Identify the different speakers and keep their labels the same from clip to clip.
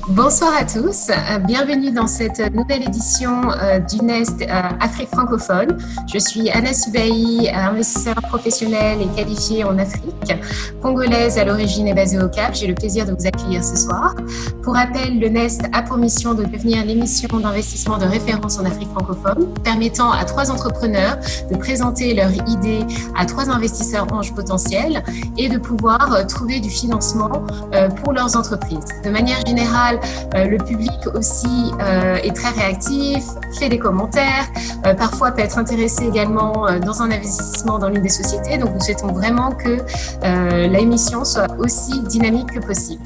Speaker 1: Bonsoir à tous, bienvenue dans cette nouvelle édition du Nest Afrique francophone. Je suis Anna Subahi, investisseur professionnel et qualifiée en Afrique, congolaise à l'origine et basée au Cap. J'ai le plaisir de vous accueillir ce soir. Pour rappel, le Nest a pour mission de devenir l'émission d'investissement de référence en Afrique francophone, permettant à 3 entrepreneurs de présenter leurs idées à 3 investisseurs anges potentiels et de pouvoir trouver du financement pour leurs entreprises. De manière générale, le public aussi est très réactif, fait des commentaires, parfois peut être intéressé également dans un investissement dans l'une des sociétés. Donc, nous souhaitons vraiment que l'émission soit aussi dynamique que possible.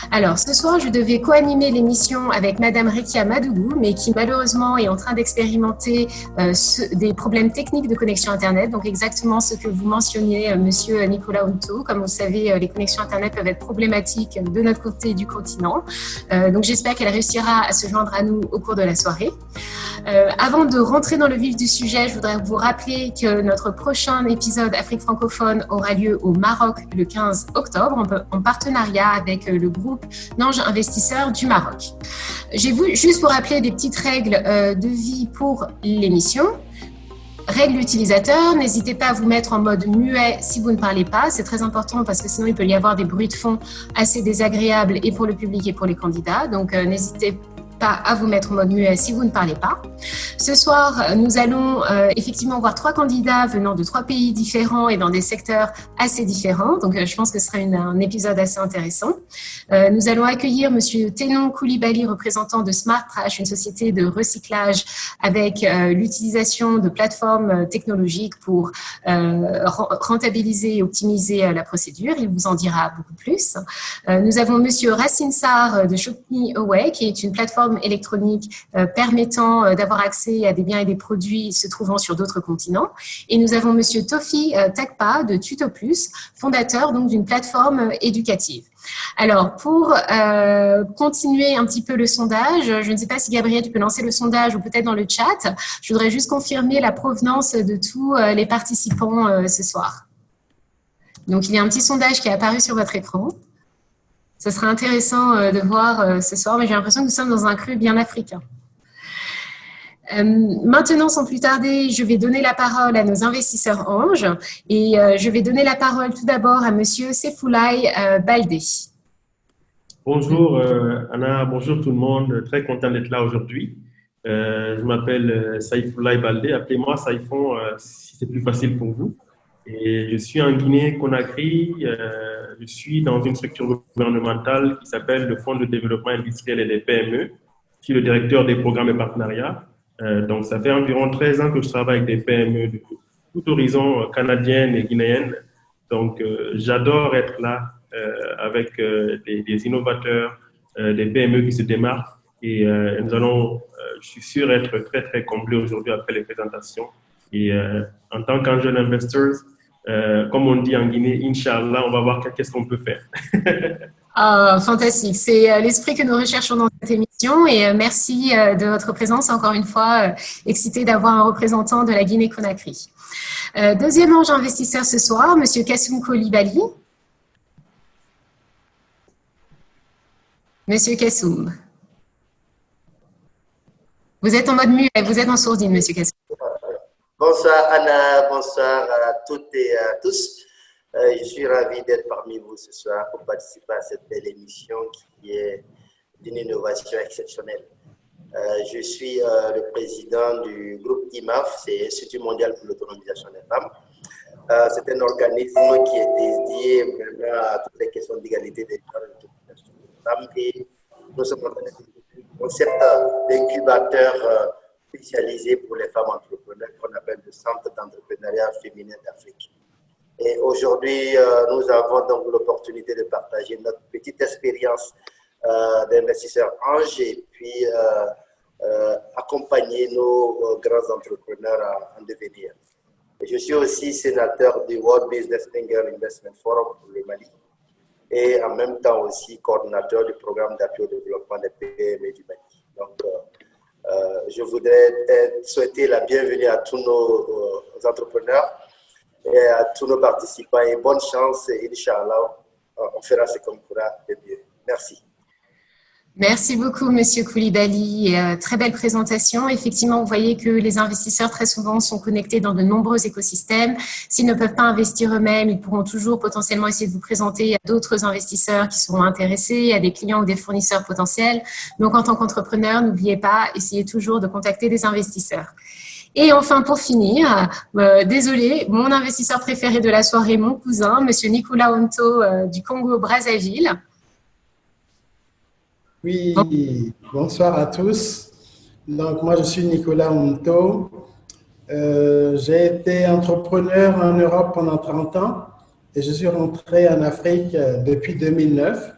Speaker 1: Alors, ce soir, je devais co-animer l'émission avec Madame Rekia Madougou, mais qui malheureusement est en train d'expérimenter des problèmes techniques de connexion Internet. Donc, exactement ce que vous mentionniez, Monsieur Nicolas Hunto. Comme vous savez, les connexions Internet peuvent être problématiques de notre côté du continent. Donc, j'espère qu'elle réussira à se joindre à nous au cours de la soirée. Avant de rentrer dans le vif du sujet, je voudrais vous rappeler que notre prochain épisode Afrique francophone aura lieu au Maroc le 15 octobre en partenariat avec le groupe Nange Investisseurs du Maroc. J'ai voulu juste vous rappeler des petites règles de vie pour l'émission. Règle utilisateur, n'hésitez pas à vous mettre en mode muet si vous ne parlez pas. C'est très important parce que sinon il peut y avoir des bruits de fond assez désagréables et pour le public et pour les candidats. Donc n'hésitez pas à vous mettre en mode muet si vous ne parlez pas. Ce soir, nous allons effectivement voir 3 candidats venant de 3 pays différents et dans des secteurs assez différents. Donc, je pense que ce sera un épisode assez intéressant. Nous allons accueillir Monsieur Tenon Koulibaly, représentant de Smart Trash, une société de recyclage avec l'utilisation de plateformes technologiques pour rentabiliser et optimiser la procédure. Il vous en dira beaucoup plus. Nous avons Monsieur Racine Sarr de Shop Me Away, qui est une plateforme électronique permettant d'avoir accès à des biens et des produits se trouvant sur d'autres continents. Et nous avons Monsieur Tofi Takpa de TutoPlus, fondateur donc d'une plateforme éducative. Alors, pour continuer un petit peu le sondage, je ne sais pas si Gabriel, tu peux lancer le sondage ou peut-être dans le chat. Je voudrais juste confirmer la provenance de tous les participants ce soir. Donc, il y a un petit sondage qui est apparu sur votre écran. Ce sera intéressant de voir ce soir, mais j'ai l'impression que nous sommes dans un cru bien africain. Maintenant, sans plus tarder, je vais donner la parole à nos investisseurs anges et je vais donner la parole tout d'abord à Monsieur Sefoulaye Baldé.
Speaker 2: Bonjour Anna, bonjour tout le monde, très content d'être là aujourd'hui. Je m'appelle Saïfoulaye Baldé, appelez-moi Saïfon si c'est plus facile pour vous. Et je suis en Guinée-Conakry, je suis dans une structure gouvernementale qui s'appelle le Fonds de développement industriel et des PME. Je suis le directeur des programmes et partenariats. Donc ça fait environ 13 ans que je travaille avec des PME de tout horizon, canadiennes et guinéennes. Donc j'adore être là avec des innovateurs, des PME qui se démarquent. Et nous allons, je suis sûr, être très, très comblés aujourd'hui après les présentations. Et en tant qu'angel investors, comme on dit en Guinée, Inch'Allah, on va voir qu'est-ce qu'on peut faire.
Speaker 1: Fantastique, c'est l'esprit que nous recherchons dans cette émission et merci de votre présence. Encore une fois, excité d'avoir un représentant de la Guinée-Conakry. Deuxième ange investisseur ce soir, Monsieur Kassoum Koulibaly. Monsieur Kassoum. Vous êtes en mode muet, vous êtes en sourdine, Monsieur Kassoum.
Speaker 3: Bonsoir Anna, bonsoir à toutes et à tous. Je suis ravi d'être parmi vous ce soir pour participer à cette belle émission qui est d'une innovation exceptionnelle. Je suis le président du groupe IMAF, c'est l'Institut mondial pour l'autonomisation des femmes. C'est un organisme qui est dédié vraiment à toutes les questions d'égalité des femmes et nous sommes en train de développer un concept d'incubateur spécialisé pour les femmes entrepreneurs qu'on appelle le Centre d'entrepreneuriat féminin d'Afrique. Et aujourd'hui, nous avons donc l'opportunité de partager notre petite expérience d'investisseurs anges et puis accompagner nos grands entrepreneurs en devenir. Et je suis aussi sénateur du World Business Angel Investment Forum pour le Mali et en même temps aussi coordinateur du programme d'appui au développement des PME du Mali. Donc, je voudrais souhaiter la bienvenue à tous nos entrepreneurs et à tous nos participants et bonne chance et Inch'Allah, on fera ce qu'on pourra de mieux. Merci.
Speaker 1: Merci beaucoup, Monsieur Koulibaly. Très belle présentation. Effectivement, vous voyez que les investisseurs très souvent sont connectés dans de nombreux écosystèmes. S'ils ne peuvent pas investir eux-mêmes, ils pourront toujours potentiellement essayer de vous présenter à d'autres investisseurs qui seront intéressés, à des clients ou des fournisseurs potentiels. Donc, en tant qu'entrepreneur, n'oubliez pas, essayez toujours de contacter des investisseurs. Et enfin, pour finir, désolé, mon investisseur préféré de la soirée, mon cousin, Monsieur Nicolas Onto du Congo-Brazzaville.
Speaker 4: Oui, bonsoir à tous. Donc, moi, je suis Nicolas Onto. J'ai été entrepreneur en Europe pendant 30 ans et je suis rentré en Afrique depuis 2009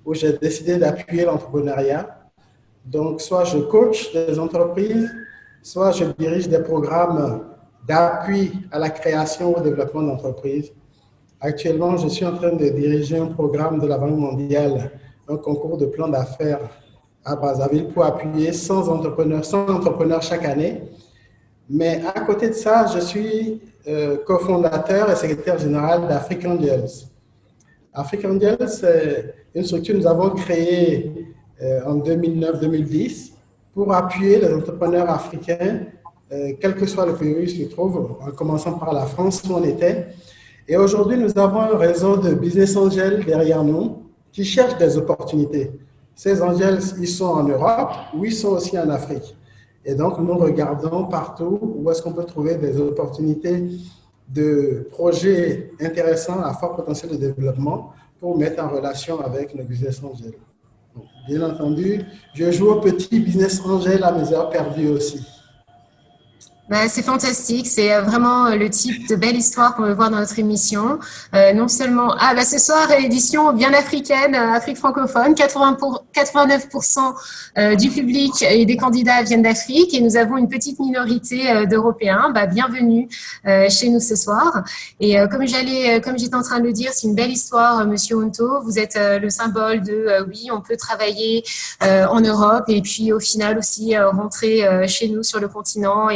Speaker 4: où j'ai décidé d'appuyer l'entrepreneuriat. Donc, soit je coach des entreprises, soit je dirige des programmes d'appui à la création ou au développement d'entreprises. Actuellement, je suis en train de diriger un programme de la Banque mondiale, un concours de plan d'affaires à Brazzaville pour appuyer 100 entrepreneurs chaque année. Mais à côté de ça, je suis cofondateur et secrétaire général d'Africa Angels. Africa Angels, c'est une structure que nous avons créée en 2009-2010 pour appuyer les entrepreneurs africains, quel que soit le pays où ils se trouvent, en commençant par la France où on était. Et aujourd'hui, nous avons un réseau de business angels derrière nous qui cherchent des opportunités. Ces angels, ils sont en Europe ou ils sont aussi en Afrique. Et donc, nous regardons partout où est-ce qu'on peut trouver des opportunités de projets intéressants à fort potentiel de développement pour mettre en relation avec nos business angels. Donc, bien entendu, je joue au petit business angel à mes heures perdues aussi.
Speaker 1: C'est fantastique, c'est vraiment le type de belle histoire qu'on veut voir dans notre émission. Non seulement, ce soir, édition bien africaine, Afrique francophone, 89% du public et des candidats viennent d'Afrique et nous avons une petite minorité d'Européens. Bienvenue chez nous ce soir. Et comme j'étais en train de le dire, c'est une belle histoire, Monsieur Onto. Vous êtes le symbole de oui, on peut travailler en Europe et puis au final aussi rentrer chez nous sur le continent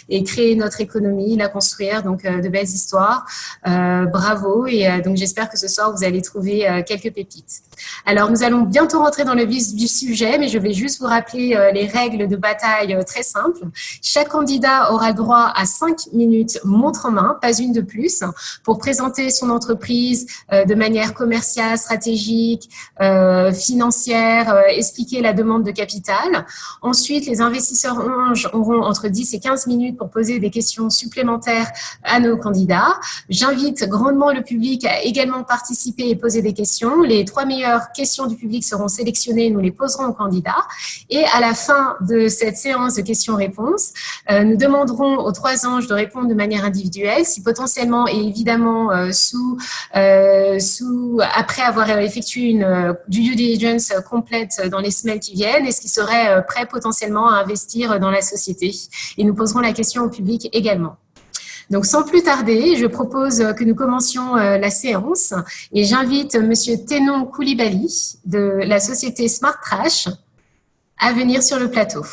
Speaker 1: et créer notre économie, la construire, donc de belles histoires. Bravo, et donc j'espère que ce soir vous allez trouver quelques pépites. Alors nous allons bientôt rentrer dans le vif du sujet, mais je vais juste vous rappeler les règles de bataille très simples. Chaque candidat aura le droit à 5 minutes montre en main, pas une de plus, pour présenter son entreprise de manière commerciale, stratégique, financière, expliquer la demande de capital. Ensuite, les investisseurs auront entre 10 et 15 minutes pour poser des questions supplémentaires à nos candidats. J'invite grandement le public à également participer et poser des questions. Les 3 meilleures questions du public seront sélectionnées, nous les poserons aux candidats. Et à la fin de cette séance de questions-réponses, nous demanderons aux 3 anges de répondre de manière individuelle, si potentiellement et évidemment après avoir effectué une due diligence complète dans les semaines qui viennent, est-ce qu'ils seraient prêts potentiellement à investir dans la société. Et nous poserons la question au public également. Donc, sans plus tarder, je propose que nous commencions la séance et j'invite Monsieur Tenon Koulibaly de la société Smart Trash à venir sur le plateau.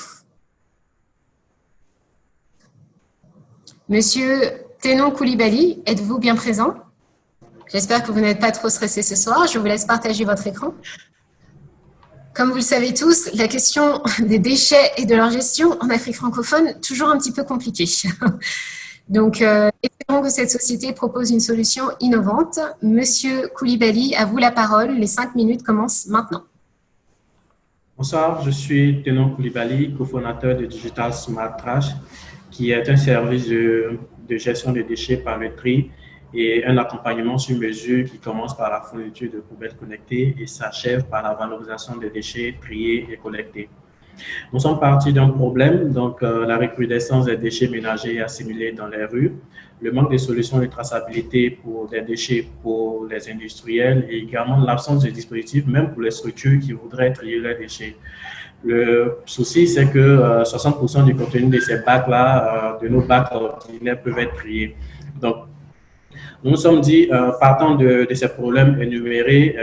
Speaker 1: Monsieur Tenon Koulibaly, êtes-vous bien présent? J'espère que vous n'êtes pas trop stressé ce soir. Je vous laisse partager votre écran. Comme vous le savez tous, la question des déchets et de leur gestion en Afrique francophone, toujours un petit peu compliquée. Donc, espérons que cette société propose une solution innovante. Monsieur Koulibaly, à vous la parole. Les 5 minutes commencent maintenant.
Speaker 5: Bonsoir, je suis Tenon Koulibaly, cofondateur de Digital Smart Trash, qui est un service de gestion des déchets par le tri et un accompagnement sur mesure qui commence par la fourniture de poubelles connectées et s'achève par la valorisation des déchets triés et collectés. Nous sommes partis d'un problème, donc la recrudescence des déchets ménagers et assimilés dans les rues, le manque de solutions de traçabilité pour des déchets pour les industriels et également l'absence de dispositifs, même pour les structures qui voudraient trier les déchets. Le souci, c'est que 60% du contenu de ces bacs-là, de nos bacs ordinaires, peuvent être triés. Donc, nous nous sommes dit, partant de ces problèmes énumérés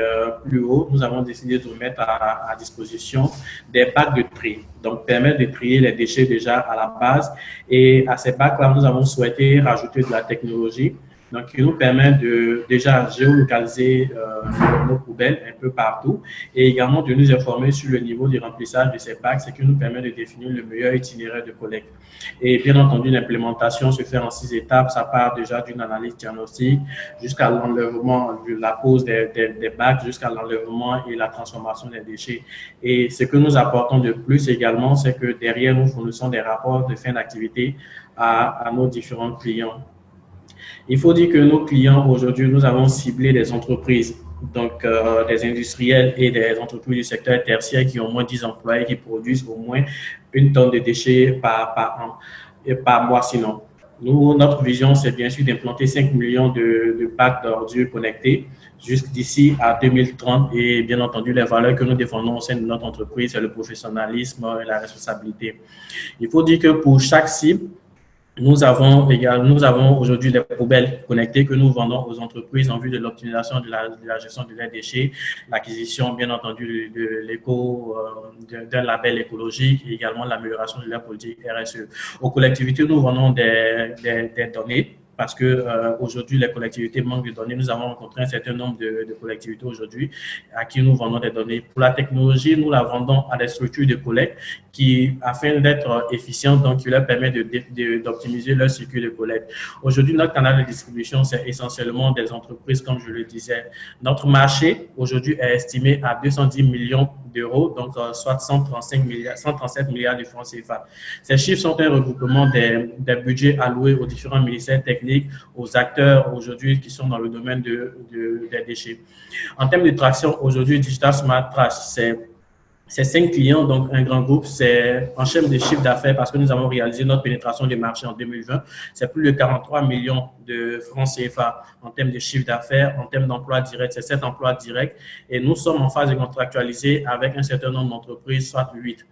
Speaker 5: plus haut, nous avons décidé de mettre à disposition des bacs de tri. Donc, permettre de trier les déchets déjà à la base. Et à ces bacs-là, nous avons souhaité rajouter de la technologie. donc qui nous permet de déjà géolocaliser nos poubelles un peu partout et également de nous informer sur le niveau du remplissage de ces bacs, ce qui nous permet de définir le meilleur itinéraire de collecte. Et bien entendu, l'implémentation se fait en 6 étapes. Ça part déjà d'une analyse diagnostique jusqu'à l'enlèvement, la pose des bacs, jusqu'à l'enlèvement et la transformation des déchets. Et ce que nous apportons de plus également, c'est que derrière, nous fournissons des rapports de fin d'activité à nos différents clients. Il faut dire que nos clients, aujourd'hui, nous avons ciblé des entreprises, donc des industriels et des entreprises du secteur tertiaire qui ont au moins 10 employés, qui produisent au moins 1 tonne de déchets par an et par mois sinon. Nous, notre vision, c'est bien sûr d'implanter 5 millions de bacs d'ordures connectés jusqu'ici à 2030 et bien entendu, les valeurs que nous défendons au sein de notre entreprise, c'est le professionnalisme et la responsabilité. Il faut dire que pour chaque cible, nous avons aujourd'hui des poubelles connectées que nous vendons aux entreprises en vue de l'optimisation de la gestion de leurs déchets, l'acquisition, bien entendu, d'un label écologique et également l'amélioration de leur politique RSE. Aux collectivités, nous vendons des données parce que aujourd'hui, les collectivités manquent de données. Nous avons rencontré un certain nombre de collectivités aujourd'hui à qui nous vendons des données. Pour la technologie, nous la vendons à des structures de collecte qui, afin d'être efficientes, donc qui leur permet d'optimiser leur circuit de collecte. Aujourd'hui, notre canal de distribution, c'est essentiellement des entreprises, comme je le disais. Notre marché, aujourd'hui, est estimé à 210 millions d'euros, donc soit 137 milliards de francs CFA. Ces chiffres sont un regroupement des budgets alloués aux différents ministères techniques, aux acteurs aujourd'hui qui sont dans le domaine des déchets. En termes de traction, aujourd'hui, Digital Smart Trash, c'est 5 clients, donc un grand groupe. C'est en chaîne de chiffre d'affaires parce que nous avons réalisé notre pénétration du marché en 2020. C'est plus de 43 millions de francs CFA en termes de chiffre d'affaires, en termes d'emplois directs. C'est 7 emplois directs et nous sommes en phase de contractualiser avec un certain nombre d'entreprises, soit 8.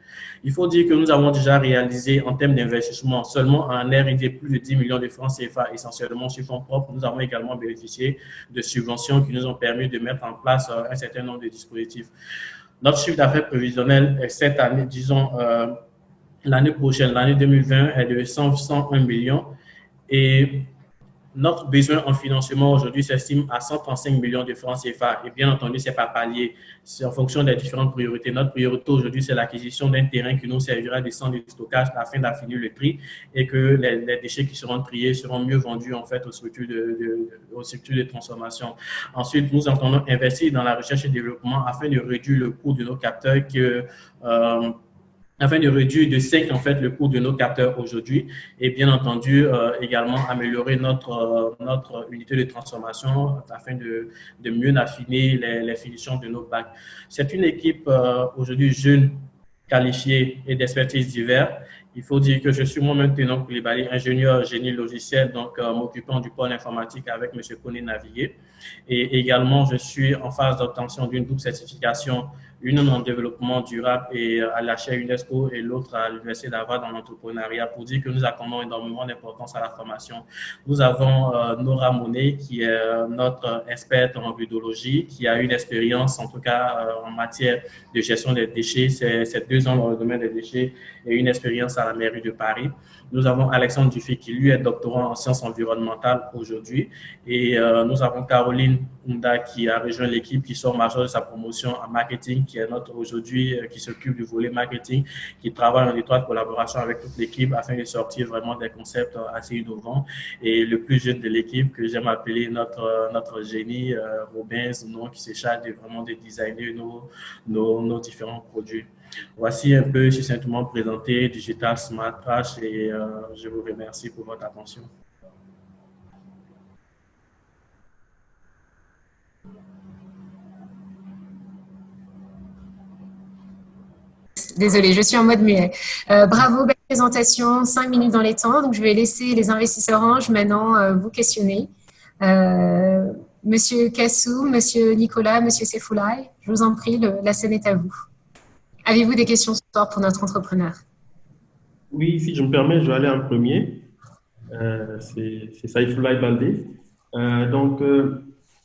Speaker 5: Il faut dire que nous avons déjà réalisé en termes d'investissement seulement en R&D plus de 10 millions de francs CFA, essentiellement sur fonds propres. Nous avons également bénéficié de subventions qui nous ont permis de mettre en place un certain nombre de dispositifs. Notre chiffre d'affaires prévisionnel cette année, disons l'année prochaine, l'année 2020, est de 101 millions et notre besoin en financement aujourd'hui s'estime à 135 millions de francs CFA. Et bien entendu, ce n'est pas palier, c'est en fonction des différentes priorités. Notre priorité aujourd'hui, c'est l'acquisition d'un terrain qui nous servira de centre de stockage afin d'affinir le tri et que les déchets qui seront triés seront mieux vendus en fait aux structures de transformation. Ensuite, nous entendons investir dans la recherche et développement afin de réduire le coût de nos capteurs afin de réduire de 5 en fait le coût de nos capteurs aujourd'hui et bien entendu également améliorer notre unité de transformation afin de mieux affiner les finitions de nos bacs. C'est une équipe aujourd'hui jeune, qualifiée et d'expertise divers. Il faut dire que je suis moi-même Tenon Koulibaly, ingénieur génie logiciel, donc m'occupant du pôle informatique avec M. Koné Navigué. Et également, je suis en phase d'obtention d'une double certification, une en développement durable et à la chaire UNESCO et l'autre à l'Université d'Harvard dans l'entrepreneuriat pour dire que nous accordons énormément d'importance à la formation. Nous avons Nora Monet qui est notre experte en biologie, qui a une expérience en tout cas en matière de gestion des déchets. C'est 2 ans dans le domaine des déchets et une expérience à la mairie de Paris. Nous avons Alexandre Dufay qui lui est doctorant en sciences environnementales aujourd'hui et nous avons Caroline Ounda qui a rejoint l'équipe, qui sort majeure de sa promotion en marketing, qui est notre aujourd'hui, qui s'occupe du volet marketing, qui travaille en étroite collaboration avec toute l'équipe afin de sortir vraiment des concepts assez innovants. Et le plus jeune de l'équipe que j'aime appeler notre génie, Robin Zounon, qui se charge vraiment de designer nos différents produits. Voici un peu succinctement présenté Digital Smart Trash et je vous remercie pour votre attention.
Speaker 1: Désolée, je suis en mode muet. Bravo, belle présentation, 5 minutes dans les temps. Donc, je vais laisser les investisseurs Ange maintenant vous questionner. Monsieur Kassou, Monsieur Nicolas, Monsieur Sefoulaï, je vous en prie, la scène est à vous. Avez-vous des questions ce soir pour notre entrepreneur?
Speaker 2: Oui, si je me permets, je vais aller en premier. C'est Saïfoulaï Baldé.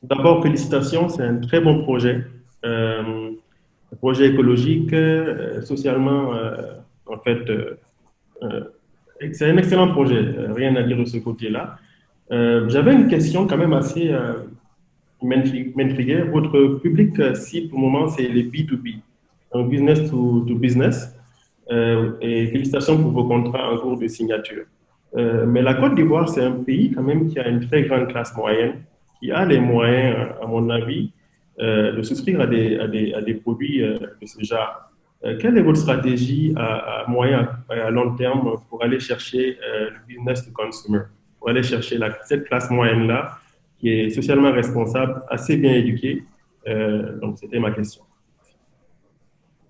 Speaker 2: D'abord, félicitations, c'est un très bon projet. Un projet écologique, socialement, en fait, c'est un excellent projet, rien à dire de ce côté-là. J'avais une question quand même assez m'intriguait. Votre public cible pour le moment, c'est les B2B, donc business to business. Et félicitations pour vos contrats en cours de signature. Mais la Côte d'Ivoire, c'est un pays quand même qui a une très grande classe moyenne, qui a les moyens, à mon avis, de souscrire à des produits de ce genre. Quelle est votre stratégie à moyen et à long terme pour aller chercher le business to consumer, pour aller chercher cette classe moyenne-là qui est socialement responsable, assez bien éduquée? Donc, c'était ma question.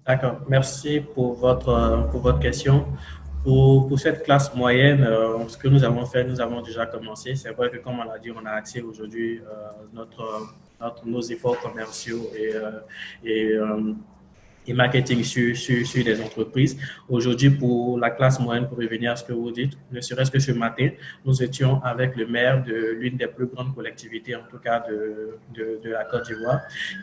Speaker 5: D'accord, merci pour votre question. Pour cette classe moyenne, ce que nous avons fait, nous avons déjà commencé. C'est vrai que, comme on l'a dit, on a axé aujourd'hui nos efforts commerciaux et marketing sur des entreprises. Aujourd'hui, pour la classe moyenne, pour revenir à ce que vous dites, ne serait-ce que ce matin, nous étions avec le maire de l'une des plus grandes collectivités, en tout cas de la Côte d'Ivoire,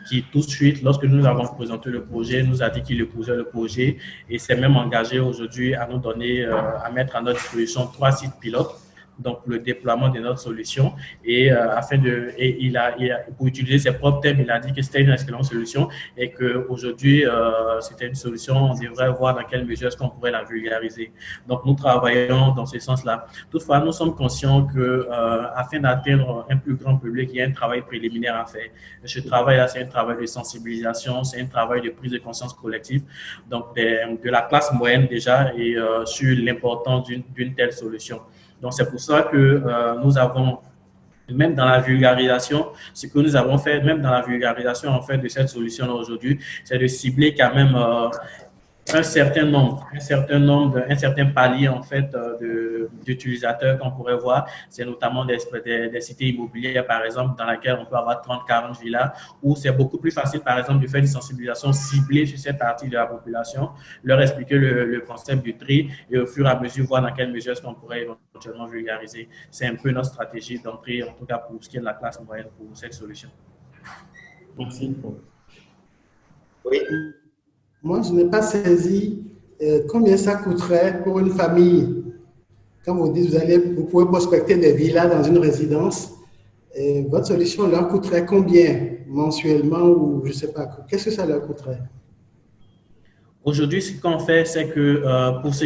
Speaker 5: qui tout de suite, lorsque nous avons présenté le projet, nous a dit qu'il épousait le projet et s'est même engagé aujourd'hui à nous donner, à mettre à notre disposition 3 sites pilotes. Donc, le déploiement de notre solution et pour utiliser ses propres termes, il a dit que c'était une excellente solution et qu'aujourd'hui, c'était une solution, on devrait voir dans quelle mesure est-ce qu'on pourrait la vulgariser. Donc, nous travaillons dans ce sens-là. Toutefois, nous sommes conscients que afin d'atteindre un plus grand public, il y a un travail préliminaire à faire. Ce travail-là, c'est un travail de sensibilisation, c'est un travail de prise de conscience collective, donc de la classe moyenne déjà et sur l'importance d'une telle solution. Donc, c'est pour ça que nous avons, même dans la vulgarisation, ce que nous avons fait, même dans la vulgarisation en fait, de cette solution aujourd'hui, c'est de cibler quand même un certain palier en fait d'utilisateurs qu'on pourrait voir. C'est notamment des cités immobilières, par exemple, dans lesquelles on peut avoir 30-40 villas, où c'est beaucoup plus facile, par exemple, de faire une sensibilisation ciblée sur cette partie de la population, leur expliquer le concept du tri et au fur et à mesure voir dans quelle mesure est-ce qu'on pourrait éventuellement vulgariser. C'est un peu notre stratégie d'entrée, en tout cas pour ce qui est de la classe moyenne pour cette solution.
Speaker 2: Merci.
Speaker 3: Oui.
Speaker 4: Moi, je n'ai pas saisi combien ça coûterait pour une famille. Quand vous dites, vous pouvez prospecter des villas dans une résidence, votre solution leur coûterait combien mensuellement ou je ne sais pas. Qu'est-ce que ça leur coûterait?
Speaker 5: Aujourd'hui, ce qu'on fait, c'est que pour ce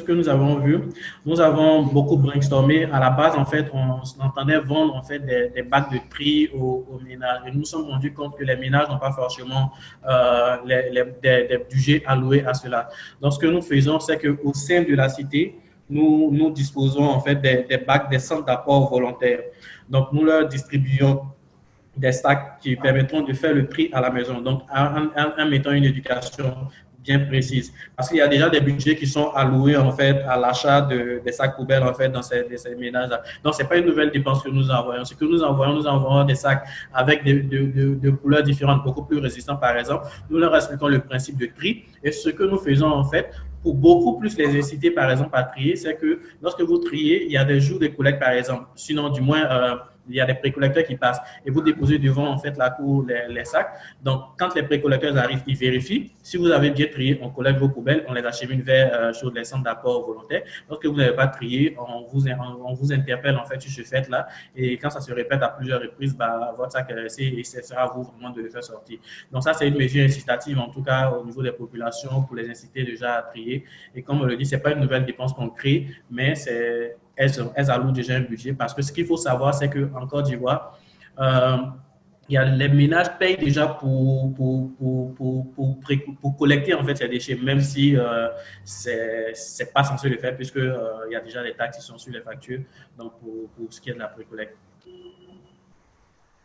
Speaker 5: que nous avons vu, nous avons beaucoup brainstormé. À la base, en fait, on entendait vendre en fait des bacs de tri aux ménages. Et nous nous sommes rendus compte que les ménages n'ont pas forcément des budgets alloués à cela. Donc, ce que nous faisons, c'est qu'au sein de la cité, nous disposons en fait des bacs, des centres d'apport volontaires. Donc, nous leur distribuons des sacs qui permettront de faire le tri à la maison. Donc, en mettant une éducation bien précise. Parce qu'il y a déjà des budgets qui sont alloués, en fait, à l'achat des sacs poubelles, en fait, dans ces ménages-là. Donc, ce n'est pas une nouvelle dépense que nous envoyons. Ce que nous envoyons des sacs avec de couleurs différentes, beaucoup plus résistants, par exemple. Nous leur expliquons le principe de tri. Et ce que nous faisons, en fait, pour beaucoup plus les inciter, par exemple, à trier, c'est que lorsque vous triez, il y a des jours de collecte, par exemple. Sinon, du moins, il y a des précollecteurs qui passent et vous déposez devant en fait la cour les sacs. Donc, quand les précollecteurs arrivent, ils vérifient. Si vous avez bien trié, on collecte vos poubelles, on les achemine vers sur les centres d'apport volontaires. Lorsque vous n'avez pas trié, on vous interpelle en fait sur ce fait-là. Et quand ça se répète à plusieurs reprises, votre sac est resté et ce sera à vous vraiment de le faire sortir. Donc, ça, c'est une mesure incitative, en tout cas au niveau des populations, pour les inciter déjà à trier. Et comme on le dit, ce n'est pas une nouvelle dépense qu'on crée, mais elles allouent déjà un budget parce que ce qu'il faut savoir, c'est qu'en Côte d'Ivoire, les ménages payent déjà pour collecter en fait ces déchets, même si c'est pas censé le faire puisque il y a déjà des taxes qui sont sur les factures. Donc pour ce qui est de la précollecte.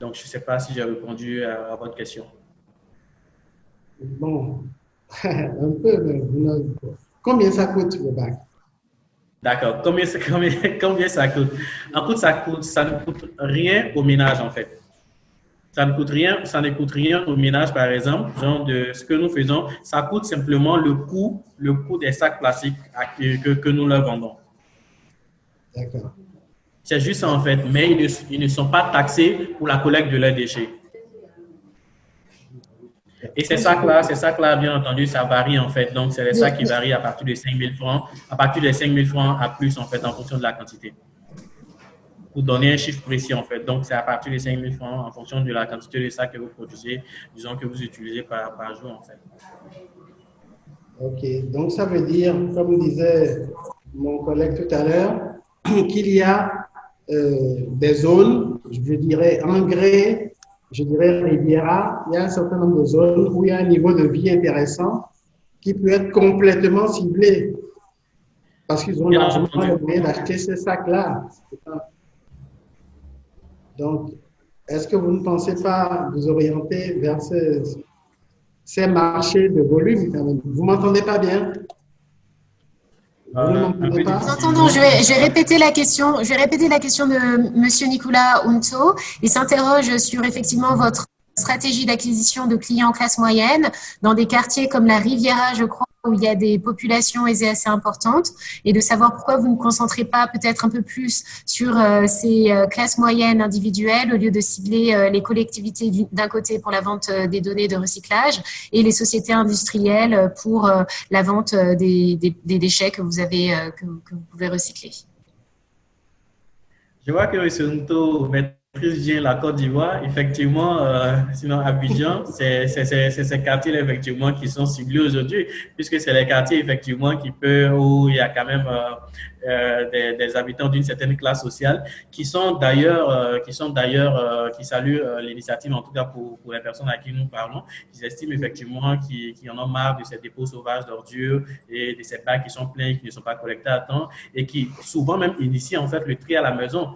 Speaker 5: Donc je ne sais pas si j'ai répondu à votre question.
Speaker 4: Bon, un peu, mais combien ça coûte le bac?
Speaker 5: D'accord. Combien ça coûte? En fait, ça ne coûte rien au ménage, en fait. Ça ne coûte rien au ménage, par exemple. Genre de ce que nous faisons, ça coûte simplement le coût des sacs plastiques que nous leur vendons.
Speaker 4: D'accord.
Speaker 5: C'est juste ça, en fait. Mais ils ne sont pas taxés pour la collecte de leurs déchets. Et ces sacs-là, bien entendu, ça varie en fait. Donc, c'est les sacs qui varient à partir de 5 000 francs, à partir de 5 000 francs à plus en fait, en fonction de la quantité. pour donner un chiffre précis en fait. Donc, c'est à partir de 5 000 francs en fonction de la quantité de sacs que vous produisez, disons que vous utilisez par jour en fait.
Speaker 4: Ok, donc ça veut dire, comme disait mon collègue tout à l'heure, qu'il y a des zones, je dirais engrais, je dirais Riviera, il y a un certain nombre de zones où il y a un niveau de vie intéressant qui peut être complètement ciblé parce qu'ils ont largement le moyen d'acheter ces sacs-là. Donc, est-ce que vous ne pensez pas vous orienter vers ces marchés de volume quand même? Vous m'entendez pas bien?
Speaker 1: Nous entendons. Je vais répéter la question. Je vais répéter la question de Monsieur Nicolas Unto. Il s'interroge sur effectivement votre stratégie d'acquisition de clients classe moyenne dans des quartiers comme la Riviera, je crois, où il y a des populations aisées assez importantes, et de savoir pourquoi vous ne concentrez pas peut-être un peu plus sur ces classes moyennes individuelles au lieu de cibler les collectivités d'un côté pour la vente des données de recyclage et les sociétés industrielles pour la vente des déchets que vous avez que vous pouvez recycler.
Speaker 5: Je vois que Sunto maîtrise bien la Côte d'Ivoire. Effectivement, sinon Abidjan, c'est ces quartiers effectivement qui sont ciblés aujourd'hui, puisque c'est les quartiers effectivement où il y a quand même des habitants d'une certaine classe sociale qui saluent l'initiative, en tout cas pour les personnes à qui nous parlons, qui estiment effectivement qu'ils en ont marre de ces dépôts sauvages d'ordures et de ces bacs qui sont pleins et qui ne sont pas collectés à temps et qui souvent même initient en fait le tri à la maison,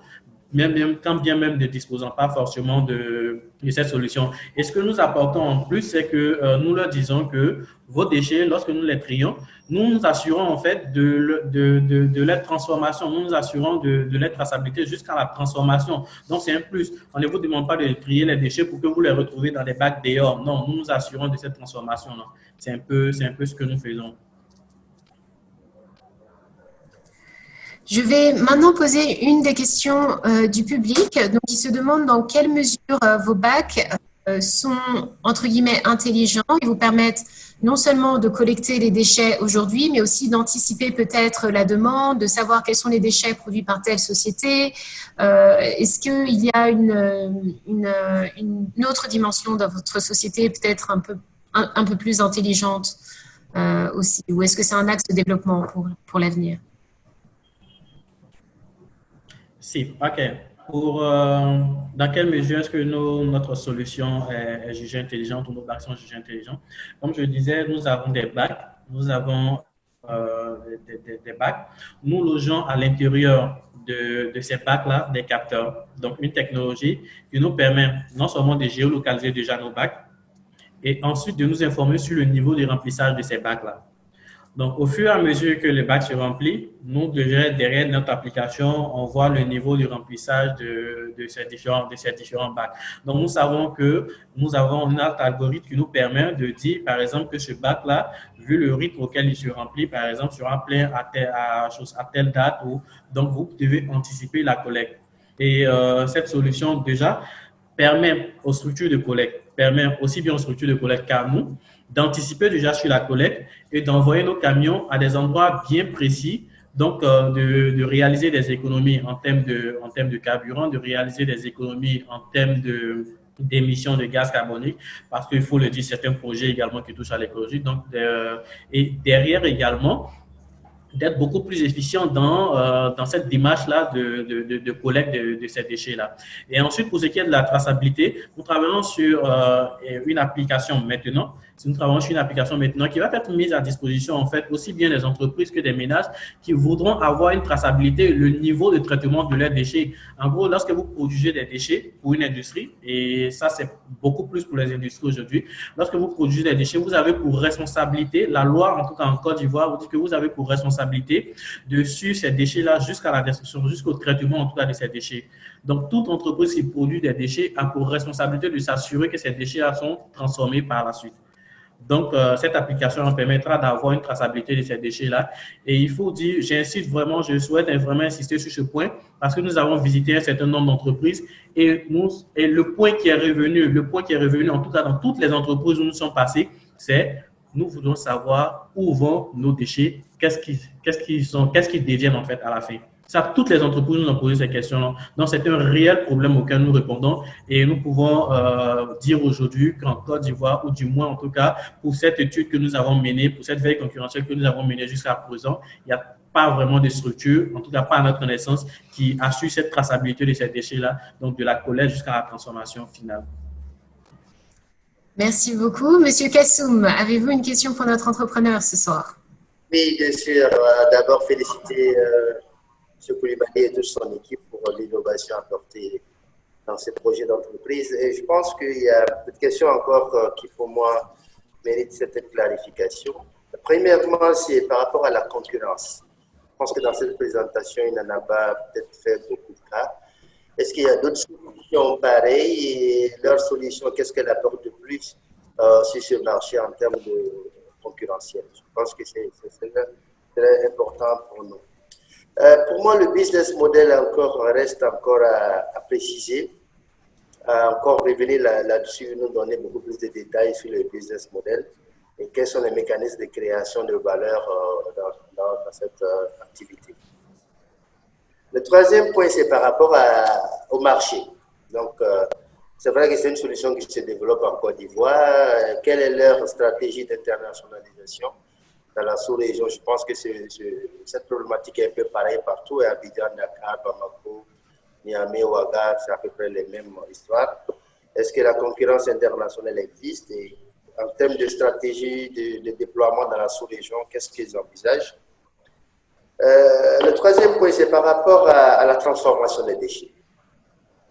Speaker 5: quand bien même ne disposant pas forcément de cette solution. Et ce que nous apportons en plus, c'est que nous leur disons que vos déchets, lorsque nous les trions, nous nous assurons en fait de leur transformation, nous nous assurons de leur traçabilité jusqu'à la transformation. Donc, c'est un plus. On ne vous demande pas de trier les déchets pour que vous les retrouviez dans des bacs dehors. Non, nous nous assurons de cette transformation. C'est un peu ce que nous faisons.
Speaker 1: Je vais maintenant poser une des questions du public, donc qui se demande dans quelle mesure vos bacs sont entre guillemets intelligents et vous permettent non seulement de collecter les déchets aujourd'hui, mais aussi d'anticiper peut-être la demande, de savoir quels sont les déchets produits par telle société. Est-ce qu'il y a une autre dimension dans votre société, peut-être un peu plus intelligente aussi, ou est-ce que c'est un axe de développement pour l'avenir?
Speaker 5: Si, ok. Dans quelle mesure est-ce que notre solution est jugée intelligente ou nos bacs sont jugés intelligents? Comme je le disais, nous avons des bacs, nous avons des bacs. Nous logeons à l'intérieur de ces bacs-là des capteurs. Donc, une technologie qui nous permet non seulement de géolocaliser déjà nos bacs et ensuite de nous informer sur le niveau de remplissage de ces bacs-là. Donc, au fur et à mesure que le bac se remplit, nous, derrière notre application, on voit le niveau de remplissage de ces différents bacs. Donc, nous savons que nous avons notre algorithme qui nous permet de dire, par exemple, que ce bac-là, vu le rythme auquel il se remplit, par exemple, sera plein à telle date. Donc, vous devez anticiper la collecte. Et cette solution, déjà, permet aux structures de collecte, permet aussi bien aux structures de collecte qu'à nous, d'anticiper déjà sur la collecte et d'envoyer nos camions à des endroits bien précis, donc de réaliser des économies en termes de carburant, de réaliser des économies en termes d'émissions de gaz carbonique, parce qu'il faut le dire, certains projets également qui touchent à l'écologie. Donc, et derrière également, d'être beaucoup plus efficient dans cette démarche-là de collecte de ces déchets-là. Et ensuite, pour ce qui est de la traçabilité, nous travaillons sur une application maintenant. Nous travaillons sur une application maintenant qui va être mise à disposition, en fait, aussi bien des entreprises que des ménages qui voudront avoir une traçabilité, le niveau de traitement de leurs déchets. En gros, lorsque vous produisez des déchets pour une industrie, et ça, c'est beaucoup plus pour les industries aujourd'hui, lorsque vous produisez des déchets, vous avez pour responsabilité, la loi, en tout cas en Côte d'Ivoire, vous dit que vous avez pour responsabilité de suivre ces déchets-là jusqu'à la destruction, jusqu'au traitement, en tout cas, de ces déchets. Donc, toute entreprise qui produit des déchets a pour responsabilité de s'assurer que ces déchets-là sont transformés par la suite. Donc, cette application permettra d'avoir une traçabilité de ces déchets-là. Et il faut dire, j'insiste vraiment, je souhaite vraiment insister sur ce point parce que nous avons visité un certain nombre d'entreprises et le point qui est revenu, en tout cas dans toutes les entreprises où nous sommes passés, c'est nous voulons savoir où vont nos déchets, qu'est-ce qu'ils deviennent en fait à la fin. Ça, toutes les entreprises nous ont posé ces questions-là. Donc, c'est un réel problème auquel nous répondons et nous pouvons dire aujourd'hui qu'en Côte d'Ivoire, ou du moins en tout cas, pour cette étude que nous avons menée, pour cette veille concurrentielle que nous avons menée jusqu'à présent, il n'y a pas vraiment de structure, en tout cas pas à notre connaissance, qui assure cette traçabilité de ces déchets-là, donc de la collecte jusqu'à la transformation finale.
Speaker 1: Merci beaucoup. Monsieur Kassoum, avez-vous une question pour notre entrepreneur ce soir?
Speaker 3: Oui, bien sûr. D'abord, féliciter M. Koulibaly et toute son équipe pour l'innovation apportée dans ces projets d'entreprise. Et je pense qu'il y a une question encore qui, pour moi, mérite cette clarification. Premièrement, c'est par rapport à la concurrence. Je pense que dans cette présentation, il n'en a pas peut-être fait beaucoup de cas. Est-ce qu'il y a d'autres solutions pareilles et leur solution, qu'est-ce qu'elle apporte de plus sur ce marché en termes de concurrentiel? Je pense que c'est très important pour nous. Pour moi, le business model reste encore à préciser, à encore revenir là-dessus, nous donner beaucoup plus de détails sur le business model et quels sont les mécanismes de création de valeur dans cette activité. Le troisième point, c'est par rapport au marché. Donc, c'est vrai que c'est une solution qui se développe en Côte d'Ivoire. Quelle est leur stratégie d'internationalisation dans la sous-région? Je pense que cette problématique est un peu pareille partout. À Abidjan, Dakar, Bamako, Niamey, Ouaga, c'est à peu près les mêmes histoires. Est-ce que la concurrence internationale existe? Et en termes de stratégie de déploiement dans la sous-région, qu'est-ce qu'ils envisagent? Le troisième point, c'est par rapport à la transformation des déchets.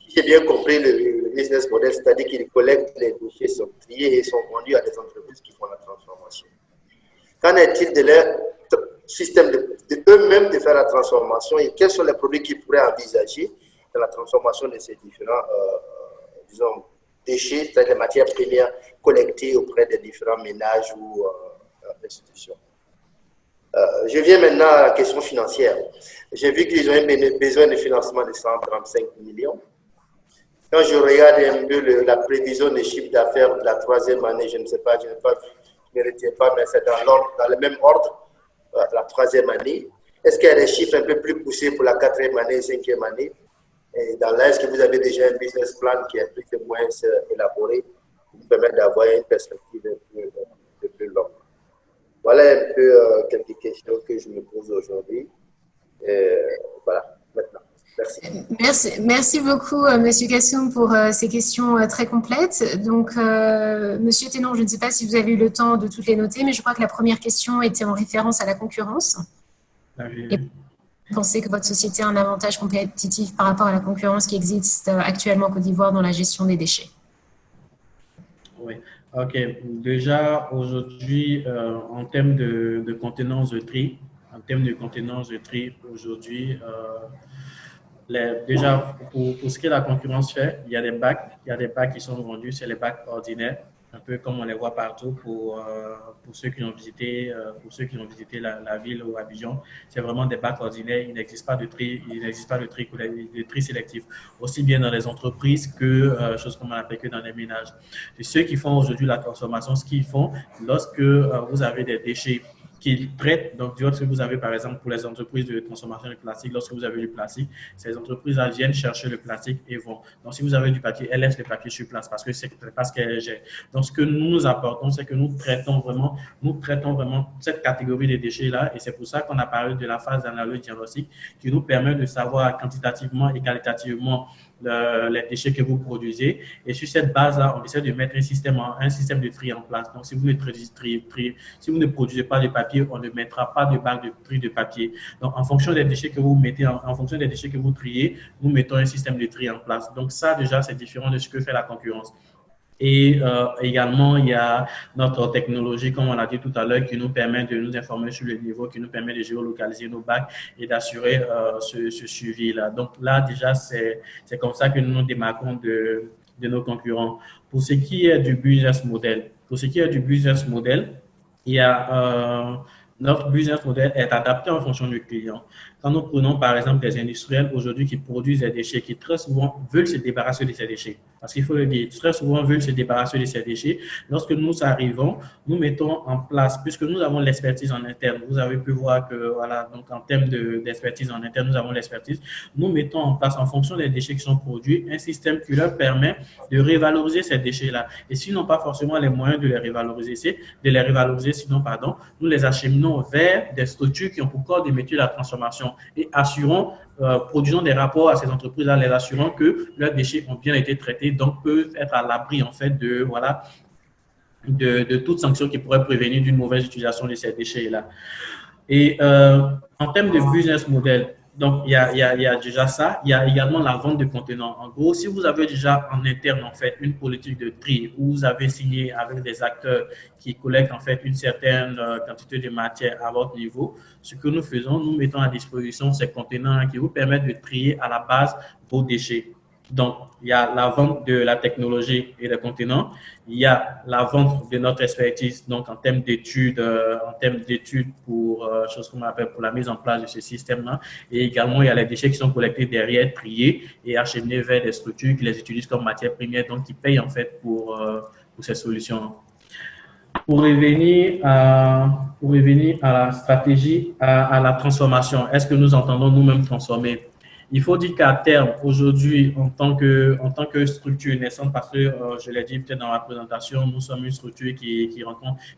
Speaker 3: Si j'ai bien compris le business model, c'est-à-dire qu'ils collectent les déchets, sont triés et sont vendus à des entreprises qui font la transformation. Qu'en est-il de leur système de eux-mêmes de faire la transformation et quels sont les produits qu'ils pourraient envisager dans la transformation de ces différents disons, déchets, c'est-à-dire les matières premières collectées auprès des différents ménages ou institutions? Je viens maintenant à la question financière. J'ai vu qu'ils ont besoin de financement de 135 millions. Quand je regarde un peu la prévision des chiffres d'affaires de la troisième année, je ne sais pas, je n'ai pas vu, je ne me retiens pas, mais c'est dans le même ordre, la troisième année. Est-ce qu'il y a des chiffres un peu plus poussés pour la quatrième année, cinquième année? Et dans là, est-ce que vous avez déjà un business plan qui est plus ou moins élaboré qui vous permet d'avoir une perspective un peu plus longue? Voilà un peu quelques questions que je me pose aujourd'hui. Voilà, maintenant. Merci.
Speaker 1: Merci beaucoup, Monsieur Kassoum, pour ces questions très complètes. Donc, Monsieur Tenon, je ne sais pas si vous avez eu le temps de toutes les noter, mais je crois que la première question était en référence à la concurrence. Et vous pensez que votre société a un avantage compétitif par rapport à la concurrence qui existe actuellement en Côte d'Ivoire dans la gestion des déchets?
Speaker 5: Oui. OK. Déjà, aujourd'hui, en termes de contenance de tri, aujourd'hui, déjà, pour ce qui est de la concurrence fait, il y a des bacs qui sont vendus, c'est les bacs ordinaires, un peu comme on les voit partout pour ceux qui ont visité, la ville ou Abidjan. C'est vraiment des bacs ordinaires, il n'existe pas de tri sélectif, aussi bien dans les entreprises que, chose comme on appelle, que dans les ménages. Et ceux qui font aujourd'hui la transformation, ce qu'ils font, lorsque vous avez des déchets qu'ils traitent. Donc, lorsque vous avez, par exemple, pour les entreprises de transformation de plastique, lorsque vous avez du plastique, ces entreprises-là viennent chercher le plastique et vont. Donc, si vous avez du papier, elles laissent le papier sur place parce que c'est parce qu'elles gèrent. Donc, ce que nous apportons, c'est que nous traitons vraiment cette catégorie de déchets-là et c'est pour ça qu'on a parlé de la phase d'analyse diagnostique qui nous permet de savoir quantitativement et qualitativement les déchets que vous produisez. Et sur cette base-là, on essaie de mettre un système de tri en place. Donc, si vous ne produisez pas de papier, on ne mettra pas de bac de tri de papier. Donc, en fonction des déchets que vous mettez, en fonction des déchets que vous triez, nous mettons un système de tri en place. Donc, ça, déjà, c'est différent de ce que fait la concurrence. Et également, il y a notre technologie, comme on l'a dit tout à l'heure, qui nous permet de nous informer sur le niveau, qui nous permet de géolocaliser nos bacs et d'assurer ce suivi-là. Donc là, déjà, c'est comme ça que nous nous démarquons de nos concurrents. Pour ce qui est du business model, il y a notre business model est adapté en fonction du client. Quand nous prenons par exemple des industriels aujourd'hui qui produisent des déchets, qui très souvent veulent se débarrasser de ces déchets, parce qu'il faut le dire, très souvent veulent se débarrasser de ces déchets. Lorsque nous arrivons, nous mettons en place, puisque nous avons l'expertise en interne, vous avez pu voir que voilà, donc en termes d'expertise en interne, nous avons l'expertise, nous mettons en place en fonction des déchets qui sont produits, un système qui leur permet de revaloriser ces déchets-là. Et s'ils n'ont pas forcément les moyens de les revaloriser, sinon, pardon, nous les acheminons vers des structures qui ont pour corps de métier la transformation et produisons des rapports à ces entreprises-là, les assurant que leurs déchets ont bien été traités, donc peuvent être à l'abri en fait de toute sanction qui pourrait prévenir d'une mauvaise utilisation de ces déchets-là. Et en termes de business model, donc il y a déjà ça, il y a également la vente de contenants. En gros, si vous avez déjà en interne en fait une politique de tri où vous avez signé avec des acteurs qui collectent en fait une certaine quantité de matière à votre niveau, ce que nous faisons, nous mettons à disposition ces contenants qui vous permettent de trier à la base vos déchets. Donc, il y a la vente de la technologie et des contenants, il y a la vente de notre expertise, donc en termes d'études pour choses qu'on appelle pour la mise en place de ce système-là. Et également, il y a les déchets qui sont collectés derrière, triés et acheminés vers des structures qui les utilisent comme matière première, donc qui payent en fait pour ces solutions. Pour revenir à la stratégie, à la transformation, est-ce que nous entendons nous-mêmes transformer? Il faut dire qu'à terme, aujourd'hui, en tant que structure naissante, parce que je l'ai dit peut-être dans ma présentation, nous sommes une structure qui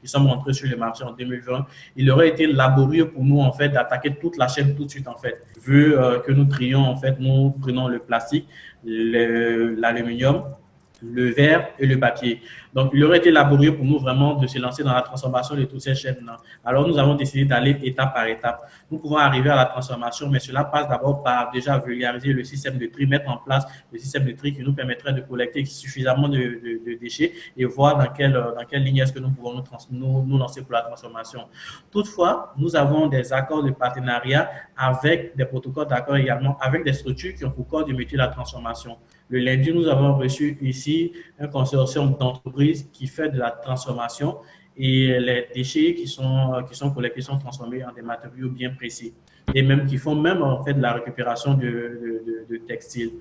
Speaker 5: sommes rentrés sur le marché en 2020. Il aurait été laborieux pour nous en fait d'attaquer toute la chaîne tout de suite en fait, vu que nous trions en fait, nous prenons le plastique, l'aluminium, le verre et le papier. Donc, il aurait été laborieux pour nous vraiment de se lancer dans la transformation de toutes ces chaînes-là. Alors, nous avons décidé d'aller étape par étape. Nous pouvons arriver à la transformation, mais cela passe d'abord par déjà vulgariser le système de tri, mettre en place le système de tri qui nous permettrait de collecter suffisamment de déchets et voir dans quelle ligne est-ce que nous pouvons nous lancer pour la transformation. Toutefois, nous avons des accords de partenariat avec des protocoles d'accord également avec des structures qui ont pour corps de métier la transformation. Le lundi, nous avons reçu ici un consortium d'entreprises qui fait de la transformation et les déchets qui sont collectés sont transformés en des matériaux bien précis et même qui font même en fait de la récupération de textiles.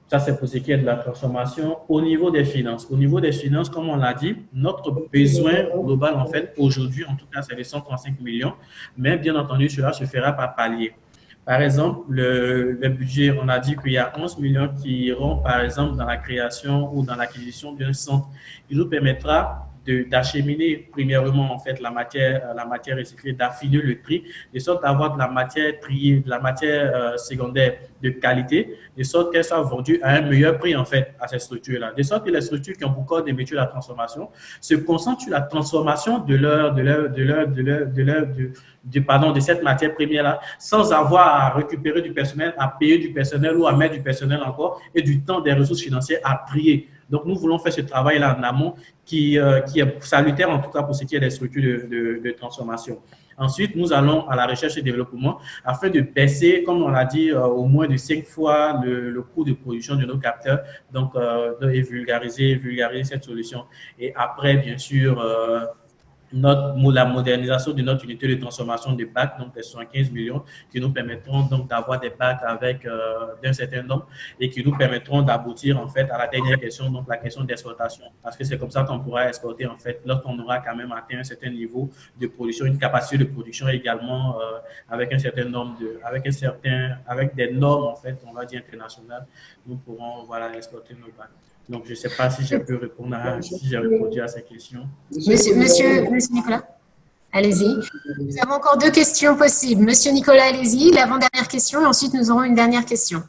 Speaker 5: Ça, c'est pour ce qui est de la transformation. Au niveau des finances, comme on l'a dit, notre besoin global en fait aujourd'hui, en tout cas, c'est de 135 millions, mais bien entendu, cela se fera par palier. Par exemple, le budget, on a dit qu'il y a 11 millions qui iront, par exemple, dans la création ou dans l'acquisition d'un centre qui nous permettra d'acheminer premièrement en fait la matière recyclée, d'affiner le tri, de sorte d'avoir de la matière triée, de la matière secondaire de qualité, de sorte qu'elle soit vendue à un meilleur prix en fait à ces structures-là, de sorte que les structures qui ont pour corps de métier la transformation se concentrent sur la transformation de cette matière première-là, sans avoir à récupérer du personnel, à payer du personnel ou à mettre du personnel encore et du temps, des ressources financières à trier. Donc, nous voulons faire ce travail-là en amont qui est salutaire, en tout cas pour ce qui est des structures de transformation. Ensuite, nous allons à la recherche et développement afin de baisser, comme on l'a dit, au moins de 5 fois le coût de production de nos capteurs, donc et vulgariser cette solution. Et après, bien sûr, la modernisation de notre unité de transformation des bacs, donc des 75 millions, qui nous permettront donc d'avoir des bacs avec d'un certain nombre et qui nous permettront d'aboutir en fait à la dernière question, donc la question d'exportation. Parce que c'est comme ça qu'on pourra exporter en fait lorsqu'on aura quand même atteint un certain niveau de production, une capacité de production également avec un certain nombre avec des normes en fait, on va dire internationales, nous pourrons exporter nos bacs. Donc, je ne sais pas si j'ai pu répondre si j'ai répondu à ces questions.
Speaker 1: Monsieur Nicolas, allez-y. Nous avons encore 2 questions possibles. Monsieur Nicolas, allez-y, l'avant-dernière question, et ensuite nous aurons une dernière question.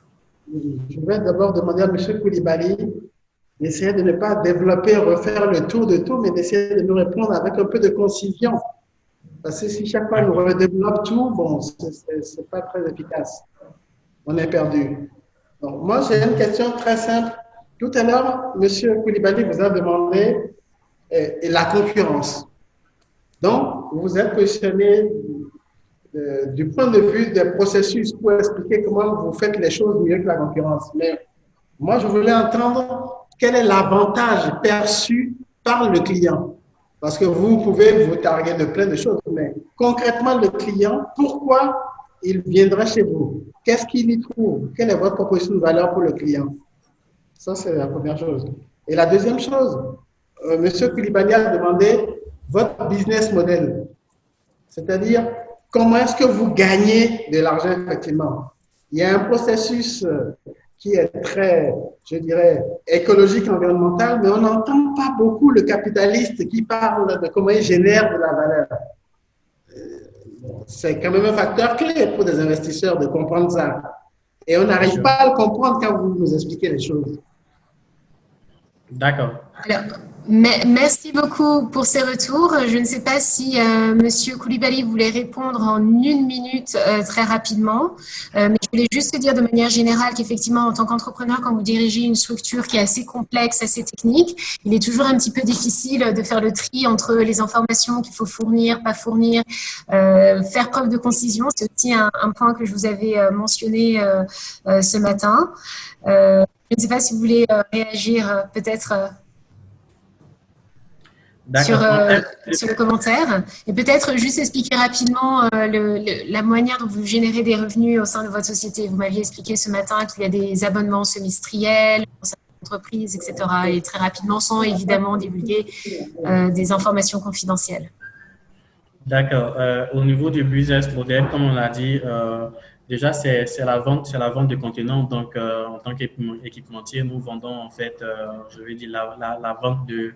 Speaker 4: Je vais d'abord demander à monsieur Koulibaly d'essayer de ne pas développer, refaire le tour de tout, mais d'essayer de nous répondre avec un peu de concision. Parce que si chaque fois nous redéveloppe tout, bon, ce n'est pas très efficace. On est perdu. Donc, moi, j'ai une question très simple. Tout à l'heure, M. Koulibaly vous a demandé la concurrence. Donc, vous vous êtes positionné du point de vue des processus pour expliquer comment vous faites les choses mieux que la concurrence. Mais moi, je voulais entendre quel est l'avantage perçu par le client. Parce que vous pouvez vous targuer de plein de choses, mais concrètement, le client, pourquoi il viendra chez vous? Qu'est-ce qu'il y trouve? Quelle est votre proposition de valeur pour le client? Ça, c'est la première chose. Et la deuxième chose, M. Koulibaly a demandé votre business model. C'est-à-dire, comment est-ce que vous gagnez de l'argent, effectivement? Il y a un processus qui est très, je dirais, écologique, environnemental, mais on n'entend pas beaucoup le capitaliste qui parle de comment il génère de la valeur. C'est quand même un facteur clé pour des investisseurs de comprendre ça. Et on n'arrive pas à le comprendre quand vous nous expliquez les choses.
Speaker 5: D'accord.
Speaker 1: Alors, merci beaucoup pour ces retours. Je ne sais pas si Monsieur Koulibaly voulait répondre en 1 minute très rapidement, mais je voulais juste dire de manière générale qu'effectivement, en tant qu'entrepreneur, quand vous dirigez une structure qui est assez complexe, assez technique, il est toujours un petit peu difficile de faire le tri entre les informations qu'il faut fournir, pas fournir, faire preuve de concision. C'est aussi un point que je vous avais mentionné ce matin. Je ne sais pas si vous voulez réagir peut-être sur le commentaire et peut-être juste expliquer rapidement la manière dont vous générez des revenus au sein de votre société. Vous m'aviez expliqué ce matin qu'il y a des abonnements semestriels pour certaines entreprises, etc. Et très rapidement, sans évidemment divulguer des informations confidentielles.
Speaker 5: D'accord. Au niveau du business model, comme on l'a dit, déjà, c'est la vente de contenants. Donc, en tant qu'équipementier, nous vendons en fait, je vais dire, la vente de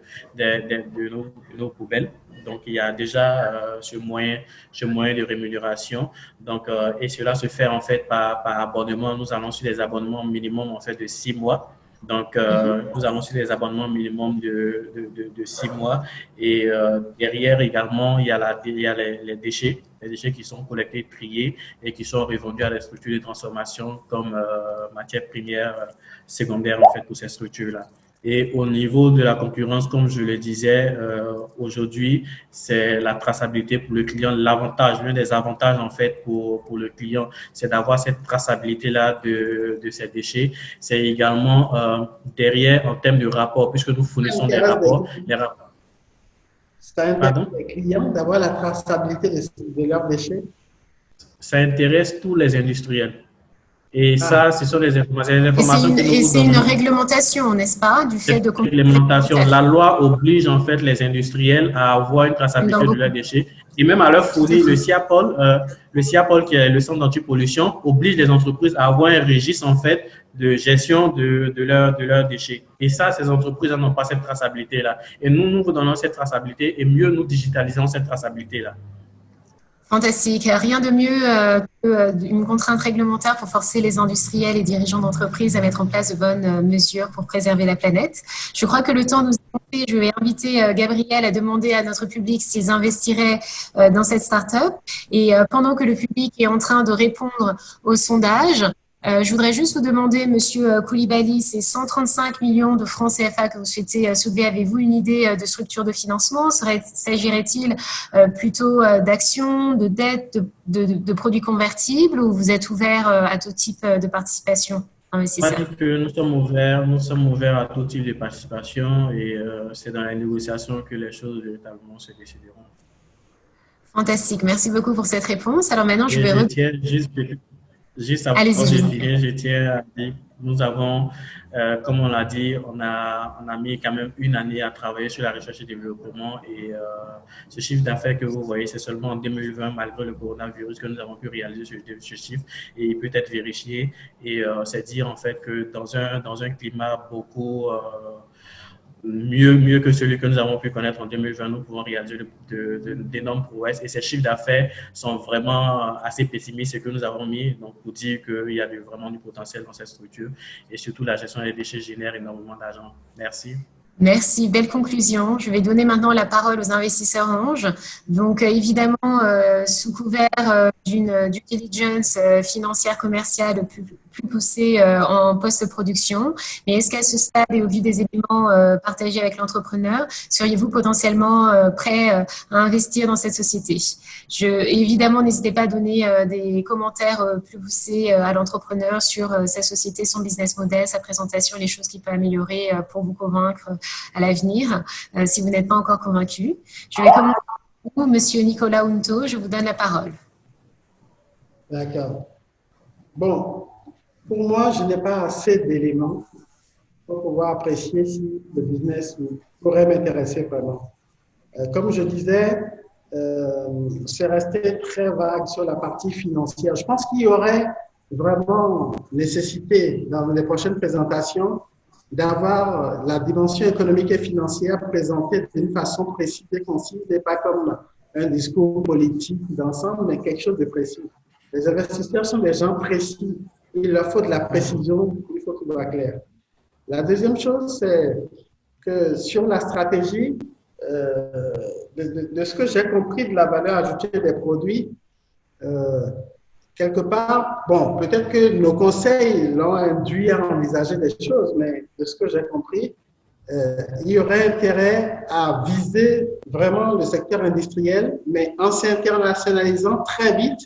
Speaker 5: nos poubelles. Donc, il y a déjà ce moyen de rémunération. Donc, et cela se fait en fait par abonnement. Nous allons sur des abonnements minimum en fait de 6 mois. Donc, nous allons sur des abonnements minimum de 6 mois. Et derrière également, il y a les déchets qui sont collectés, triés et qui sont revendus à des structures de transformation comme matière première secondaire en fait pour ces structures-là. Et au niveau de la concurrence, comme je le disais, aujourd'hui, c'est la traçabilité pour le client. L'avantage, l'un des avantages en fait pour le client, c'est d'avoir cette traçabilité-là de ces déchets. C'est également derrière en termes de rapport, puisque nous fournissons des rapports.
Speaker 4: Ça intéresse les clients d'avoir la traçabilité de leurs déchets?
Speaker 5: Ça intéresse tous les industriels. Et ça, ce sont des informations que nous
Speaker 1: et c'est une réglementation, n'est-ce pas, du fait de
Speaker 5: réglementation. La loi oblige en fait les industriels à avoir une traçabilité de leurs déchets et même à leur fournir le CIAPOL qui est le centre d'antipollution, oblige les entreprises à avoir un registre en fait de gestion de leurs déchets. Et ça, ces entreprises n'ont pas cette traçabilité-là. Et nous vous donnons cette traçabilité et mieux nous digitalisons cette traçabilité-là.
Speaker 1: Fantastique. Rien de mieux qu'une contrainte réglementaire pour forcer les industriels et dirigeants d'entreprises à mettre en place de bonnes mesures pour préserver la planète. Je crois que le temps nous est compté. Je vais inviter Gabriel à demander à notre public s'ils investiraient dans cette start-up. Et pendant que le public est en train de répondre au sondage, je voudrais juste vous demander, Monsieur Koulibaly, ces 135 millions de francs CFA que vous souhaitez soulever, avez-vous une idée de structure de financement? S'agirait-il plutôt d'actions, de dettes, de produits convertibles ou vous êtes ouvert à tout type de participation investisseur?
Speaker 5: Nous sommes ouverts à tout type de participation et c'est dans la négociation que les choses véritablement se décideront.
Speaker 1: Fantastique. Merci beaucoup pour cette réponse. Alors maintenant, je vais...
Speaker 5: Juste avant de finir, je tiens à dire, nous avons, comme on l'a dit, on a mis quand même 1 année à travailler sur la recherche et développement et ce chiffre d'affaires que vous voyez, c'est seulement en 2020, malgré le coronavirus, que nous avons pu réaliser ce chiffre et il peut être vérifié et c'est dire en fait que dans un climat beaucoup mieux que celui que nous avons pu connaître en 2020, nous pouvons réaliser d'énormes prouesses et ces chiffres d'affaires sont vraiment assez pessimistes, ce que nous avons mis, donc pour dire qu'il y a vraiment du potentiel dans cette structure et surtout la gestion des déchets génère énormément d'argent. Merci.
Speaker 1: Merci, belle conclusion. Je vais donner maintenant la parole aux investisseurs anges. Donc, évidemment, sous couvert d'une due diligence financière commerciale plus poussé en post-production. Mais est-ce qu'à ce stade et au vu des éléments partagés avec l'entrepreneur, seriez-vous potentiellement prêt à investir dans cette société? Évidemment, n'hésitez pas à donner des commentaires plus poussés à l'entrepreneur sur sa société, son business model, sa présentation, les choses qu'il peut améliorer pour vous convaincre à l'avenir, si vous n'êtes pas encore convaincu. Je vais commencer avec vous, Monsieur Nicolas Unto, je vous donne la parole.
Speaker 4: D'accord. Bon, pour moi, je n'ai pas assez d'éléments pour pouvoir apprécier si le business pourrait m'intéresser vraiment. Comme je disais, c'est resté très vague sur la partie financière. Je pense qu'il y aurait vraiment nécessité dans les prochaines présentations d'avoir la dimension économique et financière présentée d'une façon précise et concise et pas comme un discours politique d'ensemble, mais quelque chose de précis. Les investisseurs sont des gens précis. Il leur faut de la précision, il faut que ce soit clair. La deuxième chose, c'est que sur la stratégie, de ce que j'ai compris de la valeur ajoutée des produits, quelque part, bon, peut-être que nos conseils l'ont induit à envisager des choses, mais de ce que j'ai compris, il y aurait intérêt à viser vraiment le secteur industriel, mais en s'internationalisant très vite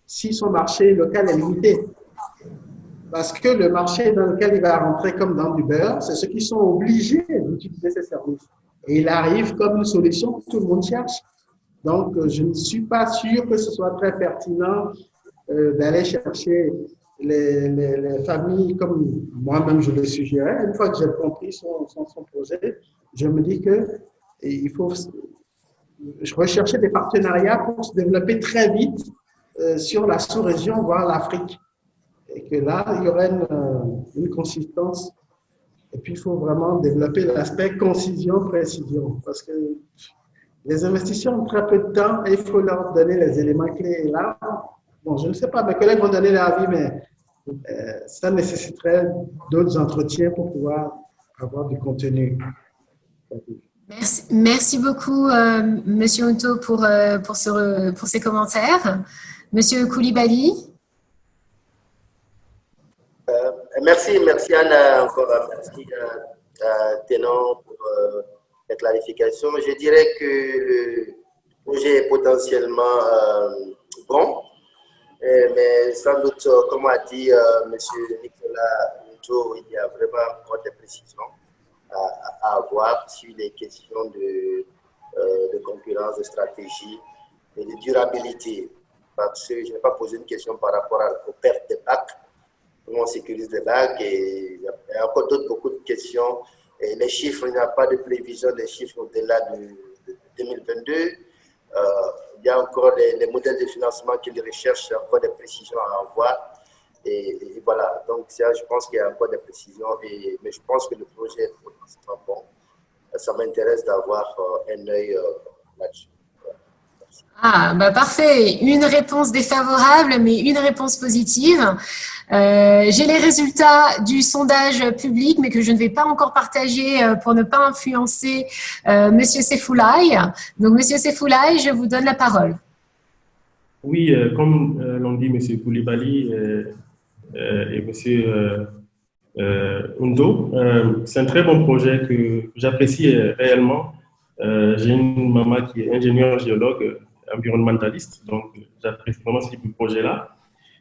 Speaker 4: si son marché local est limité. Parce que le marché dans lequel il va rentrer comme dans du beurre, c'est ceux qui sont obligés d'utiliser ces services. Et il arrive comme une solution que tout le monde cherche. Donc, je ne suis pas sûr que ce soit très pertinent d'aller chercher les familles comme moi-même je le suggérais. Une fois que j'ai compris son projet, je me dis qu'il faut rechercher des partenariats pour se développer très vite sur la sous-région, voire l'Afrique. Et que là, il y aurait une consistance. Et puis, il faut vraiment développer l'aspect concision-précision. Parce que les investisseurs ont très peu de temps et il faut leur donner les éléments clés. Et là, bon, je ne sais pas, mes collègues vont donner leur avis, mais ça nécessiterait d'autres entretiens pour pouvoir avoir du contenu.
Speaker 1: Merci beaucoup, Monsieur Unto, pour ces commentaires. Monsieur Koulibaly.
Speaker 3: Merci Anna, encore merci Ténon pour la clarification. Je dirais que le projet est potentiellement bon, mais sans doute, comme a dit M. Nicolas Unto, il y a vraiment encore des précisions à avoir sur les questions de concurrence, de stratégie et de durabilité. Parce que je n'ai pas posé une question par rapport aux pertes de bacs, comment on sécurise les bacs, et il y a encore beaucoup de questions. Et les chiffres, il n'y a pas de prévision des chiffres au-delà de 2022. Il y a encore les modèles de financement qui recherchent encore des précisions à avoir. Et voilà, donc je pense qu'il y a encore des précisions, mais je pense que le projet est potentiellement bon. Ça m'intéresse d'avoir un œil là-dessus.
Speaker 1: Ah, bah parfait. Une réponse défavorable, mais une réponse positive. J'ai les résultats du sondage public, mais que je ne vais pas encore partager pour ne pas influencer Monsieur Sefoulaye. Donc, Monsieur Sefoulaye, je vous donne la parole.
Speaker 2: Oui, comme l'ont dit Monsieur Koulibaly et Monsieur Unto, c'est un très bon projet que j'apprécie réellement. J'ai une maman qui est ingénieure géologue, environnementaliste, donc j'apprécie vraiment ce projet-là.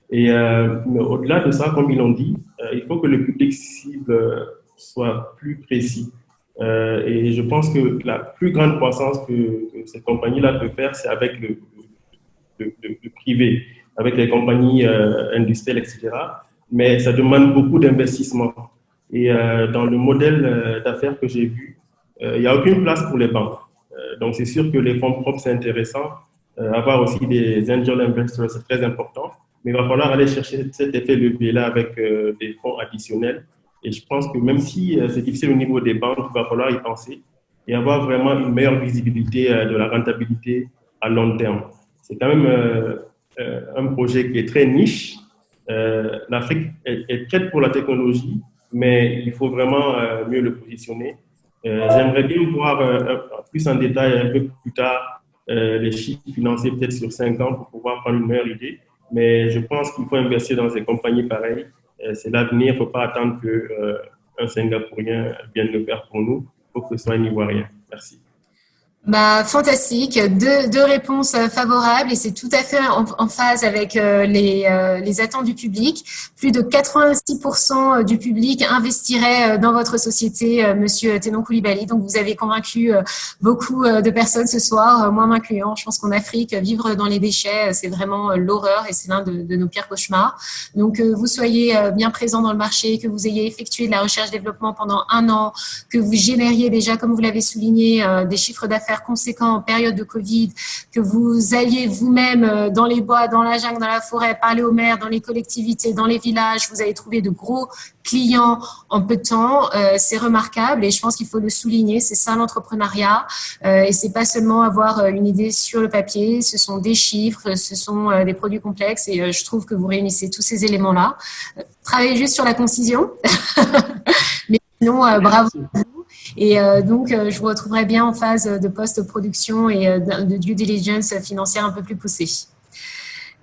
Speaker 2: Et mais au-delà de ça, comme ils l'ont dit, il faut que le public cible soit plus précis. Et je pense que la plus grande croissance que cette compagnie-là peut faire, c'est avec le privé, avec les compagnies industrielles, etc. Mais ça demande beaucoup d'investissement. Et dans le modèle d'affaires que j'ai vu, il n'y a aucune place pour les banques. Donc, c'est sûr que les fonds propres, c'est intéressant. Avoir aussi des angel investors, c'est très important. Mais il va falloir aller chercher cet effet levier-là avec des fonds additionnels. Et je pense que même si c'est difficile au niveau des banques, il va falloir y penser et avoir vraiment une meilleure visibilité de la rentabilité à long terme. C'est quand même un projet qui est très niche. L'Afrique est prête pour la technologie, mais il faut vraiment mieux le positionner. J'aimerais bien voir plus en détail un peu plus tard les chiffres financiers peut-être sur 5 ans pour pouvoir prendre une meilleure idée. Mais je pense qu'il faut investir dans des compagnies pareilles c'est l'avenir. Il ne faut pas attendre qu'un Singapourien vienne le faire pour nous. Il faut que ce soit un Ivoirien. Merci.
Speaker 1: Bah, fantastique, deux réponses favorables et c'est tout à fait en phase avec les attentes du public. Plus de 86% du public investirait dans votre société, Monsieur Tenon Coulibaly. Donc, vous avez convaincu beaucoup de personnes ce soir, moi m'incluant. Je pense qu'en Afrique, vivre dans les déchets, c'est vraiment l'horreur et c'est l'un de nos pires cauchemars. Donc, vous soyez bien présent dans le marché, que vous ayez effectué de la recherche-développement pendant 1 an, que vous génériez déjà, comme vous l'avez souligné, des chiffres d'affaires conséquents en période de Covid, que vous alliez vous-même dans les bois, dans la jungle, dans la forêt, parler aux maires, dans les collectivités, dans les villages, vous avez trouvé de gros clients en peu de temps, c'est remarquable et je pense qu'il faut le souligner, c'est ça l'entrepreneuriat et c'est pas seulement avoir une idée sur le papier, ce sont des chiffres, ce sont des produits complexes et je trouve que vous réunissez tous ces éléments-là. Travaillez juste sur la concision, mais sinon, bravo. Et donc, je vous retrouverai bien en phase de post-production et de due diligence financière un peu plus poussée.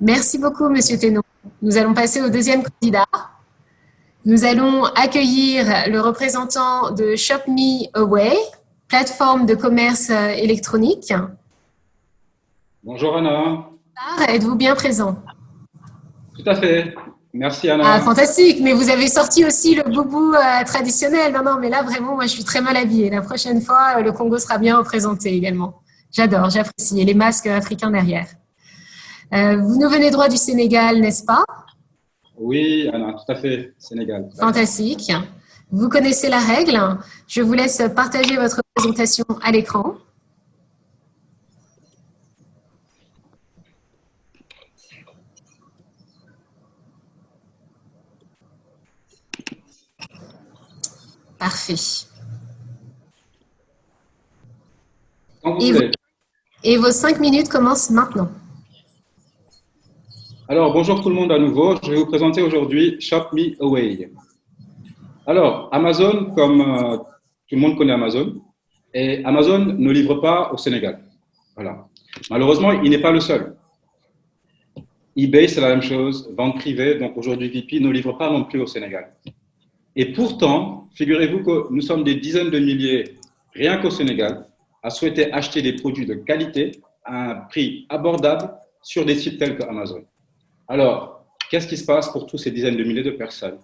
Speaker 1: Merci beaucoup, Monsieur Tenon. Nous allons passer au deuxième candidat. Nous allons accueillir le représentant de Shop Me Away, plateforme de commerce électronique.
Speaker 6: Bonjour Anna.
Speaker 1: Êtes-vous bien présent?
Speaker 6: Tout à fait. Merci Anna.
Speaker 1: Ah, fantastique, mais vous avez sorti aussi le boubou traditionnel. Non, mais là vraiment, moi je suis très mal habillée. La prochaine fois, le Congo sera bien représenté également. J'adore, j'apprécie. Et les masques africains derrière. Vous nous venez droit du Sénégal, n'est-ce pas?
Speaker 6: Oui Anna, tout à fait, Sénégal.
Speaker 1: Fantastique. Vous connaissez la règle. Je vous laisse partager votre présentation à l'écran. Parfait. Et vos 5 minutes commencent maintenant.
Speaker 6: Alors, bonjour tout le monde à nouveau. Je vais vous présenter aujourd'hui Shop Me Away. Alors, Amazon, comme tout le monde connaît Amazon, et Amazon ne livre pas au Sénégal. Voilà. Malheureusement, il n'est pas le seul. eBay, c'est la même chose, vente privée, donc aujourd'hui VP ne livre pas non plus au Sénégal. Et pourtant, figurez-vous que nous sommes des dizaines de milliers, rien qu'au Sénégal, à souhaiter acheter des produits de qualité à un prix abordable sur des sites tels qu'Amazon. Alors, qu'est-ce qui se passe pour tous ces dizaines de milliers de personnes?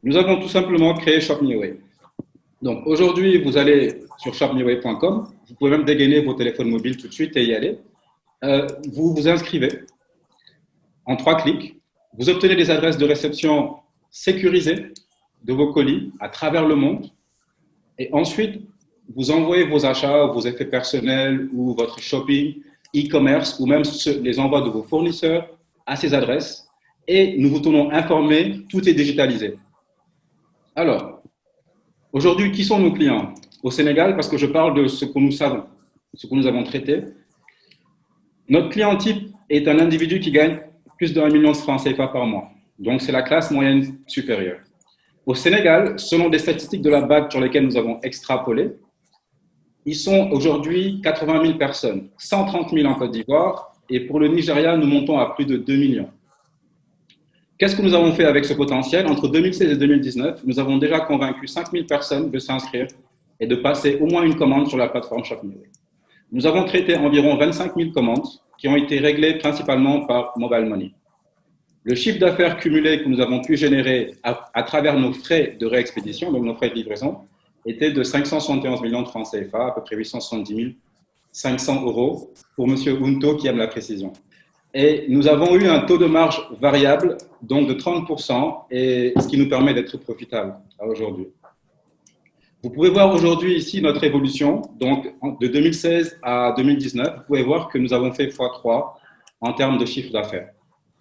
Speaker 6: Nous avons tout simplement créé Shop Me Away. Donc, aujourd'hui, vous allez sur shopmeaway.com, vous pouvez même dégainer vos téléphones mobiles tout de suite et y aller. Vous vous inscrivez en 3 clics. Vous obtenez des adresses de réception sécurisées de vos colis à travers le monde. Et ensuite, vous envoyez vos achats, vos effets personnels ou votre shopping, e-commerce ou même les envois de vos fournisseurs à ces adresses. Et nous vous tenons informés, tout est digitalisé. Alors, aujourd'hui, qui sont nos clients? Au Sénégal, parce que je parle de ce que nous savons, ce que nous avons traité. Notre client type est un individu qui gagne plus de 1 million de francs CFA par mois. Donc, c'est la classe moyenne supérieure. Au Sénégal, selon des statistiques de la BAC sur lesquelles nous avons extrapolé, ils sont aujourd'hui 80 000 personnes, 130 000 en Côte d'Ivoire, et pour le Nigeria, nous montons à plus de 2 millions. Qu'est-ce que nous avons fait avec ce potentiel? Entre 2016 et 2019, nous avons déjà convaincu 5 000 personnes de s'inscrire et de passer au moins une commande sur la plateforme Shop Me Away. Nous avons traité environ 25 000 commandes qui ont été réglées principalement par Mobile Money. Le chiffre d'affaires cumulé que nous avons pu générer à travers nos frais de réexpédition, donc nos frais de livraison, était de 571 millions de francs CFA, à peu près 870 500 € pour M. Unto qui aime la précision. Et nous avons eu un taux de marge variable, donc de 30%, et ce qui nous permet d'être profitable aujourd'hui. Vous pouvez voir aujourd'hui ici notre évolution, donc de 2016 à 2019, vous pouvez voir que nous avons fait x3 en termes de chiffre d'affaires.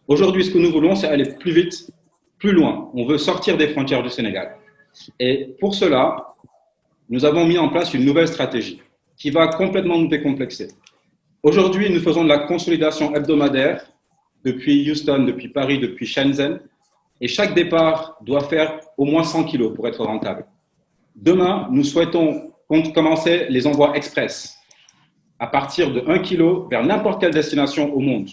Speaker 6: Aujourd'hui, ce que nous voulons, c'est aller plus vite, plus loin. On veut sortir des frontières du Sénégal. Et pour cela, nous avons mis en place une nouvelle stratégie qui va complètement nous décomplexer. Aujourd'hui, nous faisons de la consolidation hebdomadaire depuis Houston, depuis Paris, depuis Shenzhen. Et chaque départ doit faire au moins 100 kilos pour être rentable. Demain, nous souhaitons commencer les envois express à partir de 1 kilo vers n'importe quelle destination au monde.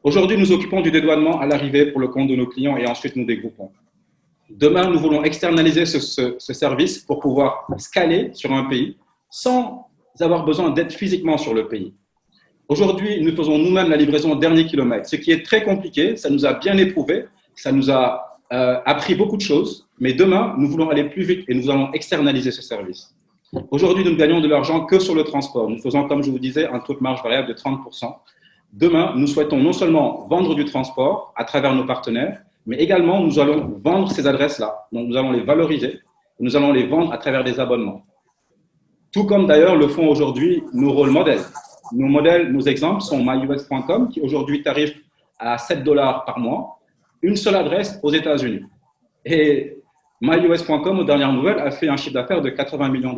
Speaker 6: Aujourd'hui, nous occupons du dédouanement à l'arrivée pour le compte de nos clients et ensuite nous dégroupons. Demain, nous voulons externaliser ce service pour pouvoir scaler sur un pays sans avoir besoin d'être physiquement sur le pays. Aujourd'hui, nous faisons nous-mêmes la livraison au dernier kilomètre, ce qui est très compliqué, ça nous a bien éprouvé, ça nous a appris beaucoup de choses, mais demain, nous voulons aller plus vite et nous allons externaliser ce service. Aujourd'hui, nous ne gagnons de l'argent que sur le transport. Nous faisons, comme je vous disais, un taux de marge variable de 30%. Demain, nous souhaitons non seulement vendre du transport à travers nos partenaires, mais également, nous allons vendre ces adresses-là. Donc, nous allons les valoriser et nous allons les vendre à travers des abonnements. Tout comme d'ailleurs le font aujourd'hui nos rôles modèles. Nos modèles, nos exemples sont myus.com qui aujourd'hui tarife à $7 par mois, une seule adresse aux États-Unis. Et myus.com, aux dernières nouvelles, a fait un chiffre d'affaires de $80 millions.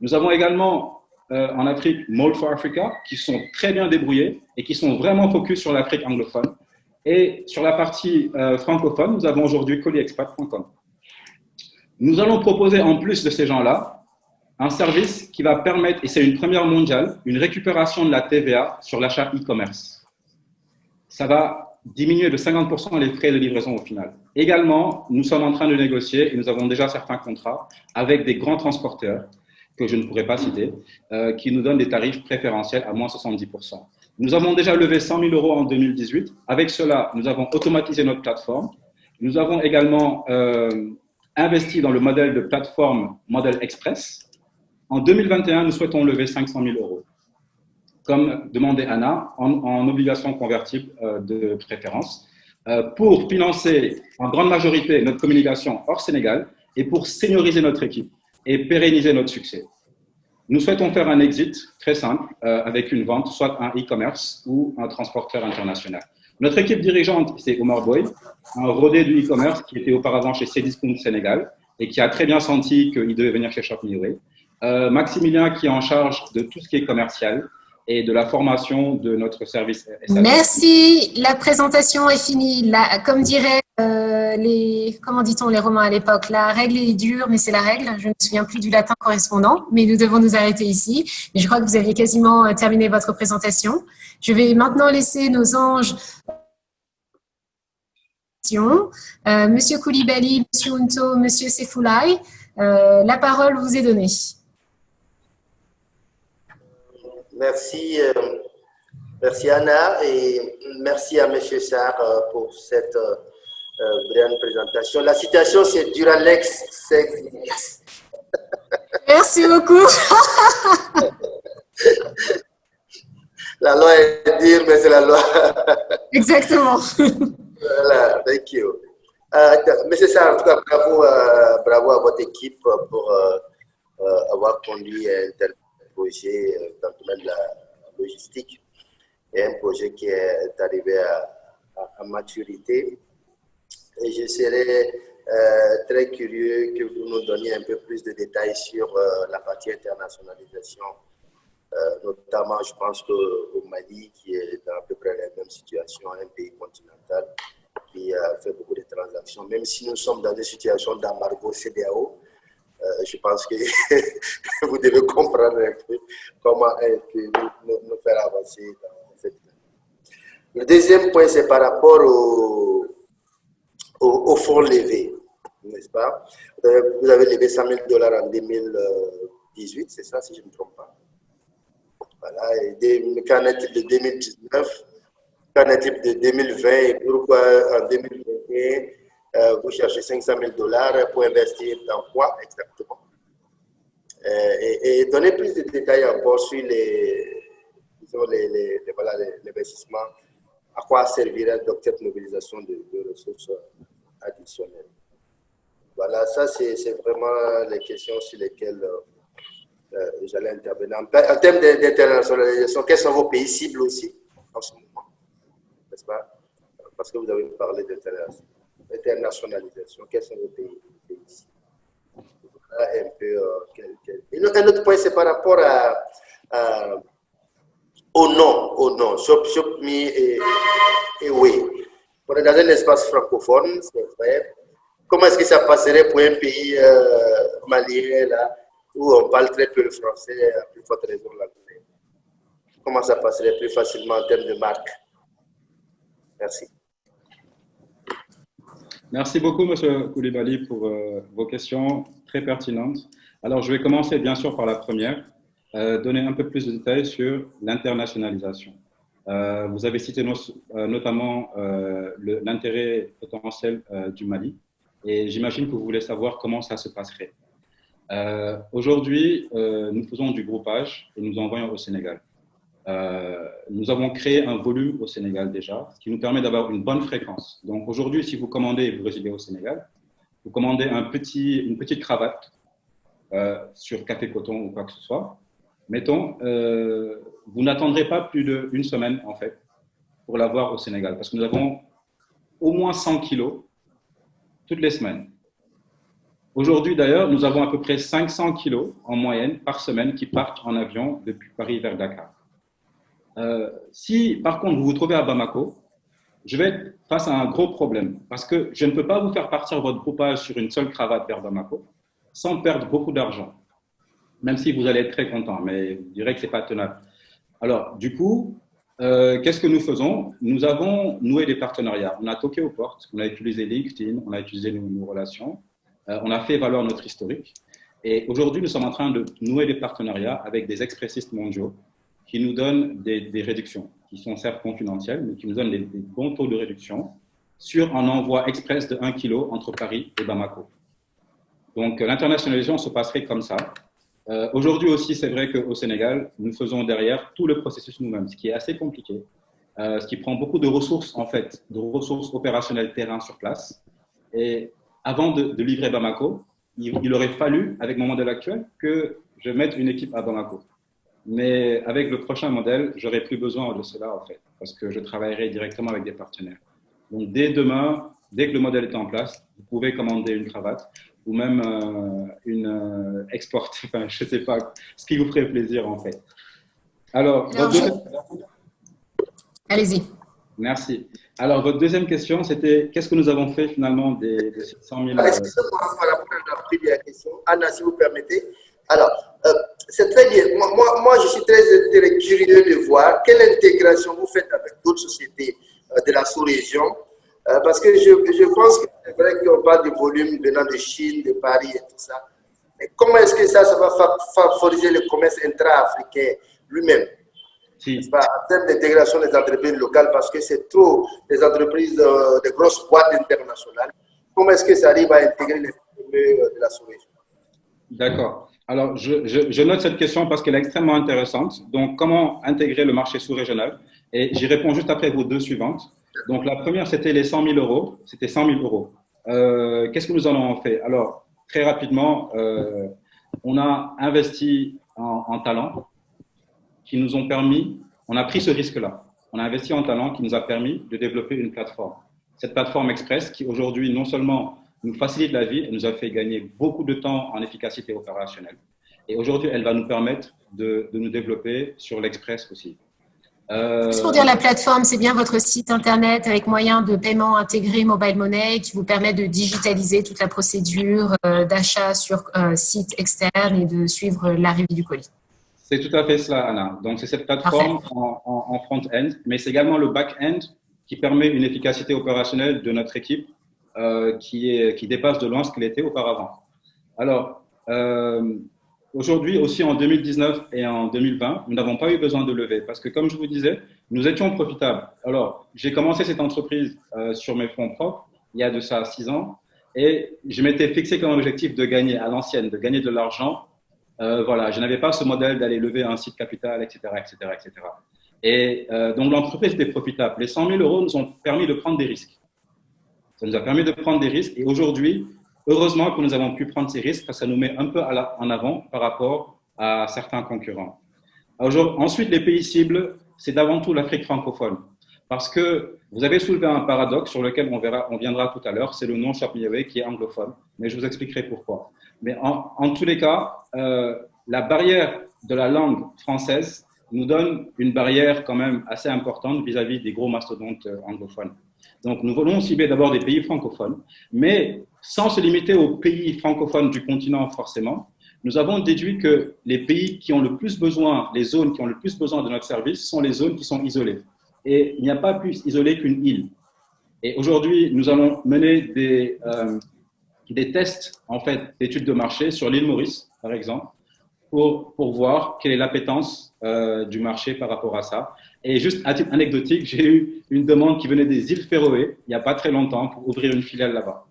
Speaker 6: Nous avons également en Afrique Mall for Africa qui sont très bien débrouillés et qui sont vraiment focus sur l'Afrique anglophone. Et sur la partie francophone, nous avons aujourd'hui colliexpat.com. Nous allons proposer en plus de ces gens-là un service qui va permettre, et c'est une première mondiale, une récupération de la TVA sur l'achat e-commerce. Ça va diminuer de 50% les frais de livraison au final. Également, nous sommes en train de négocier, et nous avons déjà certains contrats avec des grands transporteurs, que je ne pourrais pas citer, qui nous donnent des tarifs préférentiels à moins 70%. Nous avons déjà levé 100 000 € en 2018. Avec cela, nous avons automatisé notre plateforme. Nous avons également investi dans le modèle de plateforme Model Express. En 2021, nous souhaitons lever 500 000 €, comme demandait Anna, en obligations convertibles de préférence, pour financer en grande majorité notre communication hors Sénégal et pour senioriser notre équipe et pérenniser notre succès. Nous souhaitons faire un exit très simple avec une vente, soit un e-commerce ou un transporteur international. Notre équipe dirigeante, c'est Omar Boy, un rodé du e-commerce qui était auparavant chez Cdiscount Sénégal et qui a très bien senti qu'il devait venir chez Shop Me Away. Maximilien qui est en charge de tout ce qui est commercial et de la formation de notre service SAP.
Speaker 1: Merci, la présentation est finie. Comme diraient comment dit-on les Romains à l'époque, la règle est dure, mais c'est la règle. Je ne me souviens plus du latin correspondant, mais nous devons nous arrêter ici. Mais je crois que vous aviez quasiment terminé votre présentation. Je vais maintenant laisser nos anges. Monsieur Koulibaly, Monsieur Unto, Monsieur Sefoulaye, la parole vous est donnée.
Speaker 3: Merci, merci Anna et merci à Monsieur Sarr pour cette brillante présentation. La citation, c'est Duralex Sex.
Speaker 1: Merci beaucoup.
Speaker 3: La loi est dure, mais c'est la loi.
Speaker 1: Exactement.
Speaker 3: Voilà, thank you. Monsieur Sarr, en tout cas, bravo à votre équipe pour avoir conduit un tel projet dans le domaine de la logistique et un projet qui est arrivé à maturité. Et je serais très curieux que vous nous donniez un peu plus de détails sur la partie internationalisation, notamment je pense qu'au Mali, qui est dans à peu près la même situation, un pays continental qui fait beaucoup de transactions, même si nous sommes dans une situation d'embargo CEDEAO, je pense que vous devez comprendre un peu comment nous faire avancer dans cette année. Le deuxième point, c'est par rapport au fonds levé, n'est-ce pas? Vous avez levé 100 000 $ en 2018, c'est ça, si je ne me trompe pas. Voilà, et qu'en est-il de 2019? Qu'en est-il de 2020? Et pourquoi en 2021? Vous cherchez 500 000 $ pour investir dans quoi exactement? Et donner plus de détails encore sur l'investissement, à quoi servirait donc cette mobilisation de ressources additionnelles. Voilà, ça c'est vraiment les questions sur lesquelles j'allais intervenir. En termes d'internationalisation, quels sont vos pays cibles aussi en ce moment? N'est-ce pas? Parce que vous avez parlé d'internationalisation. Quels sont vos pays cibles? Voilà un peu. Un autre point, c'est par rapport au nom. Shop Me Away. On est dans un espace francophone, c'est vrai. Comment est-ce que ça passerait pour un pays malien là, où on parle très peu le français, à plus forte raison l'anglais? Comment ça passerait plus facilement en termes de marque? Merci.
Speaker 6: Merci beaucoup, Monsieur Koulibaly, pour vos questions très pertinentes. Alors, je vais commencer bien sûr par la première, donner un peu plus de détails sur l'internationalisation. Vous avez cité notamment l'intérêt potentiel du Mali, et j'imagine que vous voulez savoir comment ça se passerait. Aujourd'hui, nous faisons du groupage et nous envoyons au Sénégal. Nous avons créé un volume au Sénégal déjà, ce qui nous permet d'avoir une bonne fréquence. Donc aujourd'hui, si vous commandez et vous résidez au Sénégal, vous commandez une petite cravate sur Café Coton ou quoi que ce soit, mettons, vous n'attendrez pas plus d'une semaine en fait pour l'avoir au Sénégal, parce que nous avons au moins 100 kilos toutes les semaines. Aujourd'hui d'ailleurs, nous avons à peu près 500 kilos en moyenne par semaine qui partent en avion depuis Paris vers Dakar. Si par contre vous vous trouvez à Bamako, je vais être face à un gros problème parce que je ne peux pas vous faire partir votre groupage sur une seule cravate vers Bamako sans perdre beaucoup d'argent, même si vous allez être très content, mais je dirais que ce n'est pas tenable. Alors, du coup, qu'est-ce que nous faisons? Nous avons noué des partenariats. On a toqué aux portes, on a utilisé LinkedIn, on a utilisé nos relations, on a fait valoir notre historique. Et aujourd'hui, nous sommes en train de nouer des partenariats avec des expressistes mondiaux qui nous donnent des réductions, qui sont certes confidentielles, mais qui nous donnent des bons taux de réduction sur un envoi express de 1 kg entre Paris et Bamako. Donc, l'internationalisation se passerait comme ça. Aujourd'hui aussi, c'est vrai qu'au Sénégal, nous faisons derrière tout le processus nous-mêmes, ce qui est assez compliqué, ce qui prend beaucoup de ressources, en fait, de ressources opérationnelles terrain sur place. Et avant de livrer Bamako, il aurait fallu, avec mon modèle actuel, que je mette une équipe à Bamako. Mais avec le prochain modèle, je n'aurai plus besoin de cela, en fait, parce que je travaillerai directement avec des partenaires. Donc, dès demain, dès que le modèle est en place, vous pouvez commander une cravate ou même une export, enfin, je ne sais pas, ce qui vous ferait plaisir, en fait. Alors
Speaker 1: allez-y.
Speaker 6: Merci. Alors, votre deuxième question, c'était qu'est-ce que nous avons fait finalement des 100 000…
Speaker 3: Excusez-moi, la première question. Anna, si vous permettez. Alors, c'est très bien. Moi, je suis très curieux de voir quelle intégration vous faites avec d'autres sociétés de la sous-région. Parce que je pense que c'est vrai qu'on parle de volume venant de Chine, de Paris et tout ça. Mais comment est-ce que ça va favoriser le commerce intra-africain lui-même?
Speaker 6: Si.
Speaker 3: En termes d'intégration des entreprises locales, parce que c'est trop des entreprises, de grosses boîtes internationales. Comment est-ce que ça arrive à intégrer les PME de la sous-région?
Speaker 6: D'accord. Alors, je note cette question parce qu'elle est extrêmement intéressante. Donc, comment intégrer le marché sous-régional? Et j'y réponds juste après vos deux suivantes. Donc, la première, c'était les 100 000 euros. C'était 100 000 euros. Qu'est-ce que nous en avons fait? Alors, très rapidement, on a investi en talents qui nous ont permis, on a pris ce risque-là. On a investi en talents qui nous a permis de développer une plateforme. Cette plateforme Express qui aujourd'hui, non seulement nous facilite la vie, elle nous a fait gagner beaucoup de temps en efficacité opérationnelle. Et aujourd'hui, elle va nous permettre de nous développer sur l'Express aussi.
Speaker 1: Juste pour dire la plateforme, c'est bien votre site internet avec moyen de paiement intégré mobile money qui vous permet de digitaliser toute la procédure d'achat sur site externe et de suivre l'arrivée du colis.
Speaker 6: C'est tout à fait cela, Anna. Donc, c'est cette plateforme en front-end, mais c'est également le back-end qui permet une efficacité opérationnelle de notre équipe qui dépasse de loin ce qu'elle était auparavant. Alors, aujourd'hui, aussi en 2019 et en 2020, nous n'avons pas eu besoin de lever parce que, comme je vous disais, nous étions profitables. Alors, j'ai commencé cette entreprise sur mes fonds propres il y a de ça 6 ans et je m'étais fixé comme objectif de gagner à l'ancienne, de gagner de l'argent. Voilà, je n'avais pas ce modèle d'aller lever un site capital, etc., etc., etc. Et donc, l'entreprise était profitable. Les 100 000 euros nous ont permis de prendre des risques. Ça nous a permis de prendre des risques et aujourd'hui, heureusement que nous avons pu prendre ces risques parce que ça nous met un peu en avant par rapport à certains concurrents. Ensuite, les pays cibles, c'est d'avant tout l'Afrique francophone. Parce que vous avez soulevé un paradoxe sur lequel on viendra tout à l'heure, c'est le nom Shop Me Away qui est anglophone, mais je vous expliquerai pourquoi. Mais en tous les cas, la barrière de la langue française nous donne une barrière quand même assez importante vis-à-vis des gros mastodontes anglophones. Donc, nous voulons cibler d'abord des pays francophones, mais sans se limiter aux pays francophones du continent forcément, nous avons déduit que les pays qui ont le plus besoin, les zones qui ont le plus besoin de notre service sont les zones qui sont isolées. et il n'y a pas plus isolé qu'une île. Et aujourd'hui, nous allons mener des tests, en fait, d'études de marché sur l'île Maurice, par exemple, pour voir quelle est l'appétence du marché par rapport à ça. Et juste à titre anecdotique, j'ai eu une demande qui venait des îles Féroé, il n'y a pas très longtemps, pour ouvrir une filiale là-bas.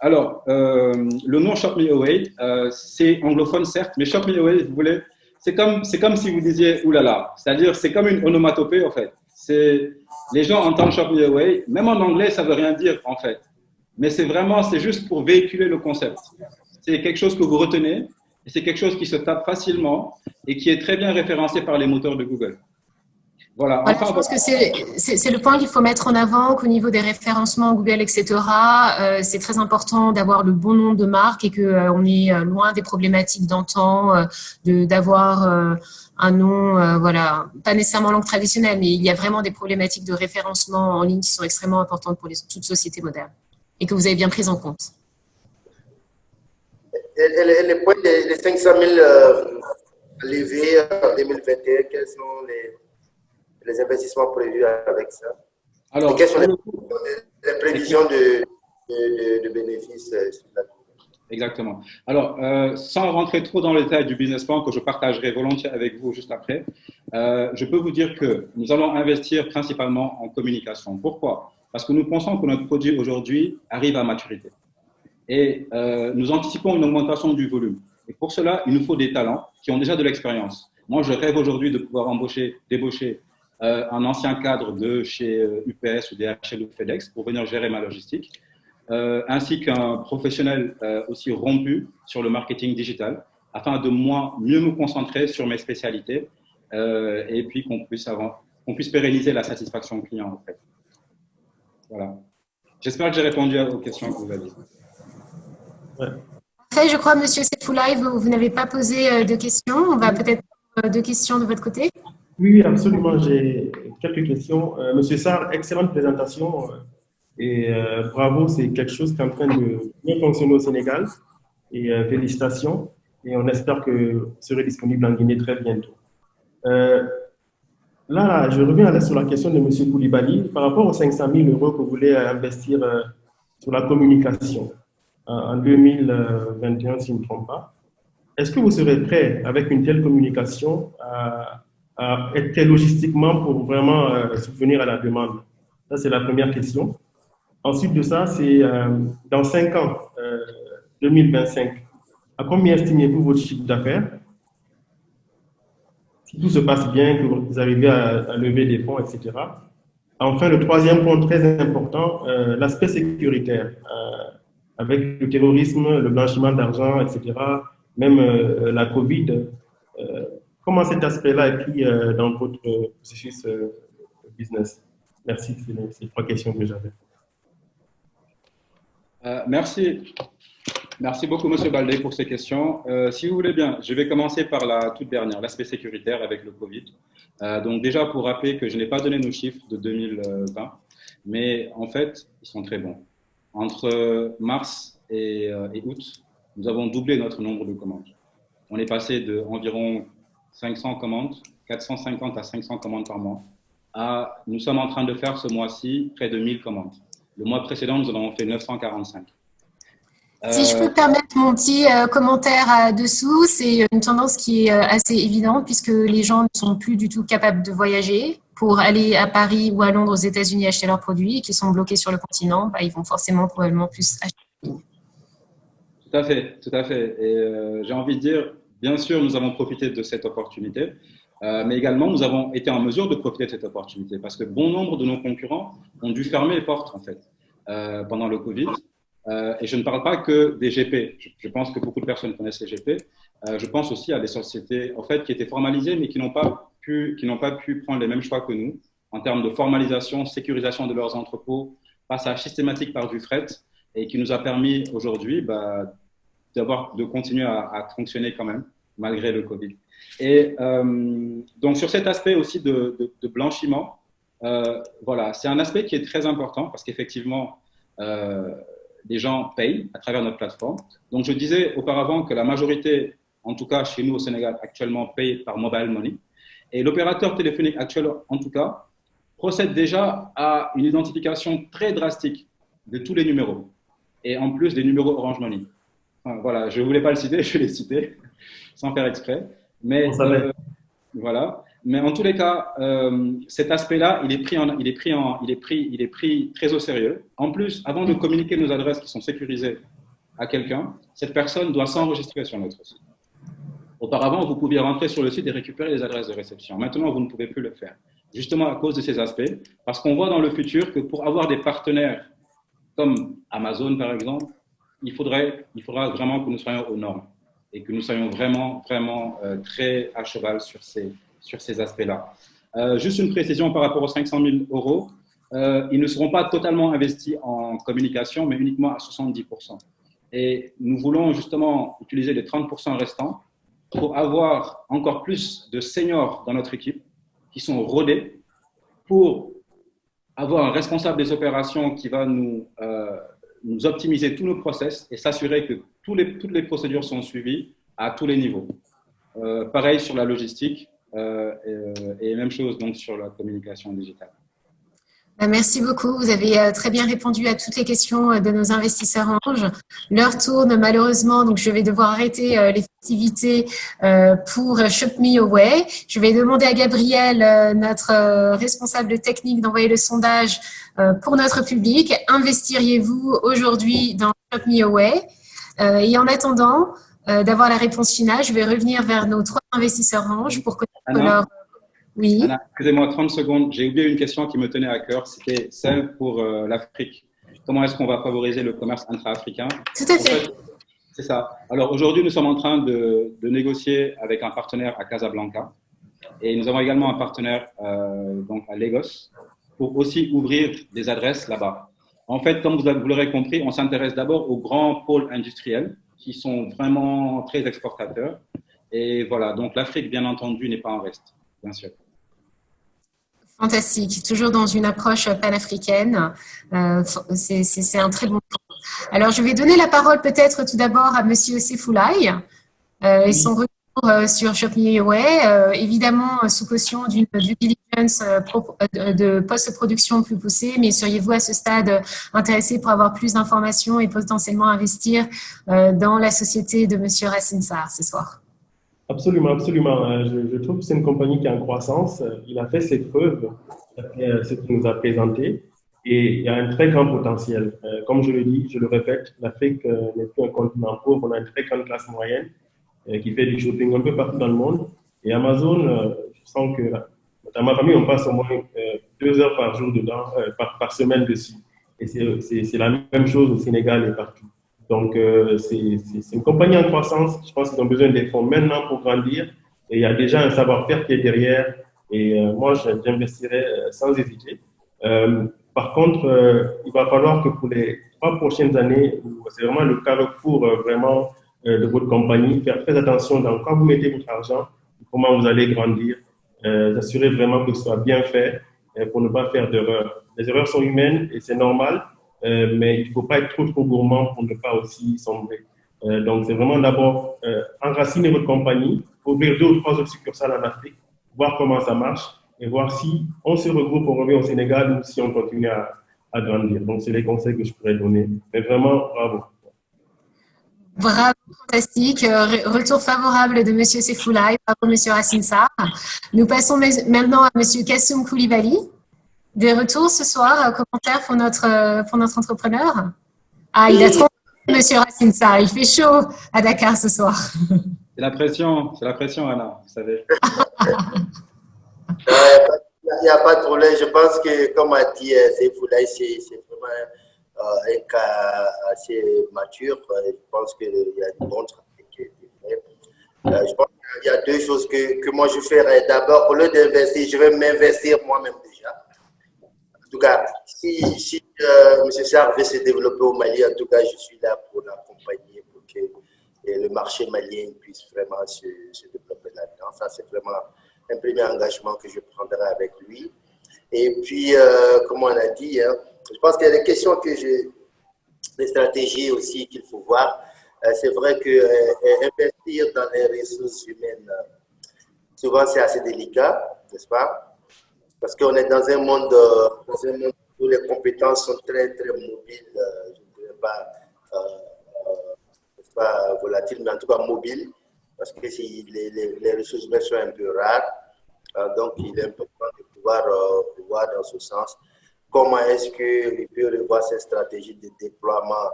Speaker 6: Le nom Shop Me Away, c'est anglophone certes, mais Shop Me Away, vous voulez, c'est comme si vous disiez oulala, c'est-à-dire c'est comme une onomatopée en fait. Les gens entendent Shop Me Away, même en anglais ça veut rien dire en fait, mais c'est juste pour véhiculer le concept. C'est quelque chose que vous retenez, et c'est quelque chose qui se tape facilement et qui est très bien référencé par les moteurs de Google. Voilà.
Speaker 1: Voilà, je pense que c'est le point qu'il faut mettre en avant, qu'au niveau des référencements Google, etc., c'est très important d'avoir le bon nom de marque et qu'on est loin des problématiques d'antan, d'avoir un nom, voilà, pas nécessairement langue traditionnelle, mais il y a vraiment des problématiques de référencement en ligne qui sont extrêmement importantes pour toute société moderne et que vous avez bien prises en compte.
Speaker 3: Et les points des 500 000 levés en 2021, quels sont les investissements prévus avec ça?
Speaker 6: Alors,
Speaker 3: et quelles sont les prévisions de bénéfices sur la cour?
Speaker 6: Exactement. Alors, sans rentrer trop dans le détail du business plan que je partagerai volontiers avec vous juste après, je peux vous dire que nous allons investir principalement en communication. Pourquoi? Parce que nous pensons que notre produit aujourd'hui arrive à maturité. Et nous anticipons une augmentation du volume. Et pour cela, il nous faut des talents qui ont déjà de l'expérience. Moi, je rêve aujourd'hui de pouvoir débaucher un ancien cadre de chez UPS ou DHL ou FedEx pour venir gérer ma logistique, ainsi qu'un professionnel aussi rompu sur le marketing digital, afin de mieux me concentrer sur mes spécialités et puis qu'on puisse pérenniser la satisfaction client en fait. Voilà. J'espère que j'ai répondu aux questions que vous avez.
Speaker 2: Ouais.
Speaker 1: Après, je crois, Monsieur Sefoulaï, vous n'avez pas posé de questions. On va peut-être deux questions de votre côté.
Speaker 2: Oui, absolument. J'ai quelques questions. Monsieur Sarr, excellente présentation et bravo. C'est quelque chose qui est en train de bien fonctionner au Sénégal. Et félicitations. Et on espère que vous serez disponible en Guinée très bientôt. Là, je reviens sur la question de Monsieur Koulibaly par rapport aux 500 000 euros que vous voulez investir sur la communication en 2021, si je ne me trompe pas. Est-ce que vous serez prêt avec une telle communication à être prêt logistiquement pour vraiment subvenir à la demande? Ça, c'est la première question. Ensuite de ça, c'est dans 5 ans, 2025, à combien estimez-vous votre chiffre d'affaires? Si tout se passe bien, que vous arrivez à lever des fonds, etc. Enfin, le troisième point très important, l'aspect sécuritaire, avec le terrorisme, le blanchiment d'argent, etc., même la Covid. Comment cet aspect-là est pris dans votre processus business? Merci, c'est les 3 questions que j'avais.
Speaker 6: Merci. Merci beaucoup, Monsieur Baldé, pour ces questions. Si vous voulez bien, je vais commencer par la toute dernière, l'aspect sécuritaire avec le Covid. Donc déjà, pour rappeler que je n'ai pas donné nos chiffres de 2020, mais en fait, ils sont très bons. Entre mars et août, nous avons doublé notre nombre de commandes. On est passé d'environ 500 commandes, 450 à 500 commandes par mois, nous sommes en train de faire ce mois-ci près de 1000 commandes. Le mois précédent, nous en avons fait 945.
Speaker 1: Si je peux permettre mon petit commentaire dessous, c'est une tendance qui est assez évidente puisque les gens ne sont plus du tout capables de voyager. Pour aller à Paris ou à Londres, aux États-Unis, acheter leurs produits et qui sont bloqués sur le continent, ils vont forcément probablement plus acheter.
Speaker 6: Tout à fait, tout à fait. Et j'ai envie de dire, bien sûr, nous avons profité de cette opportunité, mais également, nous avons été en mesure de profiter de cette opportunité parce que bon nombre de nos concurrents ont dû fermer les portes, en fait, pendant le Covid. Et je ne parle pas que des GP. Je pense que beaucoup de personnes connaissent les GP. Je pense aussi à des sociétés en fait, qui étaient formalisées, mais qui n'ont pas pu prendre les mêmes choix que nous en termes de formalisation, sécurisation de leurs entrepôts, passage systématique par du fret, et qui nous a permis aujourd'hui de continuer à fonctionner quand même, malgré le Covid. Et donc, sur cet aspect aussi de blanchiment, voilà, c'est un aspect qui est très important parce qu'effectivement, les gens payent à travers notre plateforme. Donc, je disais auparavant que la majorité, en tout cas chez nous au Sénégal, actuellement, paye par mobile money. Et l'opérateur téléphonique actuel, en tout cas, procède déjà à une identification très drastique de tous les numéros, et en plus des numéros Orange Money. Enfin, voilà, je ne voulais pas le citer, je l'ai cité, sans faire exprès. Mais voilà. Mais en tous les cas, cet aspect-là, il est pris très au sérieux. En plus, avant de communiquer nos adresses qui sont sécurisées à quelqu'un, cette personne doit s'enregistrer sur notre site. Auparavant, vous pouviez rentrer sur le site et récupérer les adresses de réception. Maintenant, vous ne pouvez plus le faire. Justement à cause de ces aspects, parce qu'on voit dans le futur que pour avoir des partenaires comme Amazon, par exemple, il faudra vraiment que nous soyons aux normes et que nous soyons vraiment très à cheval sur ces aspects-là. Juste une précision par rapport aux 500 000 euros. Ils ne seront pas totalement investis en communication, mais uniquement à 70%. Et nous voulons justement utiliser les 30% restants pour avoir encore plus de seniors dans notre équipe qui sont rodés pour avoir un responsable des opérations qui va nous optimiser tous nos process et s'assurer que toutes les procédures sont suivies à tous les niveaux. Pareil sur la logistique et même chose donc sur la communication digitale.
Speaker 1: Merci beaucoup. Vous avez très bien répondu à toutes les questions de nos investisseurs Orange. L'heure tourne malheureusement, donc je vais devoir arrêter les festivités pour Shop Me Away. Je vais demander à Gabriel, notre responsable technique, d'envoyer le sondage pour notre public. Investiriez-vous aujourd'hui dans Shop Me Away? Et en attendant d'avoir la réponse finale, je vais revenir vers nos 3 investisseurs Orange pour connaître leur… Oui.
Speaker 6: Anna, excusez-moi 30 secondes. J'ai oublié une question qui me tenait à cœur. C'était celle pour l'Afrique. Comment est-ce qu'on va favoriser le commerce intra-africain?
Speaker 1: Tout à fait.
Speaker 6: C'est ça. Alors aujourd'hui, nous sommes en train de négocier avec un partenaire à Casablanca. Et nous avons également un partenaire donc à Lagos pour aussi ouvrir des adresses là-bas. En fait, comme vous l'aurez compris, on s'intéresse d'abord aux grands pôles industriels qui sont vraiment très exportateurs. Et voilà, donc l'Afrique, bien entendu, n'est pas en reste, bien sûr.
Speaker 1: Fantastique, toujours dans une approche panafricaine. C'est un très bon point. Alors, je vais donner la parole peut-être tout d'abord à Monsieur Sefoulaye et son retour sur Shop Me Away, évidemment sous caution d'une due diligence de post-production plus poussée, mais seriez-vous à ce stade intéressé pour avoir plus d'informations et potentiellement investir dans la société de Monsieur Racine Sarr ce soir?
Speaker 2: Absolument, absolument. Je trouve que c'est une compagnie qui est en croissance. Il a fait ses preuves, ce qu'il nous a présenté, et il y a un très grand potentiel. Comme je le dis, je le répète, l'Afrique n'est plus un continent pauvre, on a une très grande classe moyenne qui fait du shopping un peu partout dans le monde. Et Amazon, je sens que dans ma famille, on passe au moins 2 heures par jour dedans, par semaine dessus. Et c'est la même chose au Sénégal et partout. Donc, c'est une compagnie en croissance. Je pense qu'ils ont besoin des fonds maintenant pour grandir. Et il y a déjà un savoir-faire qui est derrière. Et moi, j'investirai sans hésiter. Par contre, il va falloir que pour les 3 prochaines années, c'est vraiment le carrefour vraiment de votre compagnie, faire très attention dans quand vous mettez votre argent, comment vous allez grandir, assurer vraiment que ce soit bien fait pour ne pas faire d'erreurs. Les erreurs sont humaines et c'est normal. Mais il ne faut pas être trop gourmand pour ne pas aussi sombrer. Donc, c'est vraiment d'abord enraciner votre compagnie, ouvrir 2 ou 3 autres succursales en Afrique, voir comment ça marche et voir si on se regroupe, on revient au Sénégal ou si on continue à grandir. Donc, c'est les conseils que je pourrais donner. Mais vraiment, bravo.
Speaker 1: Bravo, fantastique. Retour favorable de M. Sefoulaye, bravo M. Racine Sarr. Nous passons maintenant à M. Kassoum Koulibaly. Des retours ce soir, commentaires pour notre entrepreneur? Ah, il a trop M. Racine Sarr, il fait chaud à Dakar ce soir.
Speaker 6: C'est la pression, Anna, vous savez.
Speaker 3: Il n'y a pas de problème. Je pense que, comme a dit Sefoulaye, c'est vraiment un cas assez mature. Je pense qu'il y a une bonne stratégie qui est faite. Je pense qu'il y a 2 choses que moi je ferais. D'abord, au lieu d'investir, je vais m'investir moi-même déjà. En tout cas, si M. Sarr veut se développer au Mali, en tout cas, je suis là pour l'accompagner pour que le marché malien puisse vraiment se développer là-dedans. Ça, c'est vraiment un premier engagement que je prendrai avec lui. Et puis, comme on a dit, hein, je pense qu'il y a des questions des stratégies aussi qu'il faut voir. C'est vrai que investir dans les ressources humaines, souvent c'est assez délicat, n'est-ce pas? Parce qu'on est dans un monde où les compétences sont très, très mobiles, je ne dirais pas, pas volatiles, mais en tout cas mobiles, parce que si les ressources humaines sont un peu rares, donc il est important de pouvoir voir dans ce sens comment est-ce qu'il peut revoir ses stratégies de déploiement,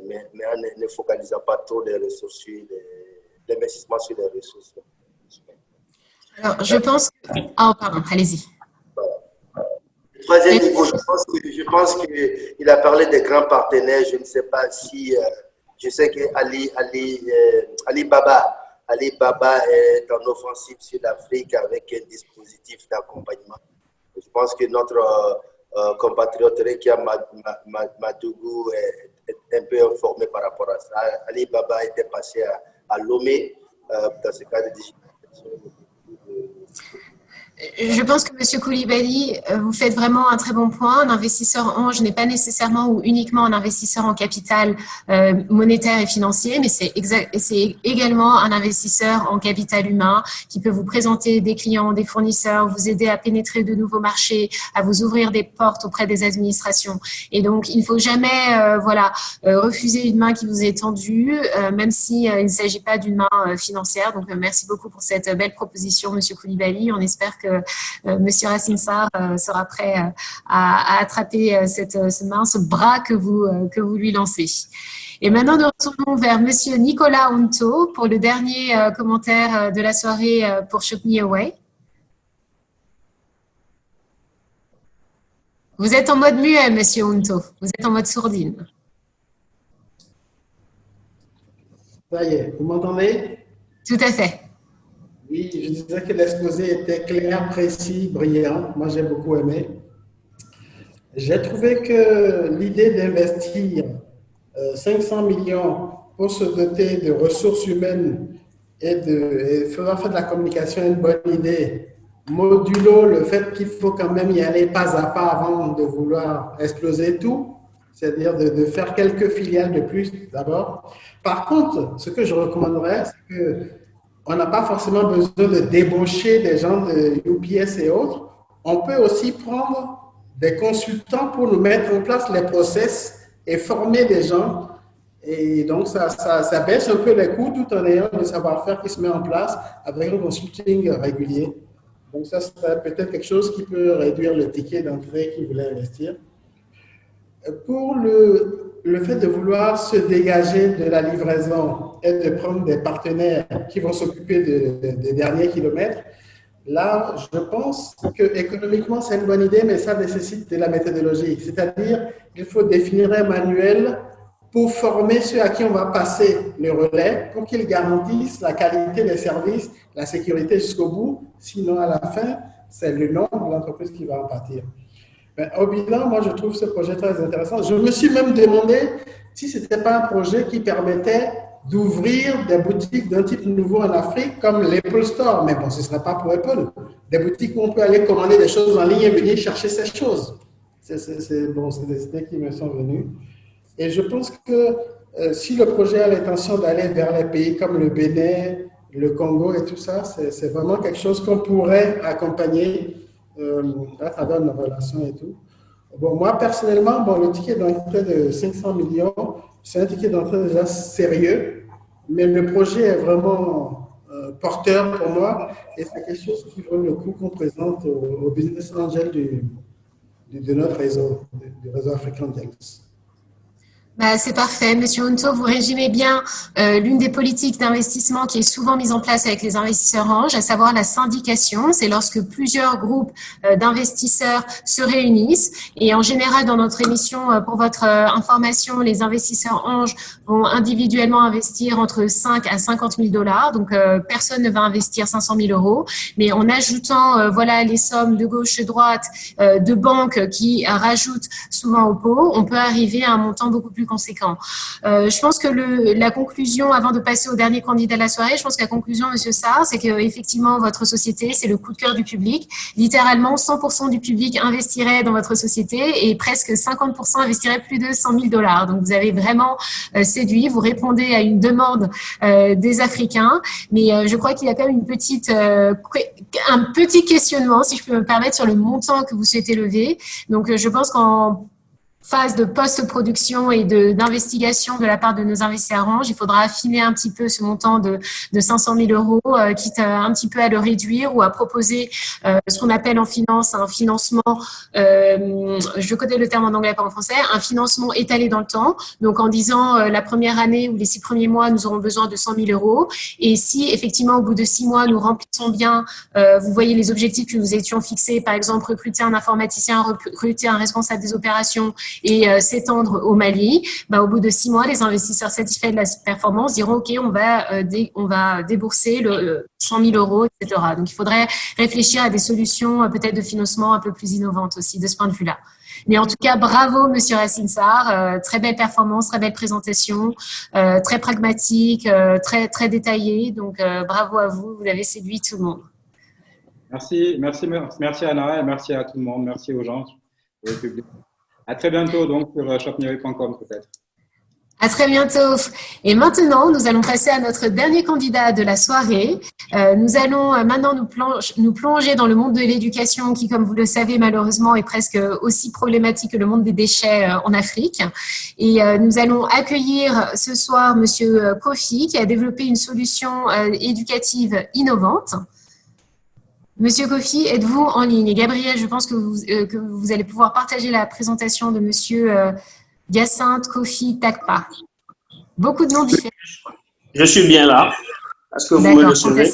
Speaker 3: mais en ne focalisant pas trop les ressources sur l'investissement sur les ressources humaines.
Speaker 1: Alors, je pense... Oh, pardon, allez-y.
Speaker 3: Troisième niveau, je pense qu'il a parlé des grands partenaires. Je ne sais pas si... je sais que Alibaba est en offensive sur l'Afrique avec un dispositif d'accompagnement. Je pense que notre compatriote Rekia Madougou est un peu informé par rapport à ça. Alibaba était passé à Lomé dans ce cas de digitalisation.
Speaker 1: Je pense que M. Koulibaly, vous faites vraiment un très bon point. Un investisseur ange n'est pas nécessairement ou uniquement un investisseur en capital monétaire et financier, mais c'est également un investisseur en capital humain qui peut vous présenter des clients, des fournisseurs, vous aider à pénétrer de nouveaux marchés, à vous ouvrir des portes auprès des administrations. Et donc, il ne faut jamais refuser une main qui vous est tendue, même s'il ne s'agit pas d'une main financière. Donc, merci beaucoup pour cette belle proposition, M. Koulibaly. On espère que M. Racine Sarr sera prêt à attraper ce mince bras que vous lui lancez. Et maintenant, nous retournons vers M. Nicolas Hunto pour le dernier commentaire de la soirée pour Shop Me Away. Vous êtes en mode muet, M. Hunto. Vous êtes en mode sourdine.
Speaker 4: Ça y est, vous m'entendez?
Speaker 1: Tout à fait.
Speaker 4: Oui, je disais que l'exposé était clair, précis, brillant. Moi, j'ai beaucoup aimé. J'ai trouvé que l'idée d'investir 500 millions pour se doter de ressources humaines et faire de la communication une bonne idée, modulo le fait qu'il faut quand même y aller pas à pas avant de vouloir exploser tout, c'est-à-dire de faire quelques filiales de plus d'abord. Par contre, ce que je recommanderais, c'est que on n'a pas forcément besoin de débaucher des gens de UPS et autres. On peut aussi prendre des consultants pour nous mettre en place les process et former des gens. Et donc, ça baisse un peu les coûts tout en ayant le savoir-faire qui se met en place avec un consulting régulier. Donc, ça serait peut-être quelque chose qui peut réduire le ticket d'entrée qui voulait investir. Pour le fait de vouloir se dégager de la livraison et de prendre des partenaires qui vont s'occuper des derniers kilomètres, là, je pense que économiquement, c'est une bonne idée, mais ça nécessite de la méthodologie. C'est-à-dire qu'il faut définir un manuel pour former ceux à qui on va passer le relais pour qu'ils garantissent la qualité des services, la sécurité jusqu'au bout. Sinon, à la fin, c'est le nom de l'entreprise qui va en pâtir. Mais au bilan, moi, je trouve ce projet très intéressant. Je me suis même demandé si ce n'était pas un projet qui permettait d'ouvrir des boutiques d'un type nouveau en Afrique, comme l'Apple Store. Mais bon, ce ne serait pas pour Apple. Des boutiques où on peut aller commander des choses en ligne et venir chercher ces choses. C'est des idées qui me sont venues. Et je pense que si le projet a l'intention d'aller vers les pays comme le Bénin, le Congo et tout ça, c'est vraiment quelque chose qu'on pourrait accompagner à travers nos relations et tout. Bon, moi, personnellement, le ticket d'entrée de 500 millions, c'est un ticket d'entrée déjà sérieux, mais le projet est vraiment porteur pour moi et c'est quelque chose qui vaut le coup qu'on présente au business angel de notre réseau, du réseau African Gangs.
Speaker 1: C'est parfait. Monsieur Hunto, vous résumez bien l'une des politiques d'investissement qui est souvent mise en place avec les investisseurs anges, à savoir la syndication. C'est lorsque plusieurs groupes d'investisseurs se réunissent. Et en général, dans notre émission, pour votre information, les investisseurs anges vont individuellement investir entre 5 à 50 000 $. Donc, personne ne va investir 500 000 €. Mais en ajoutant les sommes de gauche et droite de banques qui rajoutent souvent au pot, on peut arriver à un montant beaucoup plus plus conséquent. Je pense que la conclusion, avant de passer au dernier candidat de la soirée, je pense que la conclusion, Monsieur Sarr, c'est qu'effectivement, votre société, c'est le coup de cœur du public. Littéralement, 100% du public investirait dans votre société et presque 50% investirait plus de $100 000. Donc, vous avez vraiment séduit, vous répondez à une demande des Africains, mais je crois qu'il y a quand même un petit questionnement, si je peux me permettre, sur le montant que vous souhaitez lever. Donc, je pense qu'en phase de post-production et d'investigation de la part de nos investisseurs Orange, il faudra affiner un petit peu ce montant de 500 000 €, quitte un petit peu à le réduire ou à proposer ce qu'on appelle en finance un financement, je connais le terme en anglais, pas en français, un financement étalé dans le temps. Donc, en disant la première année ou les 6 premiers mois, nous aurons besoin de 100 000 €. Et si, effectivement, au bout de 6 mois, nous remplissons bien, vous voyez les objectifs que nous étions fixés, par exemple, recruter un informaticien, recruter un responsable des opérations, et s'étendre au Mali, au bout de 6 mois, les investisseurs satisfaits de la performance diront OK, on va débourser 100 000 €, etc. Donc, il faudrait réfléchir à des solutions peut-être de financement un peu plus innovantes aussi de ce point de vue-là. Mais en tout cas, bravo, Monsieur Racine Sarr. Très belle performance, très belle présentation, très pragmatique, très détaillée. Donc, bravo à vous. Vous avez séduit tout le monde.
Speaker 6: Merci Anna et merci à tout le monde. Merci aux gens et au public. À très bientôt donc sur shopmihoway.com peut-être.
Speaker 1: À très bientôt. Et maintenant, nous allons passer à notre dernier candidat de la soirée. Nous allons maintenant nous plonger dans le monde de l'éducation qui, comme vous le savez, malheureusement, est presque aussi problématique que le monde des déchets en Afrique. Et nous allons accueillir ce soir Monsieur Kofi qui a développé une solution éducative innovante. Monsieur Kofi, êtes-vous en ligne? Et Gabriel, je pense que vous allez pouvoir partager la présentation de Monsieur Hyacinthe Kofi Takpa. Beaucoup de noms différents.
Speaker 7: Je suis bien là. Est-ce que vous me recevez?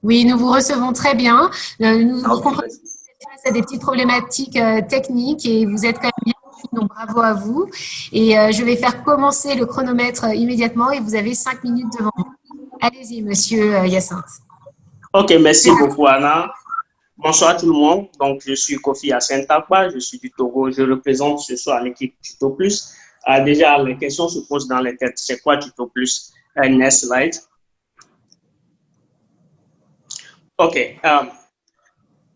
Speaker 1: Oui, nous vous recevons très bien. Nous comprenons face à des petites problématiques techniques et vous êtes quand même bien. Donc, bravo à vous. Et je vais faire commencer le chronomètre immédiatement et vous avez 5 minutes devant vous. Allez-y, Monsieur Hyacinthe.
Speaker 7: Ok, merci beaucoup, Anna. Bonsoir tout le monde. Donc, je suis Kofi Hyacinthe Takpa, je suis du Togo. Je représente ce soir l'équipe Tuto Plus. Déjà, les questions se posent dans les têtes. C'est quoi Tuto Plus? Next slide. Ok.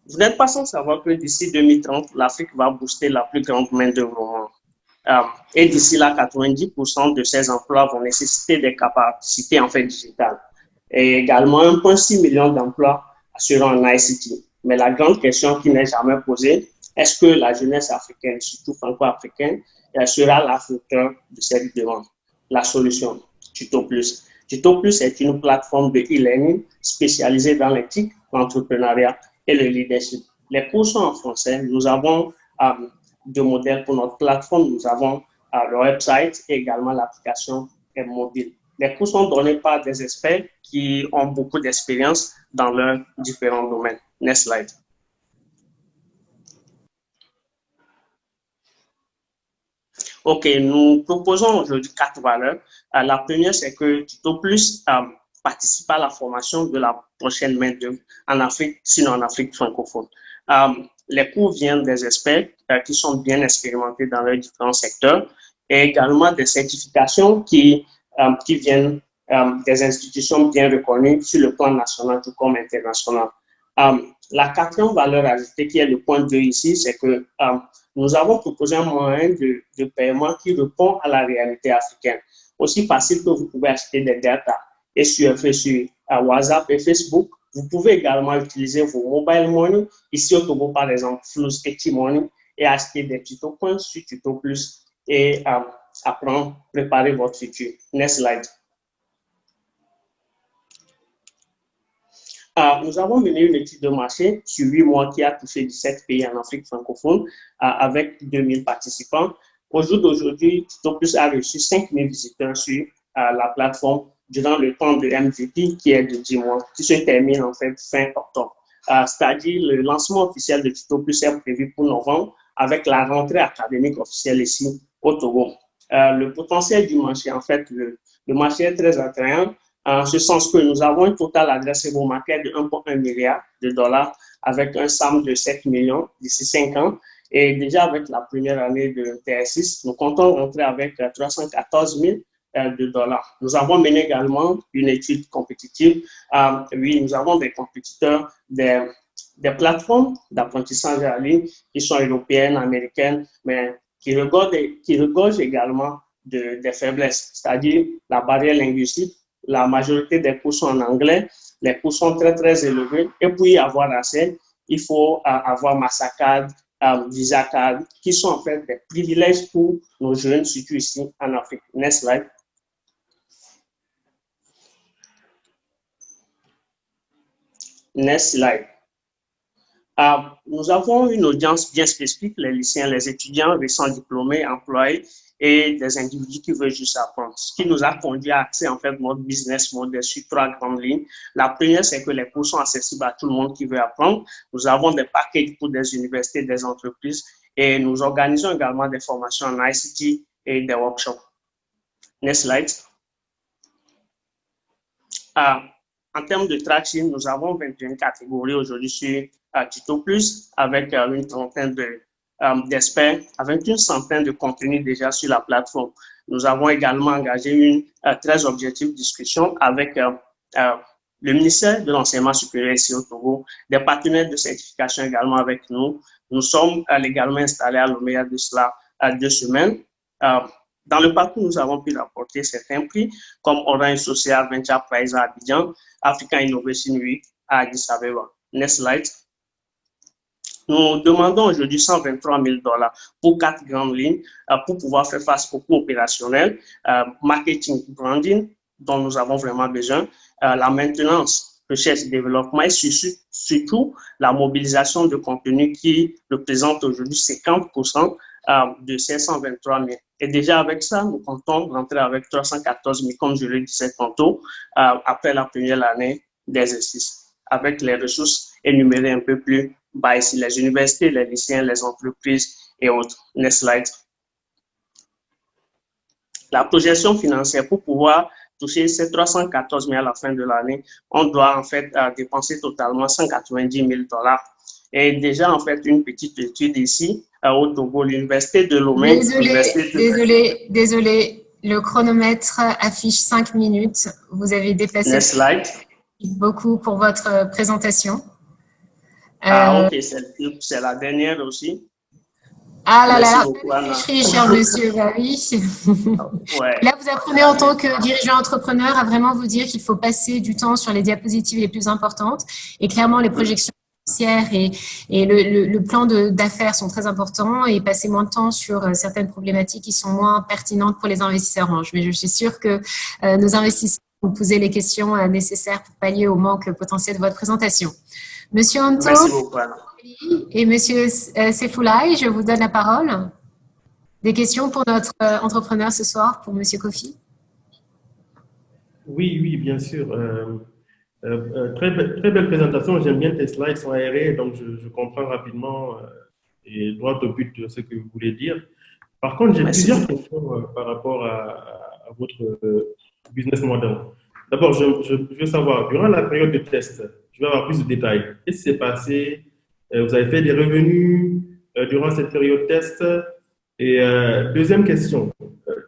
Speaker 7: Vous n'êtes pas sans savoir que d'ici 2030, l'Afrique va booster la plus grande main-d'œuvre au monde. Et d'ici là, 90% de ces emplois vont nécessiter des capacités en fait digitales. Et également 1,6 million d'emplois seront en ICT. Mais la grande question qui n'est jamais posée, est-ce que la jeunesse africaine, surtout franco-africaine, sera la facteur de cette demande? La solution, Tuto Plus. Tuto Plus est une plateforme de e-learning spécialisée dans l'éthique, l'entrepreneuriat et le leadership. Les cours sont en français. Nous avons deux modèles pour notre plateforme. Nous avons le website et également l'application mobile. Les cours sont donnés par des experts qui ont beaucoup d'expérience dans leurs différents domaines. Next slide. OK, nous proposons aujourd'hui 4 valeurs. La première, c'est que Tuto Plus participe à la formation de la prochaine main-d'œuvre en Afrique, sinon en Afrique francophone. Les cours viennent des experts qui sont bien expérimentés dans leurs différents secteurs et également des certifications qui viennent des institutions bien reconnues sur le plan national tout comme international. La quatrième valeur ajoutée, qui est le point 2 ici, c'est que nous avons proposé un moyen de paiement qui répond à la réalité africaine. Aussi facile que vous pouvez acheter des data et sur WhatsApp et Facebook. Vous pouvez également utiliser vos mobile money. Ici au Togo, par exemple, Flux et T-Money, et acheter des tuto points sur Tuto Plus et apprendre, préparer votre futur. Next slide. Nous avons mené une étude de marché sur 8 mois qui a touché 17 pays en Afrique francophone avec 2000 participants. Au jour d'aujourd'hui, Tuto Plus a reçu 5000 visiteurs sur la plateforme durant le temps de MVP qui est de 10 mois, qui se termine en fait fin octobre. C'est-à-dire le lancement officiel de Tuto Plus est prévu pour novembre avec la rentrée académique officielle ici au Togo. Le potentiel du marché, en fait, le marché est très attrayant. En ce sens que nous avons un total addressable market de 1,1 milliard de dollars avec un SAM de 7 millions d'ici 5 ans Et déjà avec la première année de TS6, nous comptons rentrer avec 314 000 de dollars. Nous avons mené également une étude compétitive. Oui, nous avons des compétiteurs, des plateformes d'apprentissage en ligne qui sont européennes, américaines, mais qui regorgent également des faiblesses, c'est-à-dire la barrière linguistique. La majorité des cours sont en anglais, les cours sont très, très élevés. Et pour y avoir accès, il faut avoir Mastercard, Visa Card, qui sont en fait des privilèges pour nos jeunes, surtout ici en Afrique. Next slide. Next slide. Nous avons une audience bien spécifique, les lycéens, les étudiants récents diplômés, employés et des individus qui veulent juste apprendre. Ce qui nous a conduit à axer en fait notre business model sur 3 grandes lignes. La première, c'est que les cours sont accessibles à tout le monde qui veut apprendre. Nous avons des packages pour des universités, des entreprises et nous organisons également des formations en ICT et des workshops. Next slide. En termes de traction, nous avons 21 catégories aujourd'hui sur Tuto Plus avec une trentaine d'experts, avec une centaine de contenus déjà sur la plateforme. Nous avons également engagé une très objective discussion avec le ministère de l'Enseignement supérieur ici au Togo, des partenaires de certification également avec nous. Nous sommes légalement installés à Lomé de cela 2 semaines. Dans le parcours, nous avons pu rapporter certains prix comme Orange Social Venture Prize à Abidjan, African Innovation Week à Addis Abeba. Next slide. Nous demandons aujourd'hui 123 000 $ pour 4 grandes lignes pour pouvoir faire face aux coûts opérationnels, marketing, branding, dont nous avons vraiment besoin, la maintenance, recherche et développement et surtout la mobilisation de contenu qui représente aujourd'hui 50% de ces 123 000. Et déjà avec ça, nous comptons rentrer avec 314 000, comme je le disais tantôt, après la première année d'exercice, avec les ressources énumérées un peu plus bas ici, les universités, les lycéens, les entreprises et autres. Next slide. La projection financière, pour pouvoir toucher ces 314 000 à la fin de l'année, on doit en fait dépenser totalement 190 000 $. Et déjà, en fait, une petite étude ici, au Togo, l'université de Lomé.
Speaker 1: Désolé, le chronomètre affiche 5 minutes. Vous avez dépassé
Speaker 7: Next slide.
Speaker 1: Beaucoup pour votre présentation.
Speaker 7: Ok, c'est la dernière aussi.
Speaker 1: Ah là là, cher monsieur, bah oui.
Speaker 7: Ouais.
Speaker 1: Là, vous apprenez en tant que dirigeant entrepreneur à vraiment vous dire qu'il faut passer du temps sur les diapositives les plus importantes. Et clairement, les projections financières et le plan d'affaires sont très importants et passer moins de temps sur certaines problématiques qui sont moins pertinentes pour les investisseurs anges. Mais je suis sûre que nos investisseurs vont poser les questions nécessaires pour pallier au manque potentiel de votre présentation. Monsieur Anto et Monsieur Sefoulaye, je vous donne la parole. Des questions pour notre entrepreneur ce soir, pour Monsieur Kofi?
Speaker 2: Oui, bien sûr. Très belle présentation. J'aime bien tes slides sont aérés, donc je comprends rapidement et droit au but de ce que vous voulez dire. Par contre, j'ai plusieurs questions par rapport à votre business model. D'abord, je veux savoir, durant la période de test, je veux avoir plus de détails. Qu'est-ce qui s'est passé? Vous avez fait des revenus durant cette période test? Et deuxième question,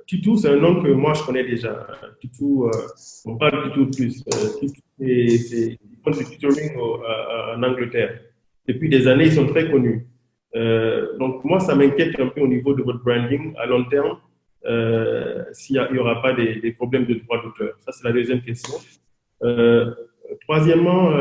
Speaker 2: Tutu, c'est un nom que moi je connais déjà. Tutu, on parle de Tutu plus. Tutu, ils font du tutoring en Angleterre. Depuis des années, ils sont très connus. Donc moi, ça m'inquiète un peu au niveau de votre branding à long terme, s'il n'y aura pas des problèmes de droit d'auteur. Ça, c'est la deuxième question. Troisièmement,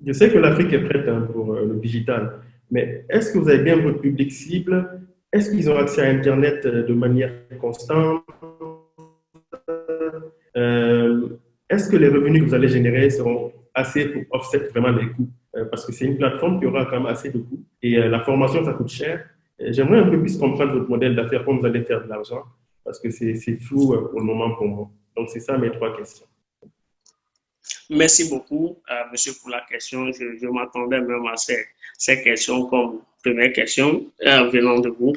Speaker 2: je sais que l'Afrique est prête pour le digital, mais est-ce que vous avez bien votre public cible? Est-ce qu'ils ont accès à Internet de manière constante? Est-ce que les revenus que vous allez générer seront assez pour offset vraiment les coûts? Parce que c'est une plateforme qui aura quand même assez de coûts. Et la formation, ça coûte cher. J'aimerais un peu plus comprendre votre modèle d'affaires, comment vous allez faire de l'argent, parce que c'est flou pour le moment pour moi. Donc, c'est ça mes 3 questions.
Speaker 7: Merci beaucoup, monsieur, pour la question. Je m'attendais même à ces questions comme première question venant de vous.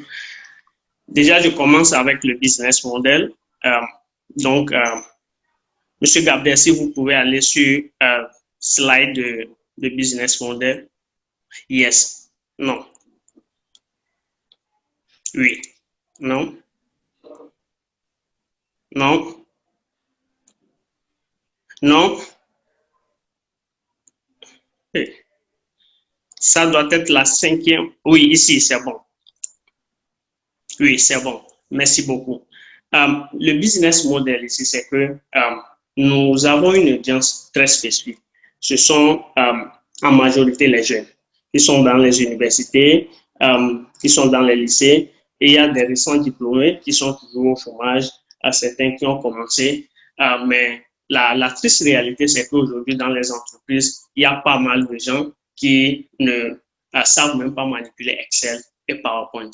Speaker 7: Déjà, je commence avec le business model. Donc, monsieur Gabriel, si vous pouvez aller sur slide de business model. Yes. Non. Oui. Non. Non. Non. Ça doit être la 5e. Oui, ici, c'est bon. Oui, c'est bon. Merci beaucoup. Le business model ici, c'est que nous avons une audience très spécifique. Ce sont en majorité les jeunes qui sont dans les universités, qui sont dans les lycées, et il y a des récents diplômés qui sont toujours au chômage, à certains qui ont commencé. Mais la triste réalité, c'est qu'aujourd'hui, dans les entreprises, il y a pas mal de gens qui ne savent même pas manipuler Excel et PowerPoint.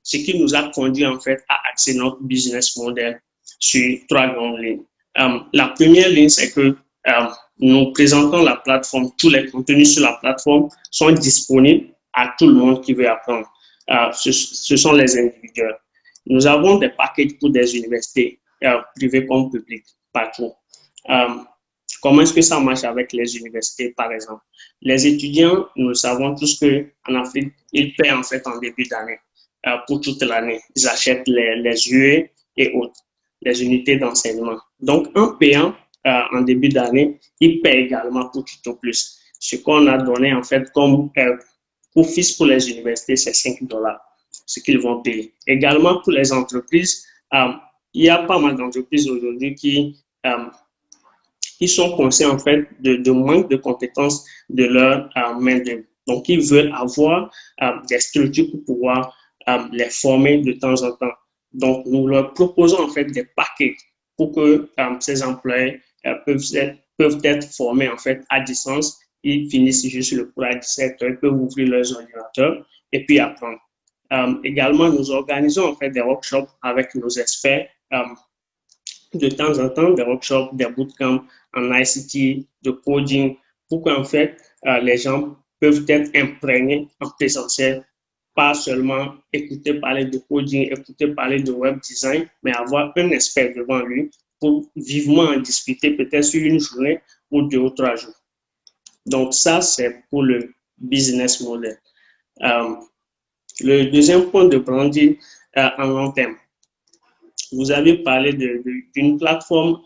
Speaker 7: Ce qui nous a conduit en fait à axer notre business model sur 3 grandes lignes. La première ligne, c'est que nous présentons la plateforme, tous les contenus sur la plateforme sont disponibles à tout le monde qui veut apprendre. Ce sont les individuels. Nous avons des packages pour des universités, privées comme publiques, partout. Comment est-ce que ça marche avec les universités, par exemple? Les étudiants, nous savons tous qu'en Afrique, ils paient en fait en début d'année. Pour toute l'année. Ils achètent les UE et autres, les unités d'enseignement. Donc, en payant en début d'année, ils paient également pour Tuto Plus. Ce qu'on a donné en fait comme office pour les universités, c'est $5, ce qu'ils vont payer. Également pour les entreprises, il y a pas mal d'entreprises aujourd'hui qui sont conscients en fait de manque de compétences de leur main-d'œuvre. Donc, ils veulent avoir des structures pour pouvoir les former de temps en temps. Donc, nous leur proposons en fait des paquets pour que ces employés peuvent être formés en fait à distance. Ils finissent juste le cours à 17 heures, ils peuvent ouvrir leurs ordinateurs et puis apprendre. Également, nous organisons en fait des workshops avec nos experts de temps en temps, des workshops, des bootcamps en ICT, de coding, pour qu'en fait les gens peuvent être imprégnés en présentiel, pas seulement écouter parler de coding, écouter parler de web design, mais avoir un expert devant lui pour vivement en discuter peut-être sur une journée ou 2 ou 3 jours. Donc ça, c'est pour le business model. Le deuxième point de branding en long terme. Vous avez parlé d'une plateforme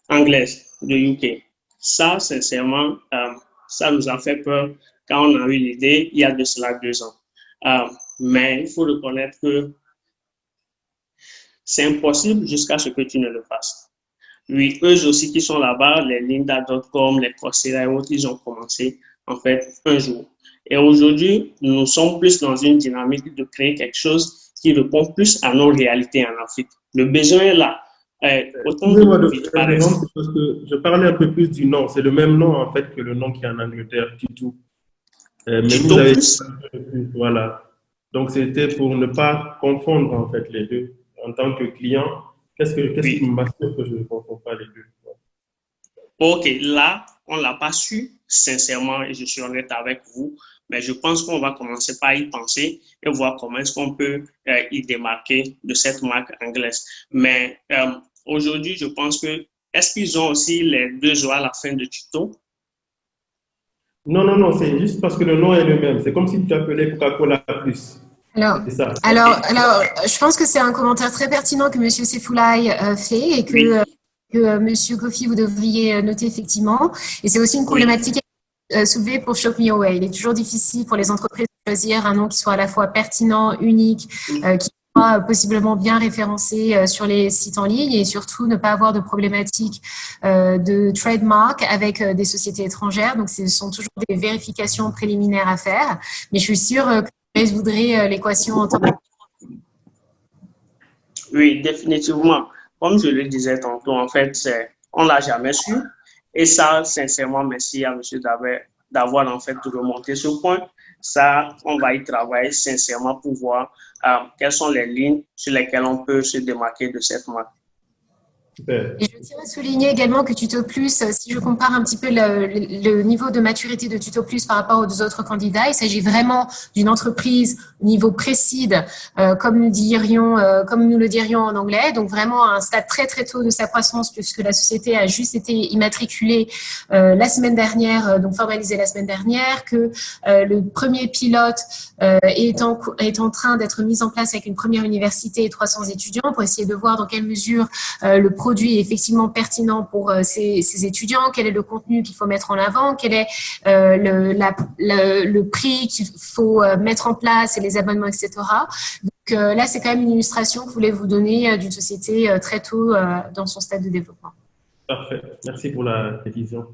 Speaker 7: anglaise de UK. Ça, sincèrement, ça nous a fait peur quand on a eu l'idée il y a de cela 2 ans. Mais il faut reconnaître que c'est impossible jusqu'à ce que tu ne le fasses. Oui, eux aussi qui sont là-bas, les lynda.com, les Coursera et autres, ils ont commencé en fait un jour. Et aujourd'hui, nous sommes plus dans une dynamique de créer quelque chose qui répond plus à nos réalités en Afrique. Le besoin est là.
Speaker 2: Excusez-moi de faire des noms, c'est parce que je parlais un peu plus du nom. C'est le même nom en fait que le nom qui est en Angleterre, Tuto. Mais vous avez voilà. Donc c'était pour ne pas confondre en fait les deux. En tant que client, qu'est-ce qui m'assure que je ne confonds pas les deux?
Speaker 7: Ok, là, on ne l'a pas su, sincèrement, et je suis honnête avec vous, mais je pense qu'on va commencer par y penser et voir comment est-ce qu'on peut y démarquer de cette marque anglaise. Mais aujourd'hui, je pense que, est-ce qu'ils ont aussi les 2 O à la fin de Tuto?
Speaker 2: Non, c'est juste parce que le nom est le même. C'est comme si tu appelais Coca-Cola Plus.
Speaker 1: Alors, je pense que c'est un commentaire très pertinent que M. Seyfoulaye fait et que M. Kofi, vous devriez noter effectivement. Et c'est aussi une problématique soulevée pour Shop Me Away. Il est toujours difficile pour les entreprises de choisir un nom qui soit à la fois pertinent, unique, qui soit possiblement bien référencé sur les sites en ligne et surtout ne pas avoir de problématiques de trademark avec des sociétés étrangères. Donc, ce sont toujours des vérifications préliminaires à faire. Mais je suis sûre que je voudrais l'équation en tant que...
Speaker 7: Oui, définitivement. Comme je le disais tantôt, en fait, on ne l'a jamais su. Et ça, sincèrement, merci à M. d'avoir en fait remonté ce point. Ça, on va y travailler sincèrement pour voir quelles sont les lignes sur lesquelles on peut se démarquer de cette marque.
Speaker 2: Super.
Speaker 1: Et je tiens à souligner également que Tuto Plus, si je compare un petit peu le niveau de maturité de Tuto Plus par rapport aux autres candidats, il s'agit vraiment d'une entreprise au niveau précide, comme nous le dirions en anglais, donc vraiment à un stade très très tôt de sa croissance, puisque la société a juste été immatriculée la semaine dernière, donc formalisée la semaine dernière, que le premier pilote est en train d'être mis en place avec une première université et 300 étudiants pour essayer de voir dans quelle mesure le produit est effectivement pertinent pour ces étudiants, quel est le contenu qu'il faut mettre en avant, quel est le prix qu'il faut mettre en place et les abonnements, etc. Donc là, c'est quand même une illustration que je voulais vous donner d'une société très tôt dans son stade de développement.
Speaker 2: Parfait. Merci pour la précision.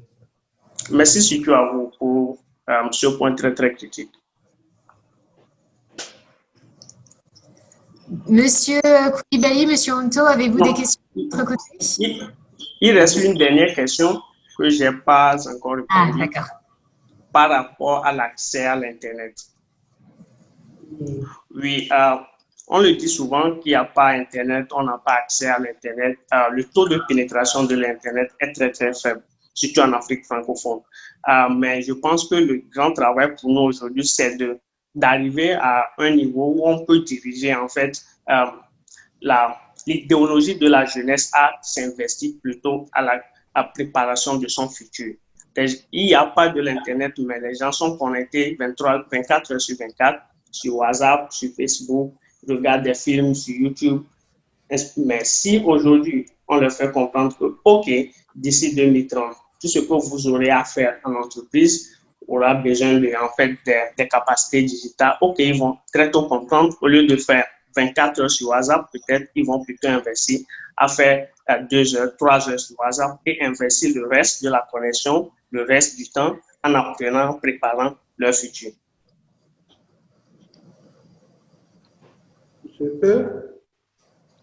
Speaker 7: Merci surtout à vous pour ce point très, très critique.
Speaker 1: Monsieur Koulibaly, Monsieur Onto, avez-vous des questions de votre côté?
Speaker 7: Il reste une dernière question que je n'ai pas encore répondu par rapport à l'accès à l'Internet. Oui, on le dit souvent qu'il n'y a pas Internet, on n'a pas accès à l'Internet. Le taux de pénétration de l'Internet est très, très faible, surtout en Afrique francophone. Mais je pense que le grand travail pour nous aujourd'hui, c'est d'arriver à un niveau où on peut diriger en fait l'idéologie de la jeunesse à s'investir plutôt à la préparation de son futur. Il n'y a pas de l'Internet, mais les gens sont connectés 24 heures sur 24 sur WhatsApp, sur Facebook, regardent des films sur YouTube. Mais si aujourd'hui, on leur fait comprendre que, OK, d'ici 2030, tout ce que vous aurez à faire en entreprise aura besoin des capacités digitales. OK, ils vont très tôt comprendre. Au lieu de faire 24 heures sur WhatsApp, peut-être ils vont plutôt investir à faire 2 heures, 3 heures sur WhatsApp et investir le reste de la connexion, le reste du temps en apprenant, en préparant leur futur.
Speaker 4: Je peux?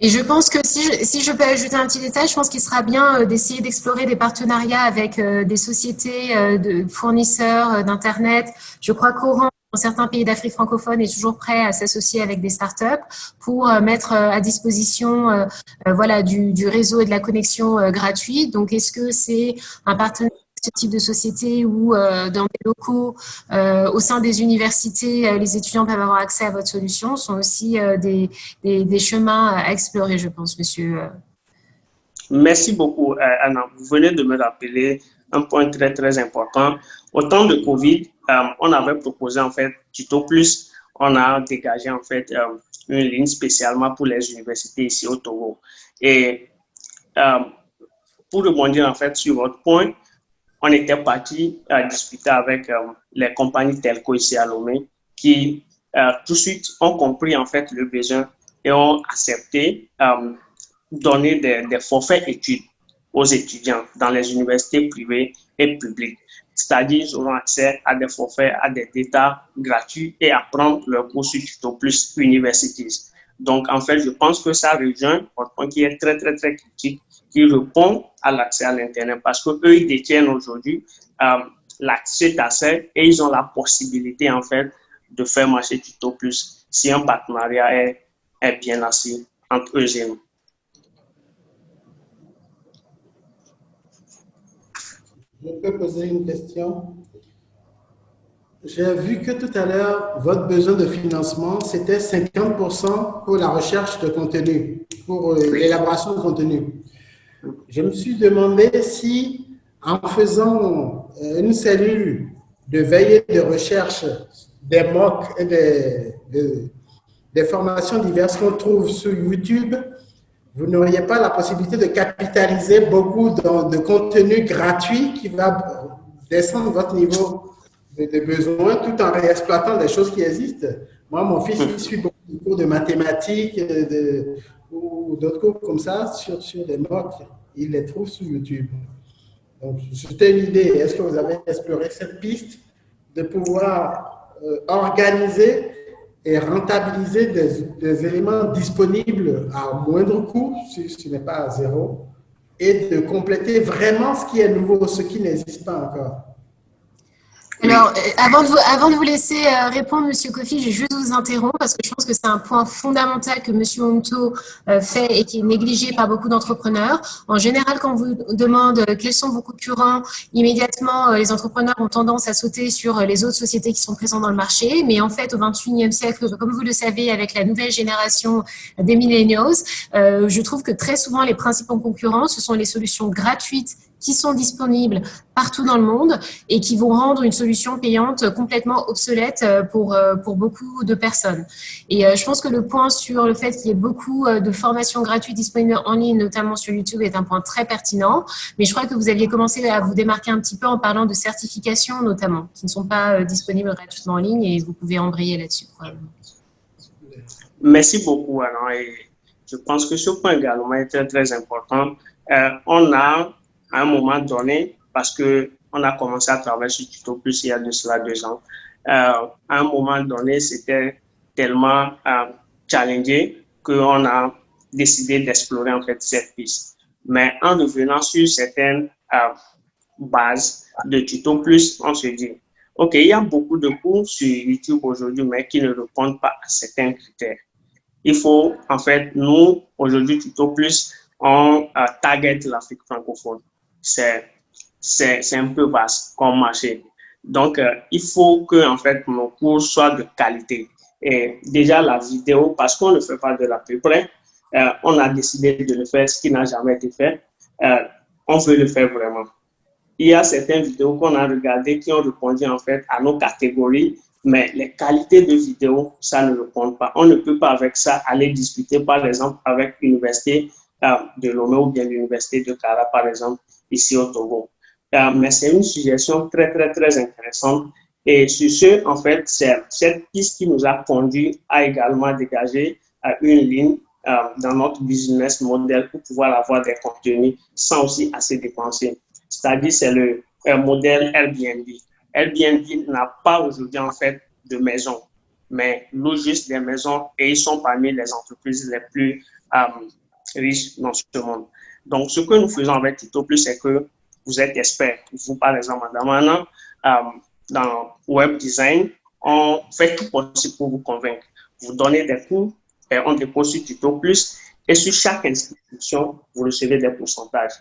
Speaker 1: Et je pense que si je peux ajouter un petit détail, je pense qu'il sera bien d'essayer d'explorer des partenariats avec des sociétés de fournisseurs d'Internet. Je crois qu'Orange, dans certains pays d'Afrique francophone, est toujours prêt à s'associer avec des startups pour mettre à disposition du réseau et de la connexion gratuite. Donc, est-ce que c'est un partenariat ce type de société où dans des locaux, au sein des universités, les étudiants peuvent avoir accès à votre solution, sont aussi des chemins à explorer, je pense, monsieur.
Speaker 7: Merci beaucoup, Anna. Vous venez de me rappeler un point très, très important. Au temps de Covid, on avait proposé, en fait, Tuto Plus. On a dégagé, en fait, une ligne spécialement pour les universités ici au Togo. Et pour rebondir, en fait, sur votre point, on était parti discuter avec les compagnies Telco ici à Lomé qui tout de suite ont compris en fait le besoin et ont accepté donner des forfaits études aux étudiants dans les universités privées et publiques. C'est-à-dire qu'ils auront accès à des forfaits, à des data gratuits et apprendre leur cours sur Tuto Plus Universities. Donc, en fait, je pense que ça rejoint un point qui est très, très, très critique, qui répond à l'accès à l'Internet parce qu'eux, ils détiennent aujourd'hui l'accès d'accès et ils ont la possibilité, en fait, de faire marcher Tuto Plus si un partenariat est bien assis entre eux et nous.
Speaker 4: Je peux poser une question? J'ai vu que tout à l'heure, votre besoin de financement, c'était 50% pour la recherche de contenu, pour l'élaboration de contenu. Je me suis demandé si, en faisant une cellule de veille et de recherche des MOOC et des formations diverses qu'on trouve sur YouTube, vous n'auriez pas la possibilité de capitaliser beaucoup de contenu gratuit qui va descendre votre niveau de besoins tout en réexploitant des choses qui existent. Moi, mon fils, il suit beaucoup de cours de mathématiques ou d'autres cours comme ça sur des MOOC. Il les trouve sur YouTube. Donc, c'était une idée. Est-ce que vous avez exploré cette piste de pouvoir organiser et rentabiliser des éléments disponibles à moindre coût, si ce n'est pas à zéro, et de compléter vraiment ce qui est nouveau, ce qui n'existe pas encore?
Speaker 1: Alors, avant de vous laisser répondre, Monsieur Kofi, je vais juste vous interrompre parce que je pense que c'est un point fondamental que Monsieur Omto fait et qui est négligé par beaucoup d'entrepreneurs. En général, quand on vous demande quels sont vos concurrents, immédiatement, les entrepreneurs ont tendance à sauter sur les autres sociétés qui sont présentes dans le marché. Mais en fait, au XXIe siècle, comme vous le savez, avec la nouvelle génération des millennials, je trouve que très souvent, les principaux concurrents, ce sont les solutions gratuites qui sont disponibles partout dans le monde et qui vont rendre une solution payante complètement obsolète pour beaucoup de personnes. Et je pense que le point sur le fait qu'il y ait beaucoup de formations gratuites disponibles en ligne, notamment sur YouTube, est un point très pertinent. Mais je crois que vous aviez commencé à vous démarquer un petit peu en parlant de certifications, notamment, qui ne sont pas disponibles gratuitement en ligne et vous pouvez embrayer là-dessus, probablement.
Speaker 7: Merci beaucoup, Alain. Et je pense que ce point également est très, très important. On a, à un moment donné, parce qu'on a commencé à travailler sur Tuto Plus il y a de cela 2 ans, à un moment donné, c'était tellement challengé qu'on a décidé d'explorer en fait cette piste. Mais en revenant sur certaines bases de Tuto Plus, on se dit, OK, il y a beaucoup de cours sur YouTube aujourd'hui, mais qui ne répondent pas à certains critères. Il faut, en fait, nous, aujourd'hui, Tuto Plus, on target l'Afrique francophone. C'est un peu vaste comme marché. Donc, il faut que, en fait, nos cours soient de qualité. Et déjà, la vidéo, parce qu'on ne fait pas de l'à peu près, on a décidé de le faire, ce qui n'a jamais été fait. On veut le faire vraiment. Il y a certaines vidéos qu'on a regardées qui ont répondu, en fait, à nos catégories, mais les qualités de vidéo, ça ne répond pas. On ne peut pas, avec ça, aller discuter, par exemple, avec l'université de Lomé ou bien l'université de Kara, par exemple, ici au Togo. Mais c'est une suggestion très, très, très intéressante. Et sur ce, en fait, c'est cette piste qui nous a conduit à également dégager une ligne dans notre business model pour pouvoir avoir des contenus sans aussi assez dépenser. C'est-à-dire, c'est le modèle Airbnb. Airbnb n'a pas aujourd'hui, en fait, de maison, mais loue juste des maisons et ils sont parmi les entreprises les plus riches dans ce monde. Donc, ce que nous faisons avec Tuto Plus, c'est que vous êtes expert. Vous, par exemple, Madame Anna, dans Web Design, on fait tout possible pour vous convaincre. Vous donnez des cours, et on dépose sur Tuto Plus, et sur chaque inscription, vous recevez des pourcentages.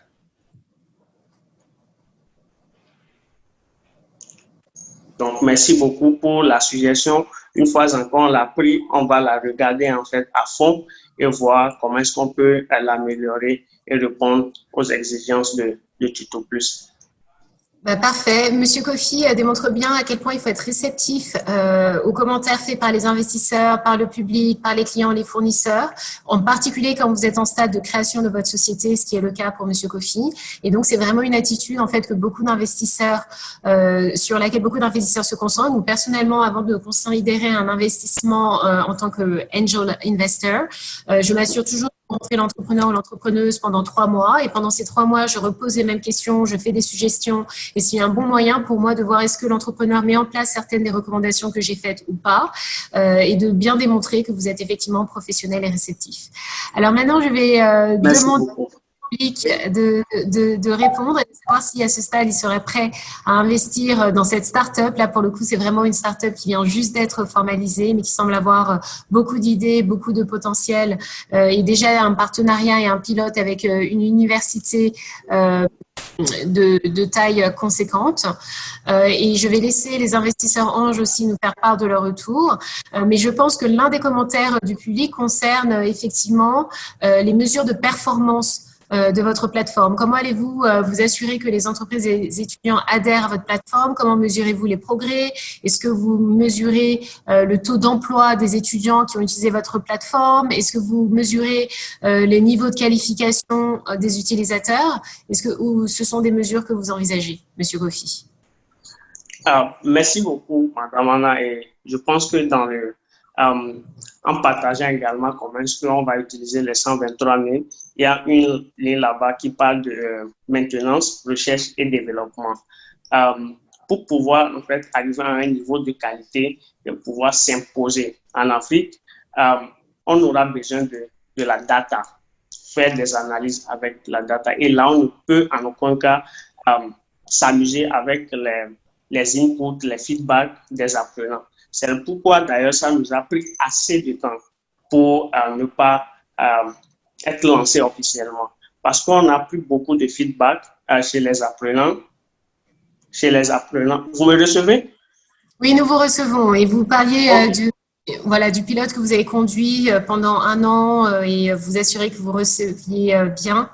Speaker 7: Donc, merci beaucoup pour la suggestion. Une fois encore, on l'a pris, on va la regarder en fait à fond et voir comment est-ce qu'on peut l'améliorer et répondre aux exigences de Tuto Plus.
Speaker 1: Parfait. Monsieur Kofi démontre bien à quel point il faut être réceptif aux commentaires faits par les investisseurs, par le public, par les clients, les fournisseurs, en particulier quand vous êtes en stade de création de votre société, ce qui est le cas pour Monsieur Kofi. Et donc, c'est vraiment une attitude en fait que beaucoup d'investisseurs, sur laquelle beaucoup d'investisseurs se concentrent. Ou personnellement, avant de considérer un investissement en tant que angel investor, je m'assure toujours rencontrer l'entrepreneur ou l'entrepreneuse pendant 3 mois et pendant ces 3 mois, je repose les mêmes questions, je fais des suggestions et c'est un bon moyen pour moi de voir est-ce que l'entrepreneur met en place certaines des recommandations que j'ai faites ou pas et de bien démontrer que vous êtes effectivement professionnel et réceptif. Alors maintenant, je vais demander au public de répondre et de savoir si à ce stade, il serait prêt à investir dans cette start-up. Là, pour le coup, c'est vraiment une start-up qui vient juste d'être formalisée, mais qui semble avoir beaucoup d'idées, beaucoup de potentiel et déjà un partenariat et un pilote avec une université de taille conséquente. Et je vais laisser les investisseurs anges aussi nous faire part de leur retour. Mais je pense que l'un des commentaires du public concerne effectivement les mesures de performance de votre plateforme. Comment allez-vous vous assurer que les entreprises et les étudiants adhèrent à votre plateforme? Comment mesurez-vous les progrès? Est-ce que vous mesurez le taux d'emploi des étudiants qui ont utilisé votre plateforme? Est-ce que vous mesurez les niveaux de qualification des utilisateurs? Ou ce sont des mesures que vous envisagez, Monsieur Kofi?
Speaker 7: Merci beaucoup, Madame Anna. Et je pense que dans le en partageant également comment est-ce qu'on va utiliser les 123 000. Il y a une ligne là-bas qui parle de maintenance, recherche et développement. Pour pouvoir en fait arriver à un niveau de qualité et pouvoir s'imposer en Afrique, on aura besoin de la data, faire des analyses avec la data. Et là, on ne peut en aucun cas s'amuser avec les inputs, les feedbacks des apprenants. C'est pourquoi d'ailleurs ça nous a pris assez de temps pour ne pas être lancé officiellement. Parce qu'on n'a plus beaucoup de feedback chez les apprenants. Vous me recevez?
Speaker 1: Oui, nous vous recevons. Et vous parliez du pilote que vous avez conduit pendant 1 an et vous assurez que vous receviez bien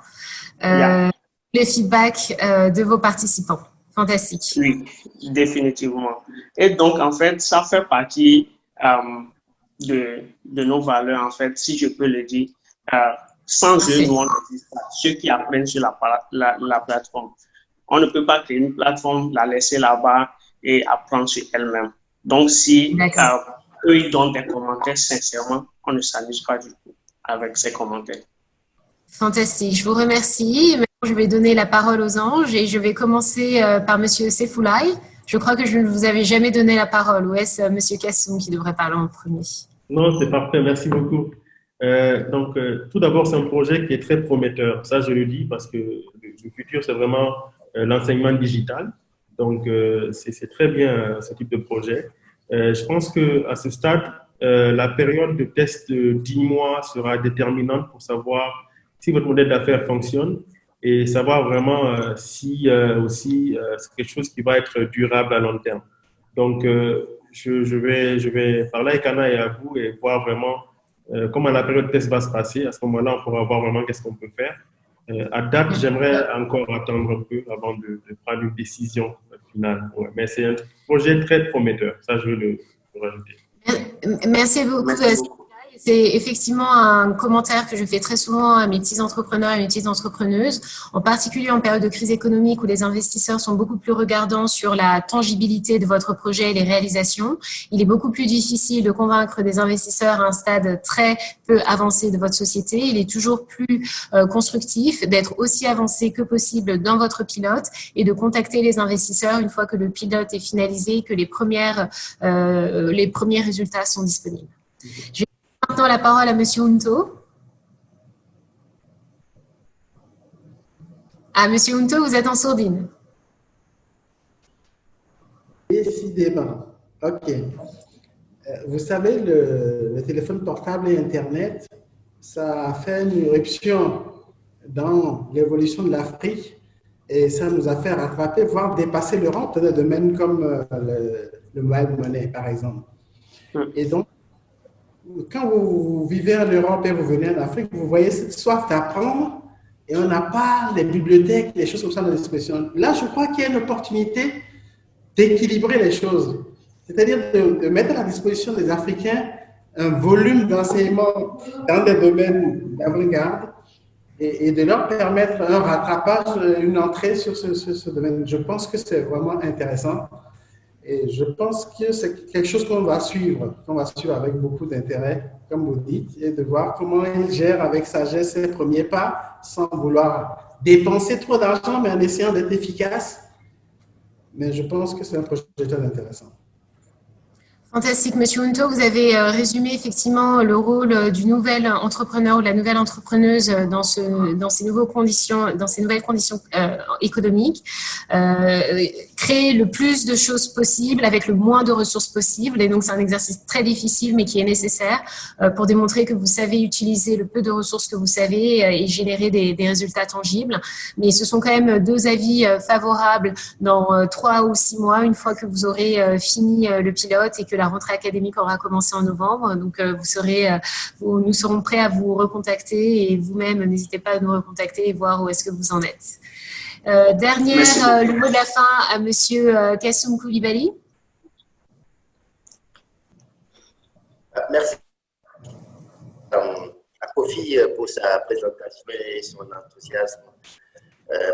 Speaker 1: les feedbacks de vos participants. Fantastique.
Speaker 7: Oui, définitivement. Et donc, en fait, ça fait partie de nos valeurs, en fait, si je peux le dire. Sans eux, nous, on n'existe pas. Ceux qui apprennent sur la plateforme. On ne peut pas créer une plateforme, la laisser là-bas et apprendre sur elle-même. Donc, si eux, ils donnent des commentaires, sincèrement, on ne s'amuse pas du tout avec ces commentaires.
Speaker 1: Fantastique. Je vous remercie. Maintenant, je vais donner la parole aux anges et je vais commencer par Monsieur Seyfoulaye. Je crois que je ne vous avais jamais donné la parole. Ou est-ce Monsieur Kassoum qui devrait parler en premier?
Speaker 2: Non, c'est parfait. Merci beaucoup. Tout d'abord, c'est un projet qui est très prometteur. Ça, je le dis parce que le futur, c'est vraiment l'enseignement digital. Donc, c'est très bien ce type de projet. Je pense qu'à ce stade, la période de test de 10 mois sera déterminante pour savoir si votre modèle d'affaires fonctionne et savoir vraiment si aussi c'est quelque chose qui va être durable à long terme. Donc, je vais parler avec Anna et à vous et voir vraiment comment la période de test va se passer. À ce moment-là, on pourra voir vraiment qu'est-ce qu'on peut faire. À date, j'aimerais encore attendre un peu avant de prendre une décision finale. Ouais, mais c'est un projet très prometteur. Ça, je veux le rajouter.
Speaker 1: Merci beaucoup. C'est effectivement un commentaire que je fais très souvent à mes petits entrepreneurs et mes petites entrepreneuses, en particulier en période de crise économique où les investisseurs sont beaucoup plus regardants sur la tangibilité de votre projet et les réalisations. Il est beaucoup plus difficile de convaincre des investisseurs à un stade très peu avancé de votre société. Il est toujours plus constructif d'être aussi avancé que possible dans votre pilote et de contacter les investisseurs une fois que le pilote est finalisé et que les premiers résultats sont disponibles. Je vais maintenant la parole à Monsieur Hunto. Monsieur Hunto, vous êtes en sourdine.
Speaker 4: Décidément. OK. Vous savez, le téléphone portable et Internet, ça a fait une éruption dans l'évolution de l'Afrique et ça nous a fait rattraper, voire dépasser l'Europe dans des domaines comme le mobile money, par exemple. Et donc, quand vous vivez en Europe et vous venez en Afrique, vous voyez cette soif d'apprendre et on n'a pas les bibliothèques, les choses comme ça à notre disposition. Là, je crois qu'il y a une opportunité d'équilibrer les choses, c'est-à-dire de mettre à la disposition des Africains un volume d'enseignement dans des domaines d'avant-garde et de leur permettre un rattrapage, une entrée sur ce domaine. Je pense que c'est vraiment intéressant. Et je pense que c'est quelque chose qu'on va suivre avec beaucoup d'intérêt, comme vous dites, et de voir comment il gère avec sagesse ses premiers pas, sans vouloir dépenser trop d'argent, mais en essayant d'être efficace. Mais je pense que c'est un projet très intéressant.
Speaker 1: Fantastique. Monsieur Hunto, vous avez résumé effectivement le rôle du nouvel entrepreneur ou de la nouvelle entrepreneuse dans ces nouvelles conditions économiques. Créer le plus de choses possibles avec le moins de ressources possibles. Et donc, c'est un exercice très difficile, mais qui est nécessaire pour démontrer que vous savez utiliser le peu de ressources que vous savez et générer des résultats tangibles. Mais ce sont quand même 2 avis favorables dans 3 ou 6 mois, une fois que vous aurez fini le pilote et que la rentrée académique aura commencé en novembre. Donc, nous serons prêts à vous recontacter et vous-même, n'hésitez pas à nous recontacter et voir où est-ce que vous en êtes. Le mot de la fin à Monsieur Kassoum Koulibaly.
Speaker 3: Merci à Kofi pour sa présentation et son enthousiasme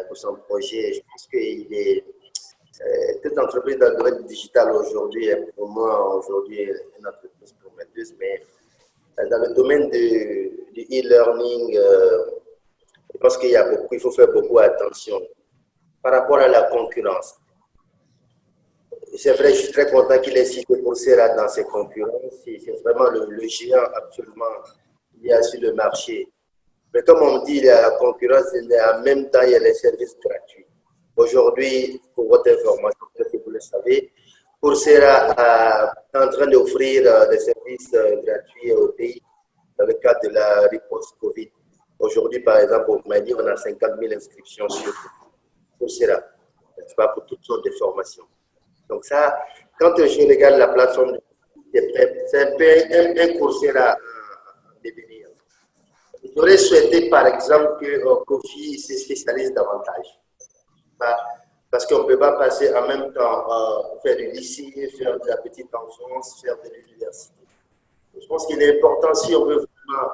Speaker 3: pour son projet. Je pense qu'il est toute entreprise dans le domaine digital aujourd'hui est pour moi aujourd'hui une entreprise prometteuse, mais dans le domaine du e-learning, je pense qu'il faut faire beaucoup attention par rapport à la concurrence. C'est vrai, je suis très content qu'il ait cité Coursera dans ses concurrents. C'est vraiment le géant absolument qu'il y a sur le marché. Mais comme on dit, la concurrence, en même temps, il y a les services gratuits. Aujourd'hui, pour votre information, peut-être que vous le le savez. Coursera est en train d'offrir des services gratuits au pays dans le cadre de la riposte Covid. Aujourd'hui, par exemple, au Mali, on a 50 000 inscriptions sur Coursera, n'est-ce pas, pour toutes sortes de formations. Donc ça, quand je regarde la plateforme, c'est un peu un Coursera en devenir. J'aurais souhaité, par exemple, que Kofi se spécialise davantage. Parce qu'on ne peut pas passer en même temps faire du lycée, faire de la petite enfance, faire de l'université. Je pense qu'il est important, si on veut vraiment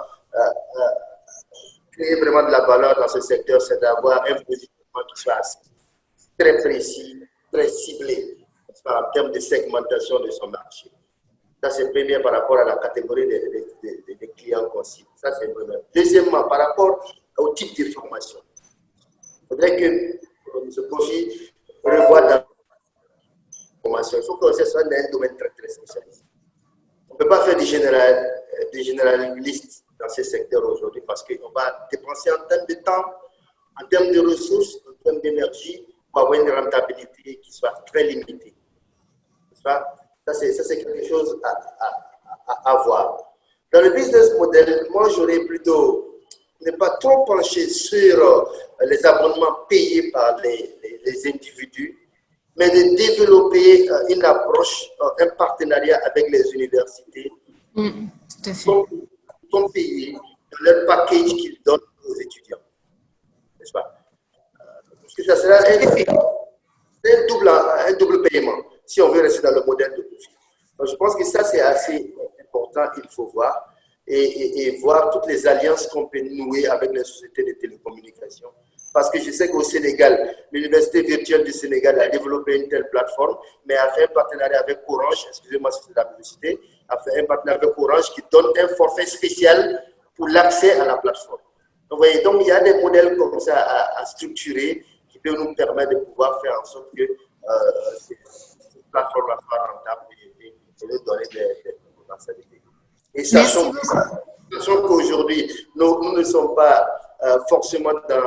Speaker 3: créer vraiment de la valeur dans ce secteur, c'est d'avoir un positionnement qui soit très précis, très ciblé en termes de segmentation de son marché. Ça, c'est premier par rapport à la catégorie des clients qu'on cible. Ça, c'est premier. Deuxièmement, par rapport au type de formation. Il faudrait que ce profil revoie la formation. Il faut que ce soit dans un domaine très, très spécialisé. On ne peut pas faire des généralistes dans ce secteur aujourd'hui parce qu'on va dépenser en termes de temps, en termes de ressources, en termes d'énergie pour avoir une rentabilité qui soit très limitée. Ça, c'est quelque chose à voir. Dans le business model, moi, j'aurais plutôt ne pas trop penché sur les abonnements payés par les individus, mais de développer une approche, un partenariat avec les universités
Speaker 1: tout à fait.
Speaker 3: qui sont payés dans leur package qu'ils donnent aux étudiants. N'est-ce pas? Parce que ça sera un double paiement si on veut rester dans le modèle de profit. Donc, je pense que ça, c'est assez important, il faut voir, et voir toutes les alliances qu'on peut nouer avec les sociétés de télécommunications. Parce que je sais qu'au Sénégal, l'Université virtuelle du Sénégal a développé une telle plateforme, mais a fait un partenariat avec Orange, excusez-moi si c'est de la publicité, a fait un partenariat avec Orange qui donne un forfait spécial pour l'accès à la plateforme. Donc, vous voyez, donc il y a des modèles comme ça à structurer qui peuvent nous permettre de pouvoir faire en sorte que cette plateforme soit rentable et de donner des potentialités. Et sachant qu'aujourd'hui, nous ne sommes pas forcément dans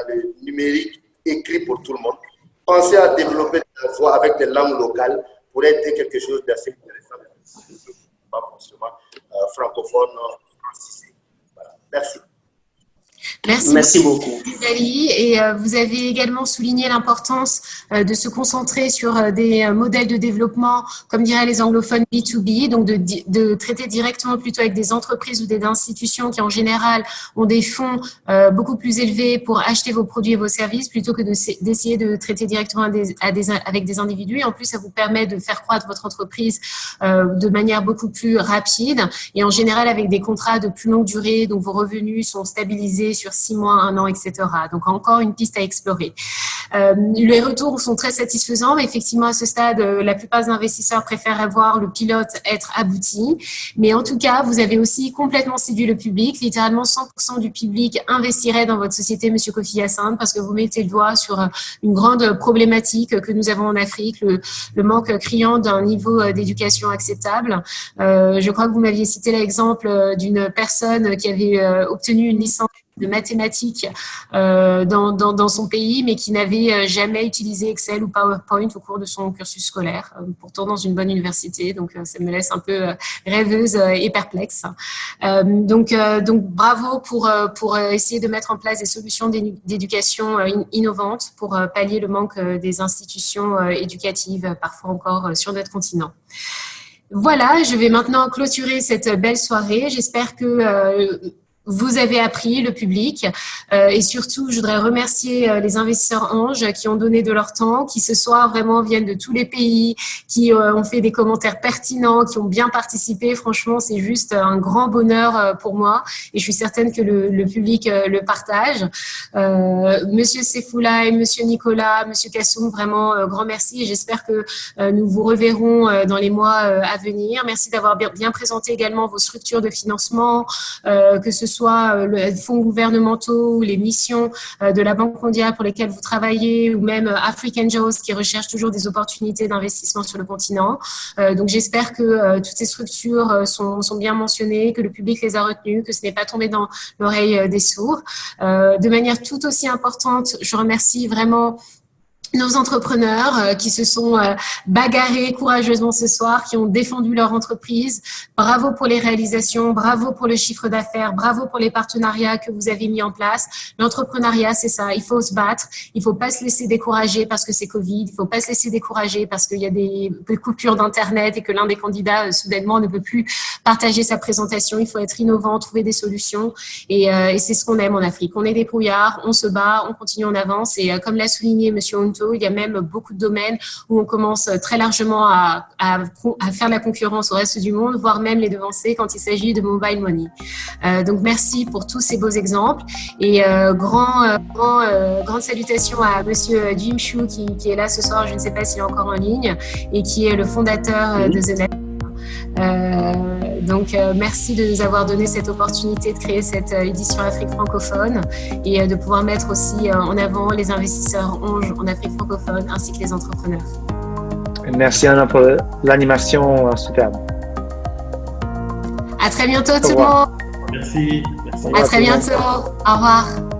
Speaker 3: le numérique écrit pour tout le monde. Pensez à développer la voix avec des langues locales pourrait être quelque chose d'assez intéressant. Pas forcément francophone, francisé. Voilà. Merci.
Speaker 7: Merci beaucoup.
Speaker 1: Et vous avez également souligné l'importance de se concentrer sur des modèles de développement, comme diraient les anglophones B2B, donc de traiter directement plutôt avec des entreprises ou des institutions qui en général ont des fonds beaucoup plus élevés pour acheter vos produits et vos services plutôt que d'essayer de traiter directement avec des individus. Et en plus, ça vous permet de faire croître votre entreprise de manière beaucoup plus rapide et en général avec des contrats de plus longue durée, donc vos revenus sont stabilisés sur 6 mois, 1 an, etc. Donc, encore une piste à explorer. Les retours sont très satisfaisants, mais effectivement, à ce stade, la plupart des investisseurs préfèrent voir le pilote être abouti. Mais en tout cas, vous avez aussi complètement séduit le public. Littéralement, 100% du public investirait dans votre société, Monsieur Kofi Yassine, parce que vous mettez le doigt sur une grande problématique que nous avons en Afrique, le manque criant d'un niveau d'éducation acceptable. Je crois que vous m'aviez cité l'exemple d'une personne qui avait obtenu une licence de mathématiques dans son pays, mais qui n'avait jamais utilisé Excel ou PowerPoint au cours de son cursus scolaire, pourtant dans une bonne université. Donc, ça me laisse un peu rêveuse et perplexe. Donc, bravo pour essayer de mettre en place des solutions d'éducation innovantes pour pallier le manque des institutions éducatives, parfois encore sur notre continent. Voilà, je vais maintenant clôturer cette belle soirée. J'espère que vous avez appris, le public, et surtout, je voudrais remercier les investisseurs Ange qui ont donné de leur temps, qui ce soir vraiment viennent de tous les pays, qui ont fait des commentaires pertinents, qui ont bien participé. Franchement, c'est juste un grand bonheur pour moi et je suis certaine que le public le partage. Monsieur Sefoula et Monsieur Nicolas, Monsieur Kassoum, vraiment grand merci et j'espère que nous vous reverrons dans les mois à venir. Merci d'avoir bien présenté également vos structures de financement, que ce soit les fonds gouvernementaux, les missions de la Banque mondiale pour lesquelles vous travaillez, ou même African Angels qui recherchent toujours des opportunités d'investissement sur le continent. Donc j'espère que toutes ces structures sont bien mentionnées, que le public les a retenues, que ce n'est pas tombé dans l'oreille des sourds. De manière tout aussi importante, je remercie vraiment nos entrepreneurs qui se sont bagarrés courageusement ce soir, qui ont défendu leur entreprise. Bravo pour les réalisations, bravo pour le chiffre d'affaires, bravo pour les partenariats que vous avez mis en place. L'entrepreneuriat, c'est ça, il faut se battre, il faut pas se laisser décourager parce que c'est Covid, il faut pas se laisser décourager parce qu'il y a des coupures d'Internet et que l'un des candidats, soudainement, ne peut plus partager sa présentation. Il faut être innovant, trouver des solutions et c'est ce qu'on aime en Afrique. On est débrouillards, on se bat, on continue en avance et comme l'a souligné Monsieur Onto, il y a même beaucoup de domaines où on commence très largement à faire la concurrence au reste du monde, voire même les devancer quand il s'agit de mobile money. Donc merci pour tous ces beaux exemples et grande salutation à Monsieur Jim Chou qui est là ce soir, je ne sais pas s'il est encore en ligne et qui est le fondateur de The Net. Donc merci de nous avoir donné cette opportunité de créer cette édition Afrique francophone et de pouvoir mettre aussi en avant les investisseurs en Afrique francophone ainsi que les entrepreneurs.
Speaker 8: Merci Anna pour l'animation superbe.
Speaker 1: À très bientôt tout le monde.
Speaker 2: Merci.
Speaker 1: À très bientôt. Au revoir.